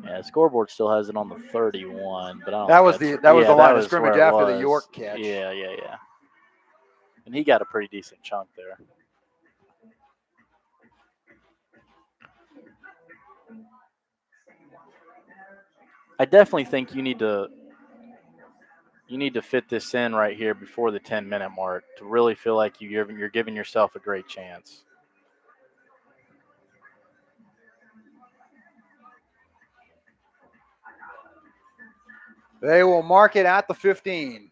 Yeah, the scoreboard still has it on the 31, but I don't that was the line of scrimmage after the York catch. Yeah. And he got a pretty decent chunk there. I definitely think you need to fit this in right here before the 10-minute mark to really feel like you're giving yourself a great chance. They will mark it at the 15.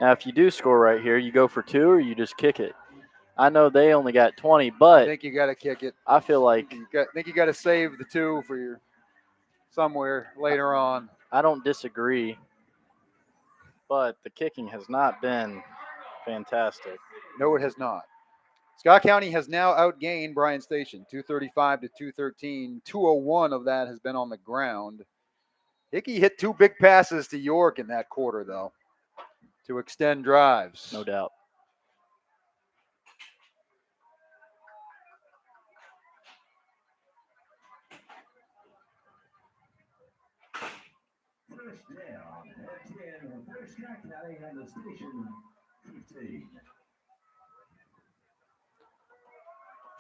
Now, if you do score right here, you go for 2 or you just kick it. I know they only got 20, but I think you got to kick it. I feel like I think you got to save the 2 for your somewhere later on. I don't disagree, but the kicking has not been fantastic. No, it has not. Scott County has now outgained Bryan Station, 235 to 213. 201 of that has been on the ground. Hickey hit 2 big passes to York in that quarter, though, to extend drives. No doubt.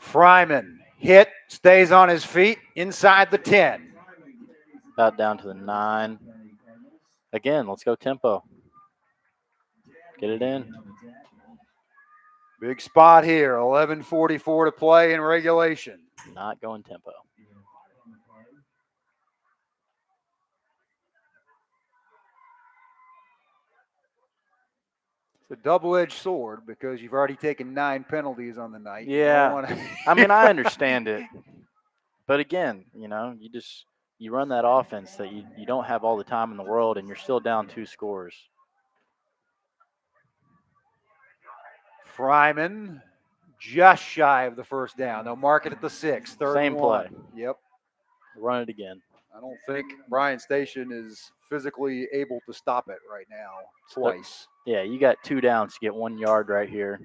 Fryman hit, stays on his feet inside the 10. About down to the 9. Again, let's go tempo. Get it in. Big spot here. 11:44 to play in regulation. Not going tempo. It's a double-edged sword because you've already taken 9 penalties on the night. Yeah. I mean, I understand it. But again, you run that offense that you don't have all the time in the world and you're still down 2 scores. Fryman just shy of the first down. They'll mark it at the 6. 3rd Same and 1. play. Yep. Run it again. I don't think Bryan Station is physically able to stop it right now twice. Yeah, you got 2 downs to get 1 yard right here.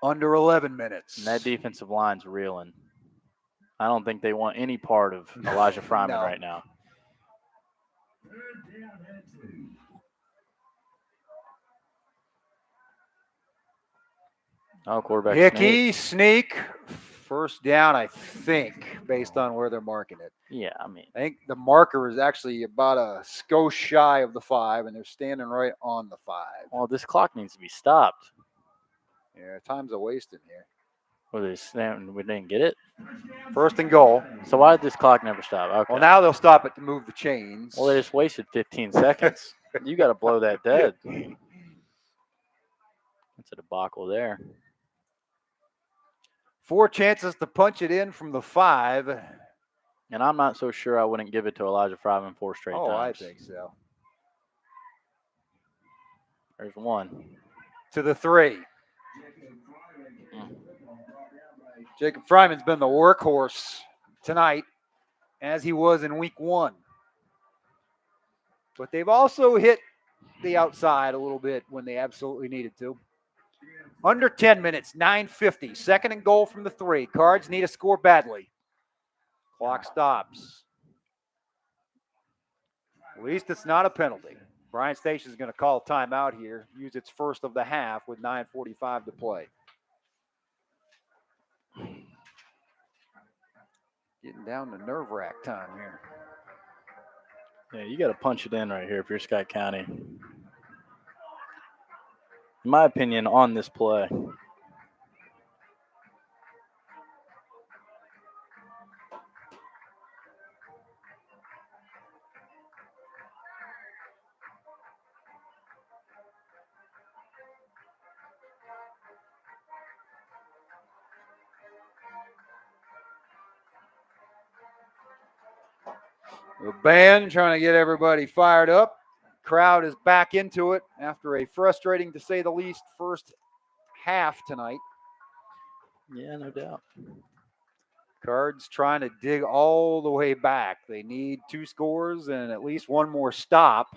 Under 11 minutes. And that defensive line's reeling. I don't think they want any part of Elijah Fryman right now. Oh, quarterback Hickey, sneak. First down, I think, based on where they're marking it. Yeah, I mean. I think the marker is actually about a skosh shy of the 5, and they're standing right on the 5. Well, this clock needs to be stopped. Yeah, time's a wasting here. We didn't get it? First and goal. So why did this clock never stop? Okay. Well, now they'll stop it to move the chains. Well, they just wasted 15 seconds. You got to blow that dead. That's a debacle there. 4 chances to punch it in from the 5. And I'm not so sure I wouldn't give it to Elijah Fryman 4 straight times. Oh, I think so. There's 1. To the 3. Jacob Fryman's been the workhorse tonight, as he was in week 1. But they've also hit the outside a little bit when they absolutely needed to. Under 10 minutes, 9:50. Second and goal from the 3. Cards need a score badly. Clock stops. At least it's not a penalty. Bryan Station is going to call timeout here. Use its first of the half with 9:45 to play. Getting down to nerve wrack time here. Yeah, you got to punch it in right here if you're Scott County. In my opinion, on this play. The band trying to get everybody fired up. Crowd is back into it after a frustrating, to say the least, first half tonight. Yeah, no doubt. Cards trying to dig all the way back. They need 2 scores and at least 1 more stop.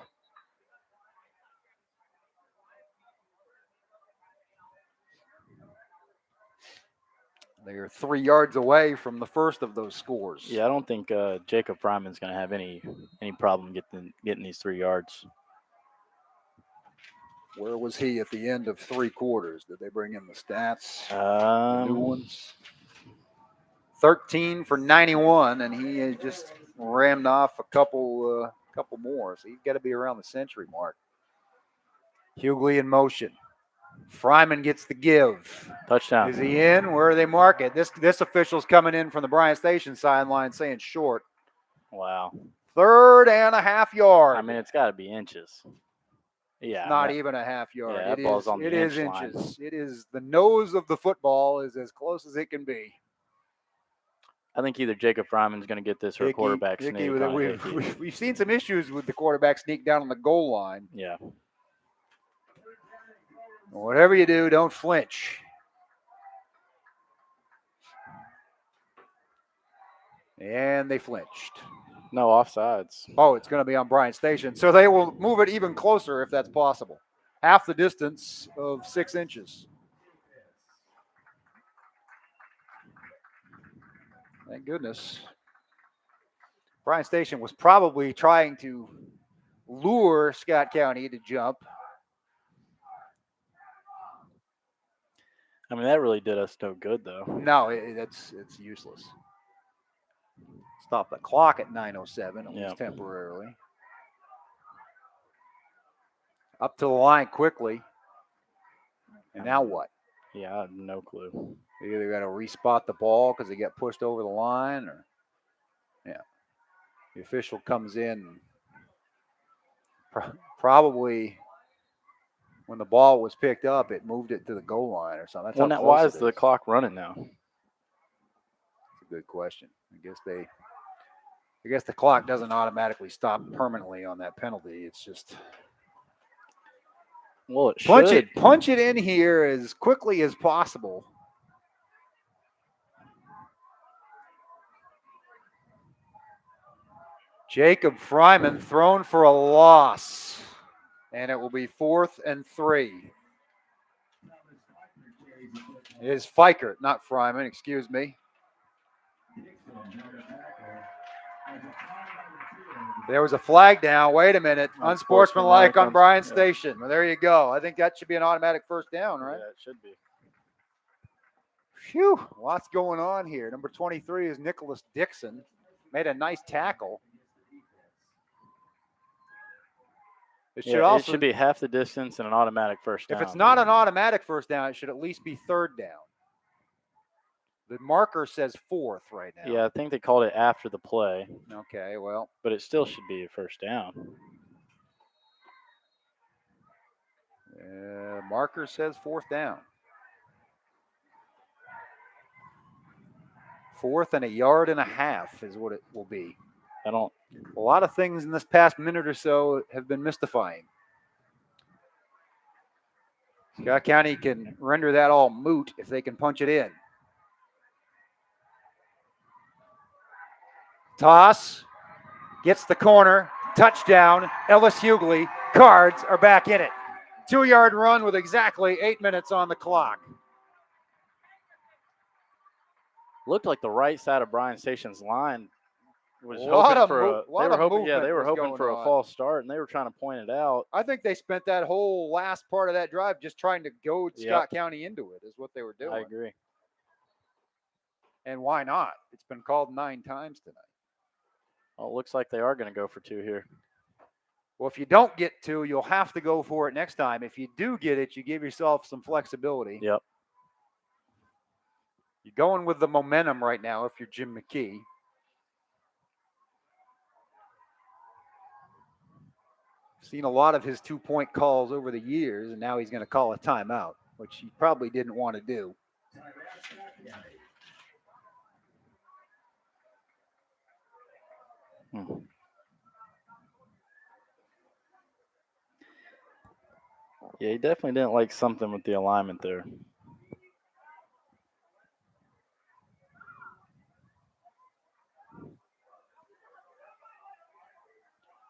They are 3 yards away from the first of those scores. Yeah, I don't think Jacob Fryman's going to have any problem getting these 3 yards. Where was he at the end of 3 quarters? Did they bring in the stats? The new ones? 13 for 91, and he has just rammed off a couple more. So he's got to be around the century mark. Hughley in motion. Fryman gets the give. Touchdown. Is he in? Where do they mark it? This official's coming in from the Bryan Station sideline saying short. Wow. 3rd and a half yard. I mean, it's got to be inches. Yeah. Not even a half yard. Yeah, that ball's on the inch inches. line. It is the nose of the football is as close as it can be. I think either Jacob Fryman's going to get this or a quarterback sneak. We've seen some issues with the quarterback sneak down on the goal line. Yeah. Whatever you do, don't flinch. And they flinched. No offsides. Oh, it's going to be on Bryan Station. So they will move it even closer if that's possible. Half the distance of 6 inches. Thank goodness. Bryan Station was probably trying to lure Scott County to jump. I mean, that really did us no good, though. No, it's useless. Stop the clock at 9:07, at least temporarily. Up to the line quickly. And now what? Yeah, I have no clue. They either got to respot the ball because they got pushed over the line, or the official comes in. Probably when the ball was picked up, it moved it to the goal line or something. That's now, why is the clock running now? That's a good question. I guess the clock doesn't automatically stop permanently on that penalty. It's just punch it in here as quickly as possible. Jacob Fryman thrown for a loss, and it will be 4th and 3. It is Fikert, not Fryman, excuse me. There was a flag down. Wait a minute. Unsportsmanlike on Bryan Station. Well, there you go. I think that should be an automatic first down, right? Yeah, it should be. Phew, lots going on here. Number 23 is Nicholas Dixon. Made a nice tackle. It should be half the distance and an automatic first down. If it's not an automatic first down, it should at least be 3rd down. The marker says 4th right now. Yeah, I think they called it after the play. Okay, well. But it still should be a first down. Marker says 4th down. 4th and 1.5 yards is what it will be. A lot of things in this past minute or so have been mystifying. Scott County can render that all moot if they can punch it in. Toss, gets the corner, touchdown, Ellis Hughley. Cards are back in it. 2-yard run with exactly 8 minutes on the clock. Looked like the right side of Bryan Station's line was hoping for a false start, and they were trying to point it out. I think they spent that whole last part of that drive just trying to goad Scott County into it, is what they were doing. I agree. And why not? It's been called 9 times tonight. Well, it looks like they are going to go for 2 here. Well, if you don't get 2, you'll have to go for it next time. If you do get it, you give yourself some flexibility. Yep. You're going with the momentum right now if you're Jim McKee. Seen a lot of his 2-point calls over the years, and now he's going to call a timeout, which he probably didn't want to do. Yeah, he definitely didn't like something with the alignment there.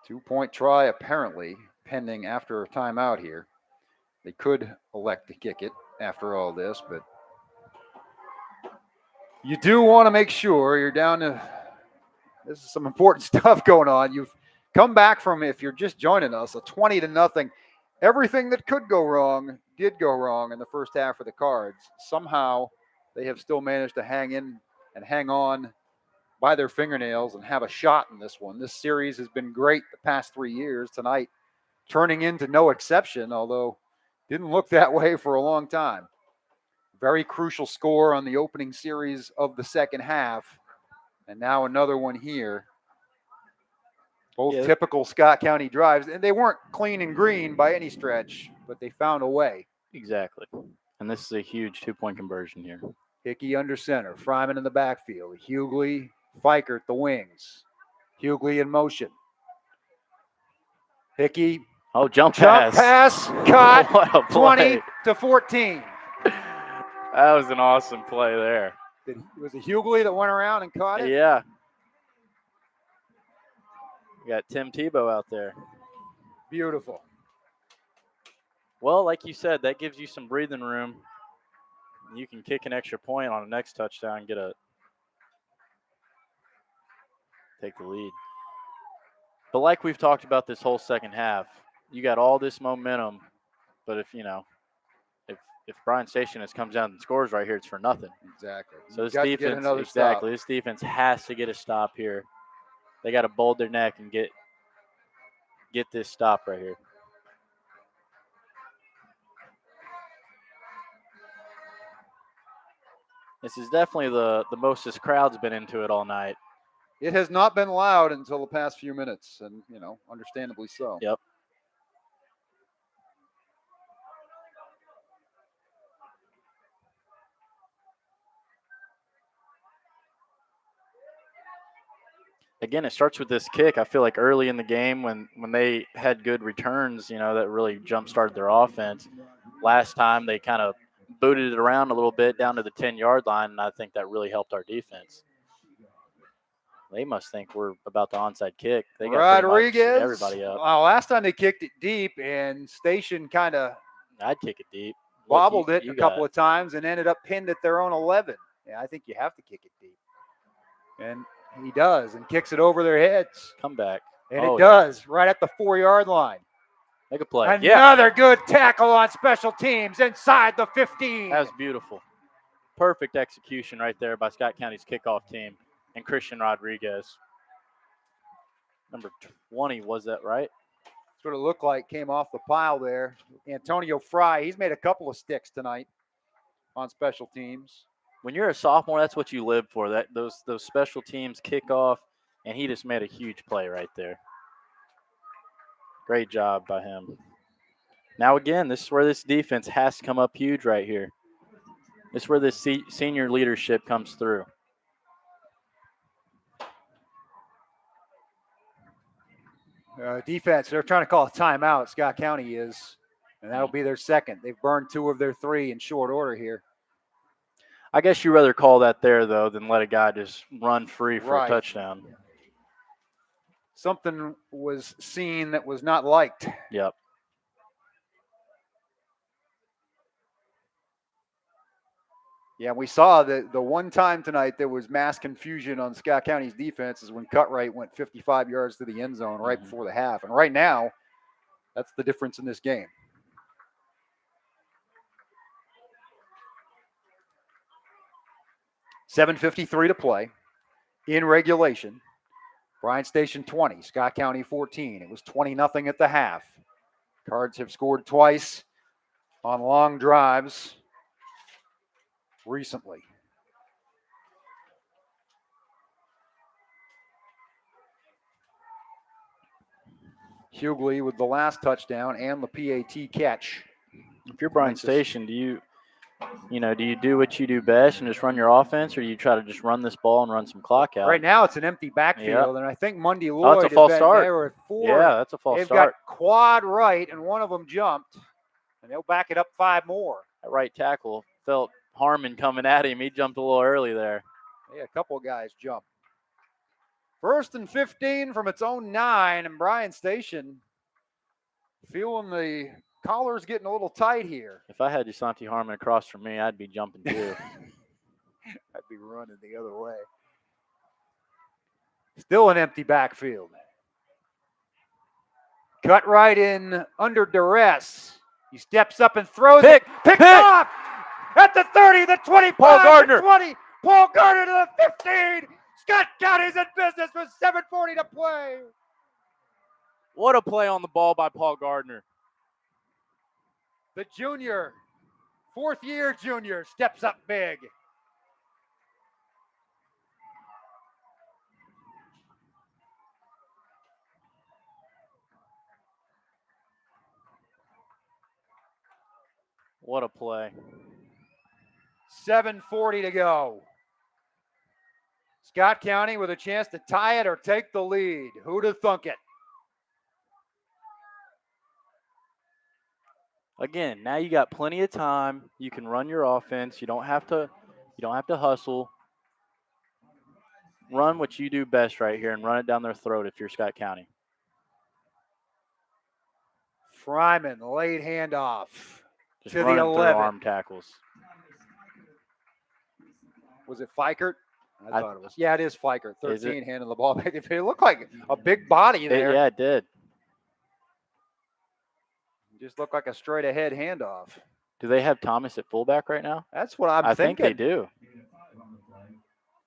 Two-point try apparently pending after a timeout here. They could elect to kick it after all this, but you do want to make sure you're down to, this is some important stuff going on. You've come back from, if you're just joining us, a 20-0. Everything that could go wrong did go wrong in the first half for the Cards. Somehow they have still managed to hang in and hang on by their fingernails and have a shot in this one. This series has been great the past 3 years. Tonight turning into no exception, although didn't look that way for a long time. Very crucial score on the opening series of the second half. And now another one here. Both typical Scott County drives. And they weren't clean and green by any stretch, but they found a way. Exactly. And this is a huge 2-point conversion here. Hickey under center. Fryman in the backfield. Hughley, Fikert the wings. Hughley in motion. Hickey. Oh, jump pass. Caught. 20-14. That was an awesome play there. Was it Hughley that went around and caught it? Yeah. We got Tim Tebow out there. Beautiful. Well, like you said, that gives you some breathing room. You can kick an extra point on the next touchdown and take the lead. But like we've talked about this whole second half, you got all this momentum, but if Bryan Station comes down and scores right here, it's for nothing. Exactly. So this defense has to get a stop here. They got to bold their neck and get this stop right here. This is definitely the most this crowd's been into it all night. It has not been loud until the past few minutes, and, understandably so. Yep. Again, it starts with this kick. I feel like early in the game when they had good returns, that really jump-started their offense. Last time they kind of booted it around a little bit down to the 10-yard line, and I think that really helped our defense. They must think we're about the onside kick. They got pretty much everybody up. Last time they kicked it deep, and Station kind of I'd kick it deep. bobbled it a couple of times and ended up pinned at their own 11. Yeah, I think you have to kick it deep. And he does, and kicks it over their heads. Come back. And it does, right at the 4-yard line. Make a play. Another good tackle on special teams inside the 15. That was beautiful. Perfect execution right there by Scott County's kickoff team and Christian Rodriguez. Number 20, was that right? That's what it looked like, came off the pile there. Antonio Fry, he's made a couple of sticks tonight on special teams. When you're a sophomore, that's what you live for. Those special teams kickoff, and he just made a huge play right there. Great job by him. Now again, this is where this defense has to come up huge right here. This is where this senior leadership comes through. Defense, they're trying to call a timeout. Scott County is, and that'll be their second. They've burned 2 of their 3 in short order here. I guess you'd rather call that there, though, than let a guy just run free for a touchdown. Something was seen that was not liked. Yep. Yeah, we saw the one time tonight there was mass confusion on Scott County's defense is when Cutwright went 55 yards to the end zone right before the half. And right now, that's the difference in this game. $7:53 to play in regulation. Bryan Station 20, Scott County 14. It was 20-0 at the half. Cards have scored twice on long drives recently. Hughley with the last touchdown and the PAT catch. If you're Bryan Station, do you do what you do best and just run your offense, or do you try to just run this ball and run some clock out? Right now, it's an empty backfield, and I think Mundy Lloyd that's a false start. There at 4. Yeah, that's a false They've start. Got quad right, and one of them jumped, and they'll back it up 5 more. That right tackle felt Harmon coming at him. He jumped a little early there. Yeah, a couple of guys jumped. 1st and 15 from its own 9, and Bryan Station feeling the collar's getting a little tight here. If I had Desanti Harmon across from me, I'd be jumping too. I'd be running the other way. Still an empty backfield. Cutwright in under duress. He steps up and throws it. Picked off at the 30, the 25, Paul Gardner. the 20. Paul Gardner to the 15. Scott County's in business with 7:40 to play. What a play on the ball by Paul Gardner. The junior, 4th-year junior, steps up big. What a play. 7:40 to go. Scott County with a chance to tie it or take the lead. Who'd have thunk it? Again, now you got plenty of time. You can run your offense. You don't have to hustle. Run what you do best right here and run it down their throat if you're Scott County. Fryman, late handoff Just to run the it through 11. arm tackles. Was it Fikert? I thought it was. Yeah, it is Fikert. 13 handing the ball back. It looked like a big body there. Yeah, it did. Just looked like a straight ahead handoff. Do they have Thomas at fullback right now? That's what I'm thinking. I think they do.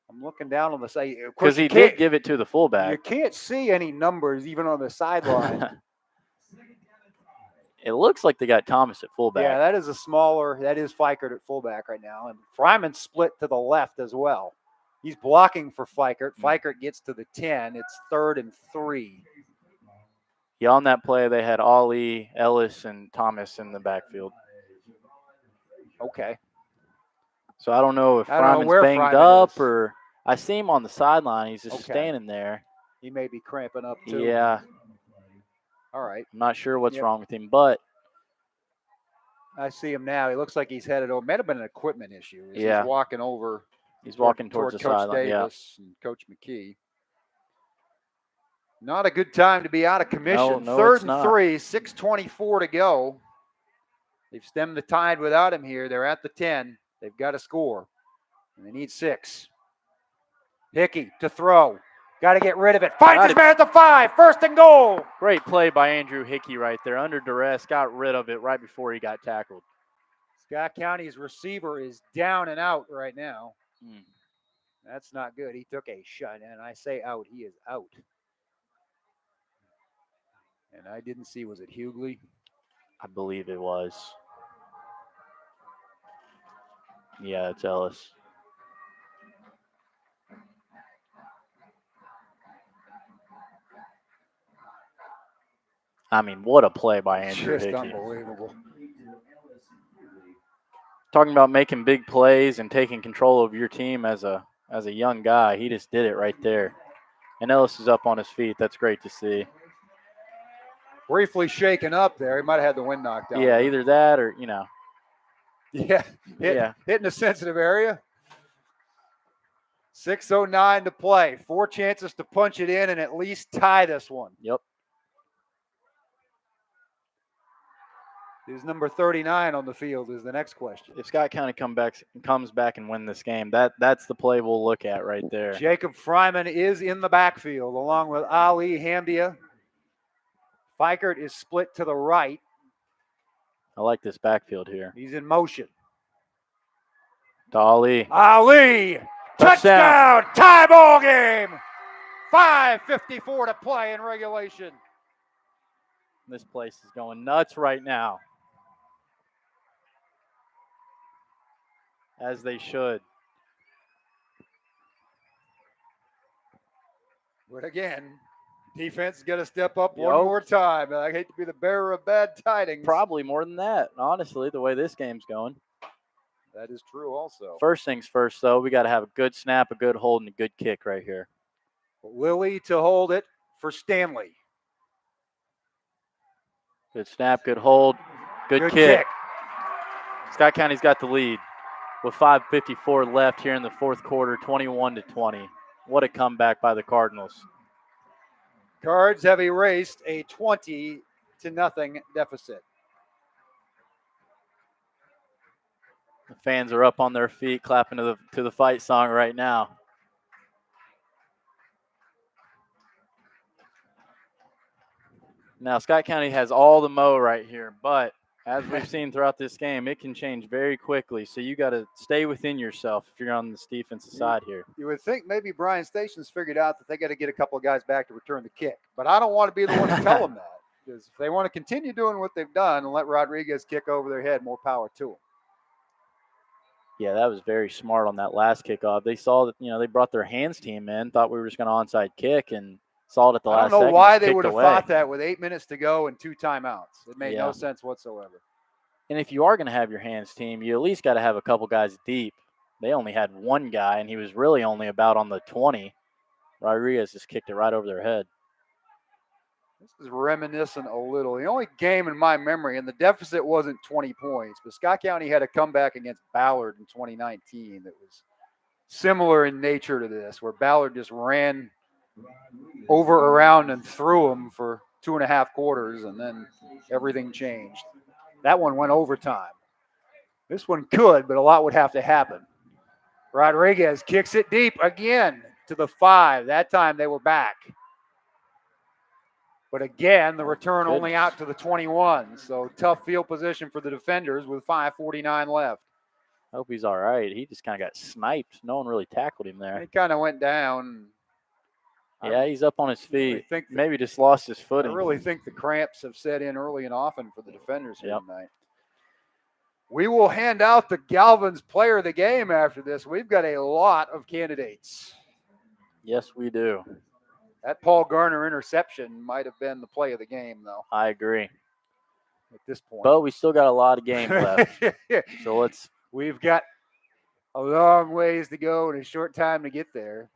I'm looking down on the side. Because he did give it to the fullback. You can't see any numbers even on the sideline. It looks like they got Thomas at fullback. Yeah, that is Fikert at fullback right now. And Fryman split to the left as well. He's blocking for Fikert. Fikert gets to the 10. It's 3rd and 3. Yeah, on that play, they had Ollie, Ellis, and Thomas in the backfield. Okay. So I don't know if Fryman's banged up or I see him on the sideline. He's just standing there. He may be cramping up too. Yeah. All right. I'm not sure what's wrong with him, but I see him now. He looks like he's headed over. Might have been an equipment issue. Yeah. He's walking over. He's walking towards the Coach sideline. Davis and Coach McKee. Not a good time to be out of commission. No, Third it's and not. 3, 6:24 to go. They've stemmed the tide without him here. They're at the 10. They've got to score, and they need 6. Hickey to throw. Got to get rid of it. Finds his man at the 5. First and goal. Great play by Andrew Hickey right there. Under duress, got rid of it right before he got tackled. Scott County's receiver is down and out right now. That's not good. He took a shot, and I say out, he is out. And I didn't see, was it Hughley? I believe it was. Yeah, it's Ellis. I mean, what a play by Andrew Just Hickey. Unbelievable. Talking about making big plays and taking control of your team as a young guy. He just did it right there. And Ellis is up on his feet. That's great to see. Briefly shaken up there. He might have had the wind knocked out. Yeah, either that or, Yeah, hitting a sensitive area. 6:09 to play. 4 chances to punch it in and at least tie this one. Yep. Is number 39 on the field is the next question. If Scott County comes back and win this game, that's the play we'll look at right there. Jacob Fryman is in the backfield along with Ali Hamdia. Fikert is split to the right. I like this backfield here. He's in motion. To Ali. Ali! Touchdown! Tie ball game! 5:54 to play in regulation. This place is going nuts right now. As they should. But again, defense is going to step up one more time. I hate to be the bearer of bad tidings. Probably more than that, honestly, the way this game's going. That is true also. First things first, though, we got to have a good snap, a good hold, and a good kick right here. Lilly to hold it for Stanley. Good snap, good hold, good kick. Scott County's got the lead with 5:54 left here in the fourth quarter, 21-20. What a comeback by the Cardinals. Cards have erased a 20-0 deficit. The fans are up on their feet, clapping to the fight song right now. Now, Scott County has all the mo right here, but as we've seen throughout this game, it can change very quickly. So you got to stay within yourself if you're on this defensive side here. You would think maybe Bryan Station's figured out that they got to get a couple of guys back to return the kick. But I don't want to be the one to tell them that. Because if they want to continue doing what they've done and let Rodriguez kick over their head, more power to them. Yeah, that was very smart on that last kickoff. They saw that, they brought their hands team in, thought we were just going to onside kick, and saw it at the last second. I don't know why they would have thought that with 8 minutes to go and 2 timeouts. It made no sense whatsoever. And if you are going to have your hands team, you at least got to have a couple guys deep. They only had one guy, and he was really only about on the 20. Rodriguez just kicked it right over their head. This is reminiscent a little. The only game in my memory, and the deficit wasn't 20 points, but Scott County had a comeback against Ballard in 2019 that was similar in nature to this, where Ballard just ran over, around, and through them for 2.5 quarters, and then everything changed. That one went overtime. This one could, but a lot would have to happen. Rodriguez kicks it deep again to the 5. That time they were back. But again, the return only out to the 21. So tough field position for the defenders with 5:49 left. I hope he's all right. He just kind of got sniped. No one really tackled him there. He kind of went down. Yeah, he's up on his feet. Really maybe just lost his footing. I really think the cramps have set in early and often for the defenders here tonight. We will hand out the Galvin's player of the game after this. We've got a lot of candidates. Yes, we do. That Paul Garner interception might have been the play of the game, though. I agree. At this point. But we still got a lot of game left. So we've got a long ways to go and a short time to get there.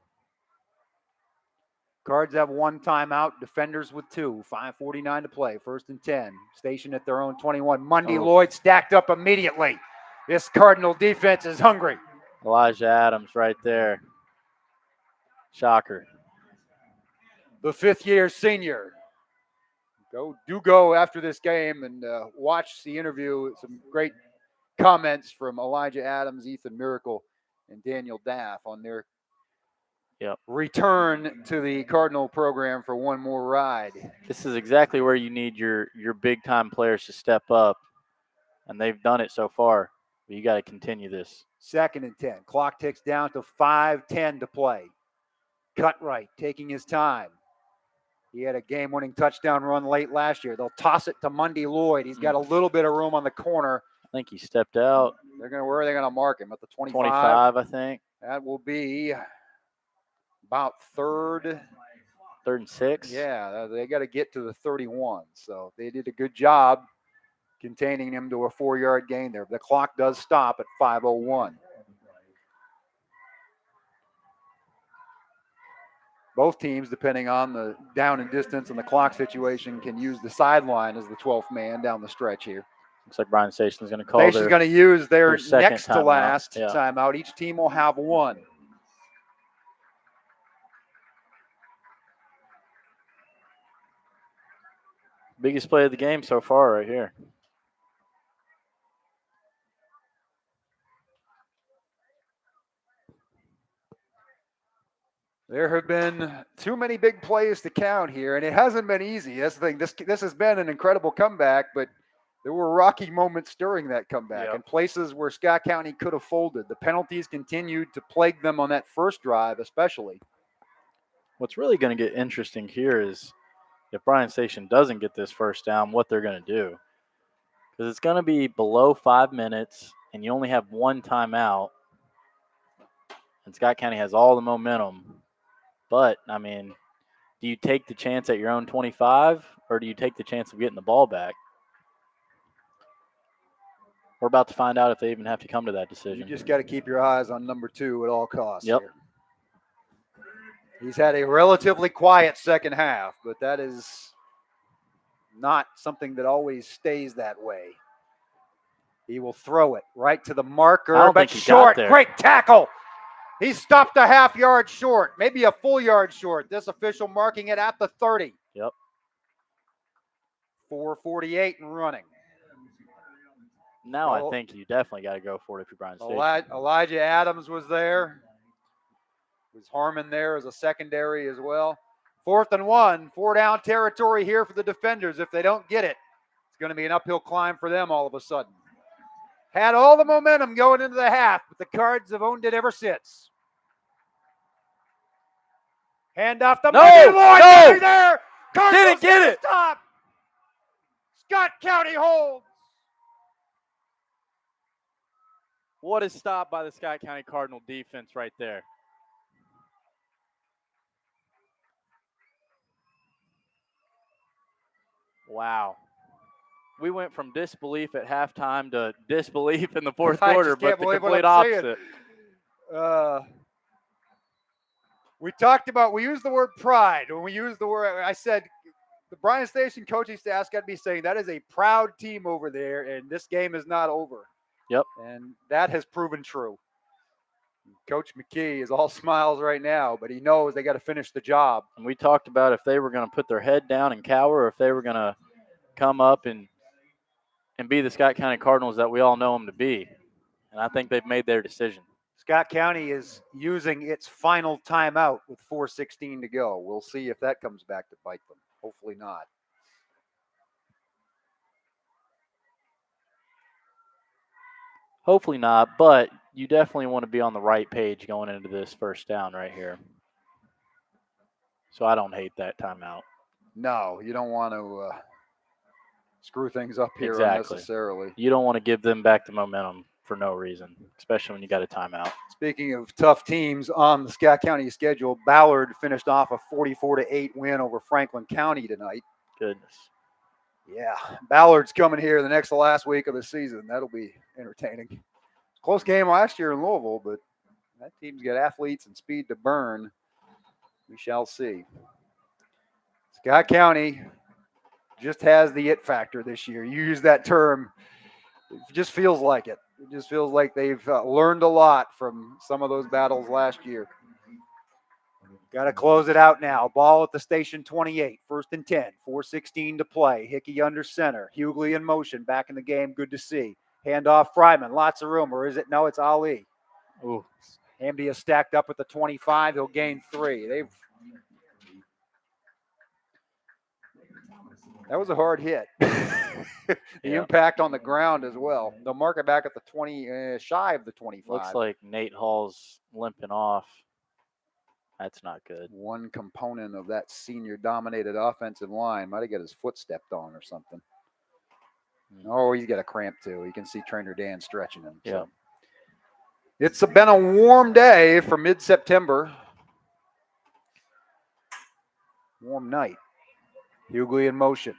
Cards have 1 timeout, defenders with 2. 5:49 to play, 1st and 10. Station at their own 21. Mundy Lloyd stacked up immediately. This Cardinal defense is hungry. Elijah Adams right there. Shocker. the fifth-year senior. Go after this game and watch the interview. Some great comments from Elijah Adams, Ethan Miracle, and Daniel Daff on their return to the Cardinal program for one more ride. This is exactly where you need your big-time players to step up, and they've done it so far. But you got to continue this. 2nd and 10. Clock ticks down to 5:10 to play. Cutwright taking his time. He had a game-winning touchdown run late last year. They'll toss it to Mundy Lloyd. He's got a little bit of room on the corner. I think he stepped out. Where are they gonna mark him? At the 25? 25, I think. That will be about 3rd and 6. Yeah, they got to get to the 31. So they did a good job containing him to a 4-yard gain there. The clock does stop at 5:01. Both teams, depending on the down and distance and the clock situation, can use the sideline as the 12th man down the stretch here. Looks like Bryan Station is going to call Station's going to use their next to last timeout. Timeout. Each team will have one. Biggest play of the game so far right here. There have been too many big plays to count here, and it hasn't been easy. That's the thing. This has been an incredible comeback, but there were rocky moments during that comeback and places where Scott County could have folded. The penalties continued to plague them on that first drive, especially. What's really going to get interesting here is if Bryan Station doesn't get this first down, what they're going to do. Because it's going to be below 5 minutes, and you only have one timeout, and Scott County has all the momentum. But, I mean, do you take the chance at your own 25, or do you take the chance of getting the ball back? We're about to find out if they even have to come to that decision. You just got to keep your eyes on number 2 at all costs. Yep. Here. He's had a relatively quiet second half, but that is not something that always stays that way. He will throw it right to the marker, but short. Great tackle. He stopped a half-yard short, maybe a full yard short. This official marking it at the 30. Yep. 4:48 and running. Now I think you definitely got to go for it if you're Bryan Station. Elijah Adams was there. Was Harmon there as a secondary as well. 4th and 1, 4-down territory here for the defenders. If they don't get it, it's going to be an uphill climb for them all of a sudden. Had all the momentum going into the half, but the Cards have owned it ever since. Hand off the Lloyd. No! There. Didn't get it. Stop. Scott County holds. What a stop by the Scott County Cardinal defense right there. Wow. We went from disbelief at halftime to disbelief in the fourth quarter, but the complete opposite. We used the word pride. When we used the word, I said, the Bryan Station coaching staff's got to be saying that is a proud team over there, and this game is not over. Yep. And that has proven true. Coach McKee is all smiles right now, but he knows they got to finish the job. And we talked about if they were going to put their head down and cower, or if they were going to come up and be the Scott County Cardinals that we all know them to be. And I think they've made their decision. Scott County is using its final timeout with 4:16 to go. We'll see if that comes back to bite them. Hopefully not. Hopefully not, but you definitely want to be on the right page going into this first down right here. So I don't hate that timeout. No, you don't want to screw things up here unnecessarily. You don't want to give them back the momentum for no reason, especially when you got a timeout. Speaking of tough teams on the Scott County schedule, Ballard finished off a 44-8 win over Franklin County tonight. Goodness. Yeah, Ballard's coming here the next to last week of the season. That'll be entertaining. Close game last year in Louisville, but that team's got athletes and speed to burn. We shall see. Scott County just has the it factor this year. You use that term. It just feels like it. It just feels like they've learned a lot from some of those battles last year. Got to close it out now. Ball at the station 28. 1st and 10. 4:16 to play. Hickey under center. Hughley in motion. Back in the game. Good to see. Handoff Fryman. Lots of room. Or is it? No, it's Ali. Ooh. Hamdia stacked up at the 25. He'll gain 3. That was a hard hit. The impact on the ground as well. They'll mark it back at the 20, shy of the 25. Looks like Nate Hall's limping off. That's not good. One component of that senior-dominated offensive line might have got his foot stepped on or something. Oh, he's got a cramp too. You can see Trainer Dan stretching him. Yeah. So. It's been a warm day for mid-September. Warm night. Hughley in motion.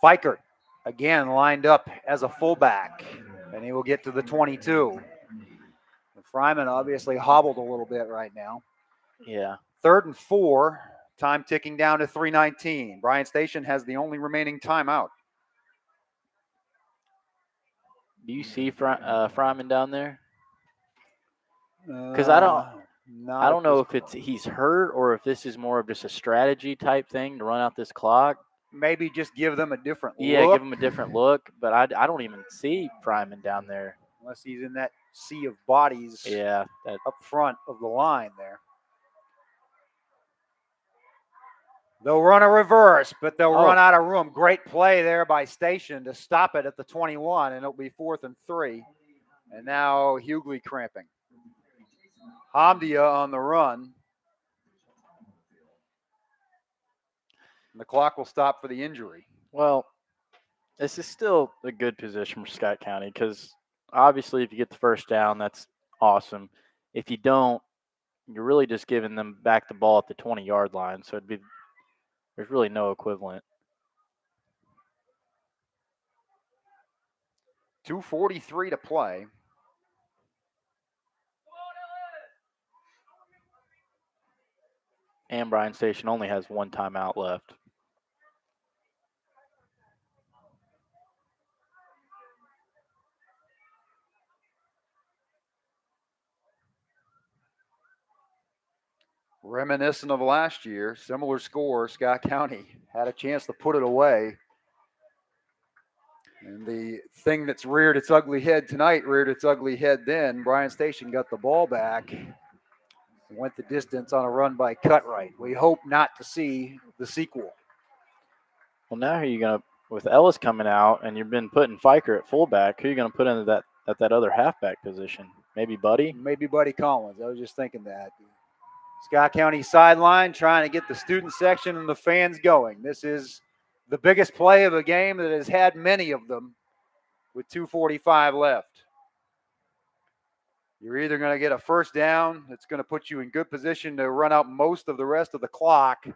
Fikert again lined up as a fullback, and he will get to the 22. Fryman obviously hobbled a little bit right now. Yeah. 3rd and 4. Time ticking down to 3:19. Bryan Station has the only remaining timeout. Do you see Fryman down there? Because I don't know if he's hurt or if this is more of just a strategy type thing to run out this clock. Maybe just give them a different look. Yeah, give him a different look. But I don't even see Fryman down there. Unless he's in that sea of bodies up front of the line there. They'll run a reverse, but they'll run out of room. Great play there by Station to stop it at the 21, and it'll be 4th and 3. And now Hughley cramping. Hamdia on the run. And the clock will stop for the injury. Well, this is still a good position for Scott County because obviously if you get the first down, that's awesome. If you don't, you're really just giving them back the ball at the 20-yard line. So there's really no equivalent. 2:43 to play. And Bryan Station only has 1 timeout left. Reminiscent of last year, similar score, Scott County had a chance to put it away. And the thing that's reared its ugly head tonight reared its ugly head then. Bryan Station got the ball back and went the distance on a run by Cutwright. We hope not to see the sequel. Well, now who are you going to, with Ellis coming out and you've been putting Fikert at fullback, who are you going to put into that other halfback position? Maybe Buddy? Maybe Buddy Collins. I was just thinking that. Scott County sideline trying to get the student section and the fans going. This is the biggest play of a game that has had many of them with 2:45 left. You're either going to get a first down that's going to put you in good position to run out most of the rest of the clock,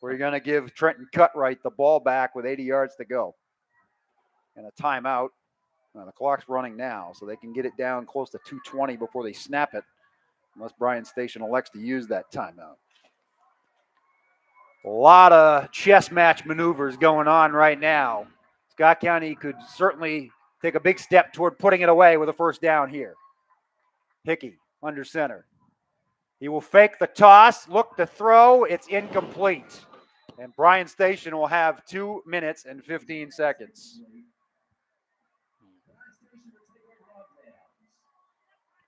or you're going to give Trenton Cutwright the ball back with 80 yards to go. And a timeout. Now, the clock's running now, so they can get it down close to 2:20 before they snap it, unless Bryan Station elects to use that timeout. A lot of chess match maneuvers going on right now. Scott County could certainly take a big step toward putting it away with a first down here. Hickey under center. He will fake the toss, look to throw. It's incomplete. And Bryan Station will have 2 minutes and 15 seconds.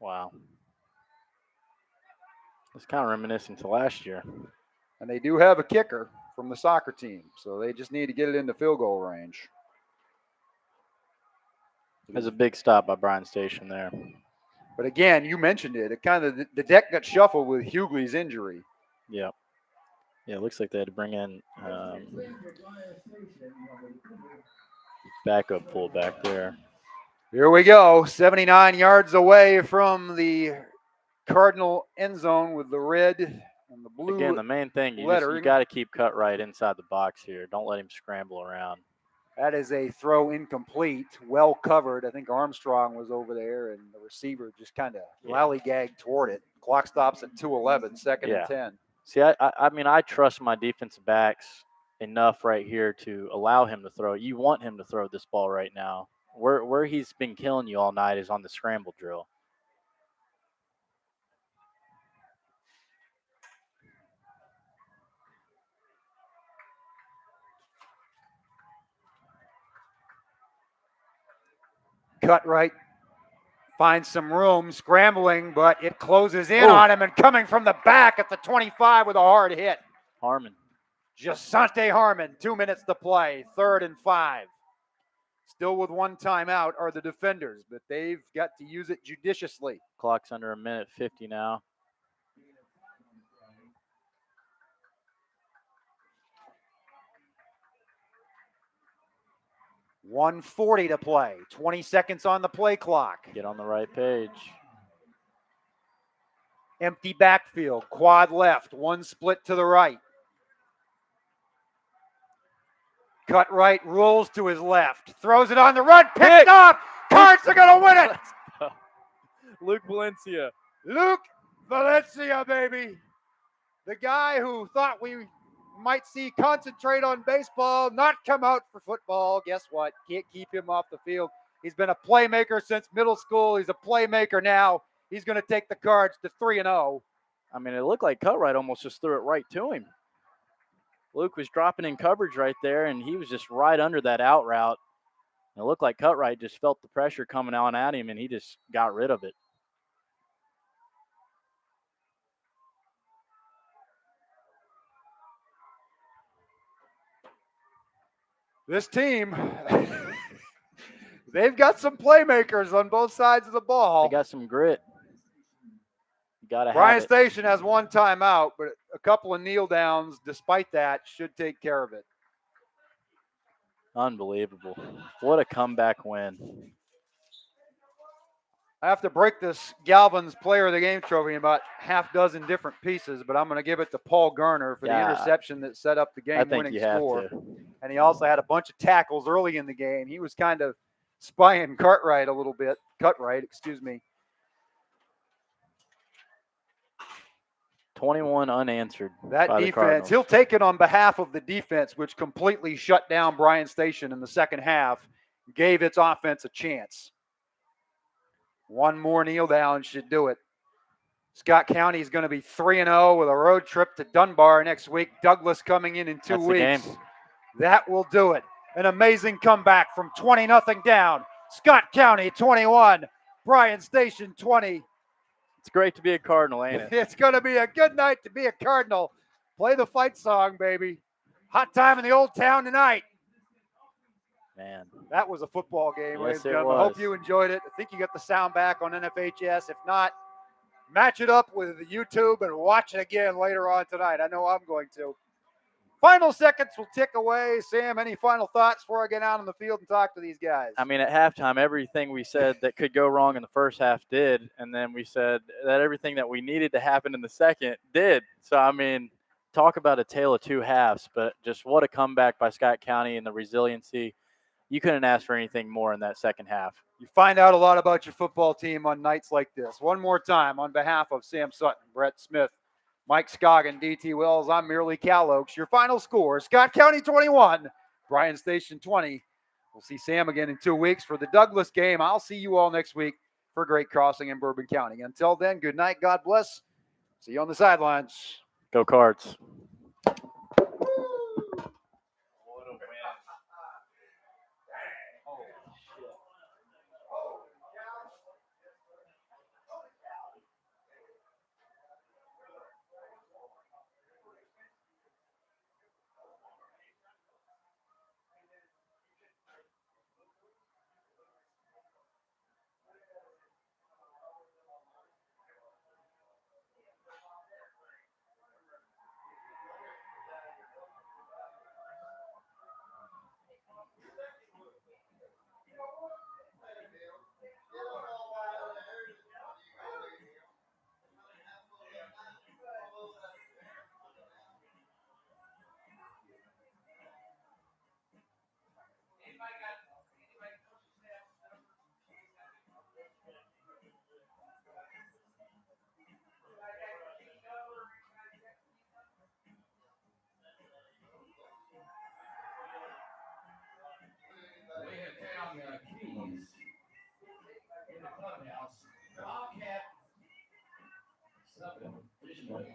Wow. It's kind of reminiscent to last year. And they do have a kicker from the soccer team, so they just need to get it into field goal range. There's a big stop by Bryan Station there. But again, you mentioned it. It kind of the deck got shuffled with Hughley's injury. Yeah. Yeah, it looks like they had to bring in backup fullback there. Here we go. 79 yards away from the Cardinal end zone with the red and the blue. Again, the main thing, you got to keep Cutwright inside the box here. Don't let him scramble around. That is a throw incomplete, well covered. I think Armstrong was over there, and the receiver just kind of lollygagged toward it. Clock stops at 2:11, 2nd and 10. See, I mean, I trust my defensive backs enough right here to allow him to throw. You want him to throw this ball right now. Where he's been killing you all night is on the scramble drill. Cutwright finds some room, scrambling, but it closes in on him and coming from the back at the 25 with a hard hit. Harmon. Jasante Harmon, 2 minutes to play, 3rd and 5. Still with one timeout are the defenders, but they've got to use it judiciously. Clock's under 1:50 now. $1:40 to play. 20 seconds on the play clock. Get on the right page. Empty backfield, quad left, one split to the right. Cutwright rolls to his left, throws it on the run, picked off. Cards are going to win it. Luke Valencia. Luke Valencia, baby. The guy who thought we might see concentrate on baseball, not come out for football. Guess what? Can't keep him off the field. He's been a playmaker since middle school. He's a playmaker now. He's going to take the Cards to 3-0. I mean, it looked like Cutwright almost just threw it right to him. Luke was dropping in coverage right there, and he was just right under that out route. It looked like Cutwright just felt the pressure coming on at him, and he just got rid of it. This team, they've got some playmakers on both sides of the ball. They got some grit. You got to have it. Bryan Station has one timeout, but a couple of kneel downs, despite that, should take care of it. Unbelievable. What a comeback win. I have to break this Galvin's Player of the Game trophy in about half dozen different pieces, but I'm going to give it to Paul Garner for the interception that set up the game-winning score. And he also had a bunch of tackles early in the game. He was kind of spying Cutwright a little bit. 21 unanswered. That defense, he'll take it on behalf of the defense, which completely shut down Bryan Station in the second half, gave its offense a chance. One more kneel down should do it. Scott County is going to be 3-0 with a road trip to Dunbar next week. Douglas coming in 2 weeks. That will do it. An amazing comeback from 20-0 down. Scott County 21, Bryan Station 20. It's great to be a Cardinal, ain't it? It's going to be a good night to be a Cardinal. Play the fight song, baby. Hot time in the old town tonight. Man. That was a football game, ladies and Yes, it gentlemen. I was. hope you enjoyed it. I think you got the sound back on NFHS. If not, match it up with YouTube and watch it again later on tonight. I know I'm going to. Final seconds will tick away. Sam, any final thoughts before I get out on the field and talk to these guys? I mean, at halftime, everything we said that could go wrong in the first half did. And then we said that everything that we needed to happen in the second did. So, I mean, talk about a tale of two halves. But just what a comeback by Scott County and the resiliency. You couldn't ask for anything more in that second half. You find out a lot about your football team on nights like this. One more time, on behalf of Sam Sutton, Brett Smith, Mike Scoggin, DT Wells, I'm merely Cal Oaks. Your final score, Scott County 21, Bryan Station 20. We'll see Sam again in 2 weeks for the Douglas game. I'll see you all next week for Great Crossing in Bourbon County. Until then, good night. God bless. See you on the sidelines. Go Cards. Keys in the clubhouse. Wildcat 7. Fishman.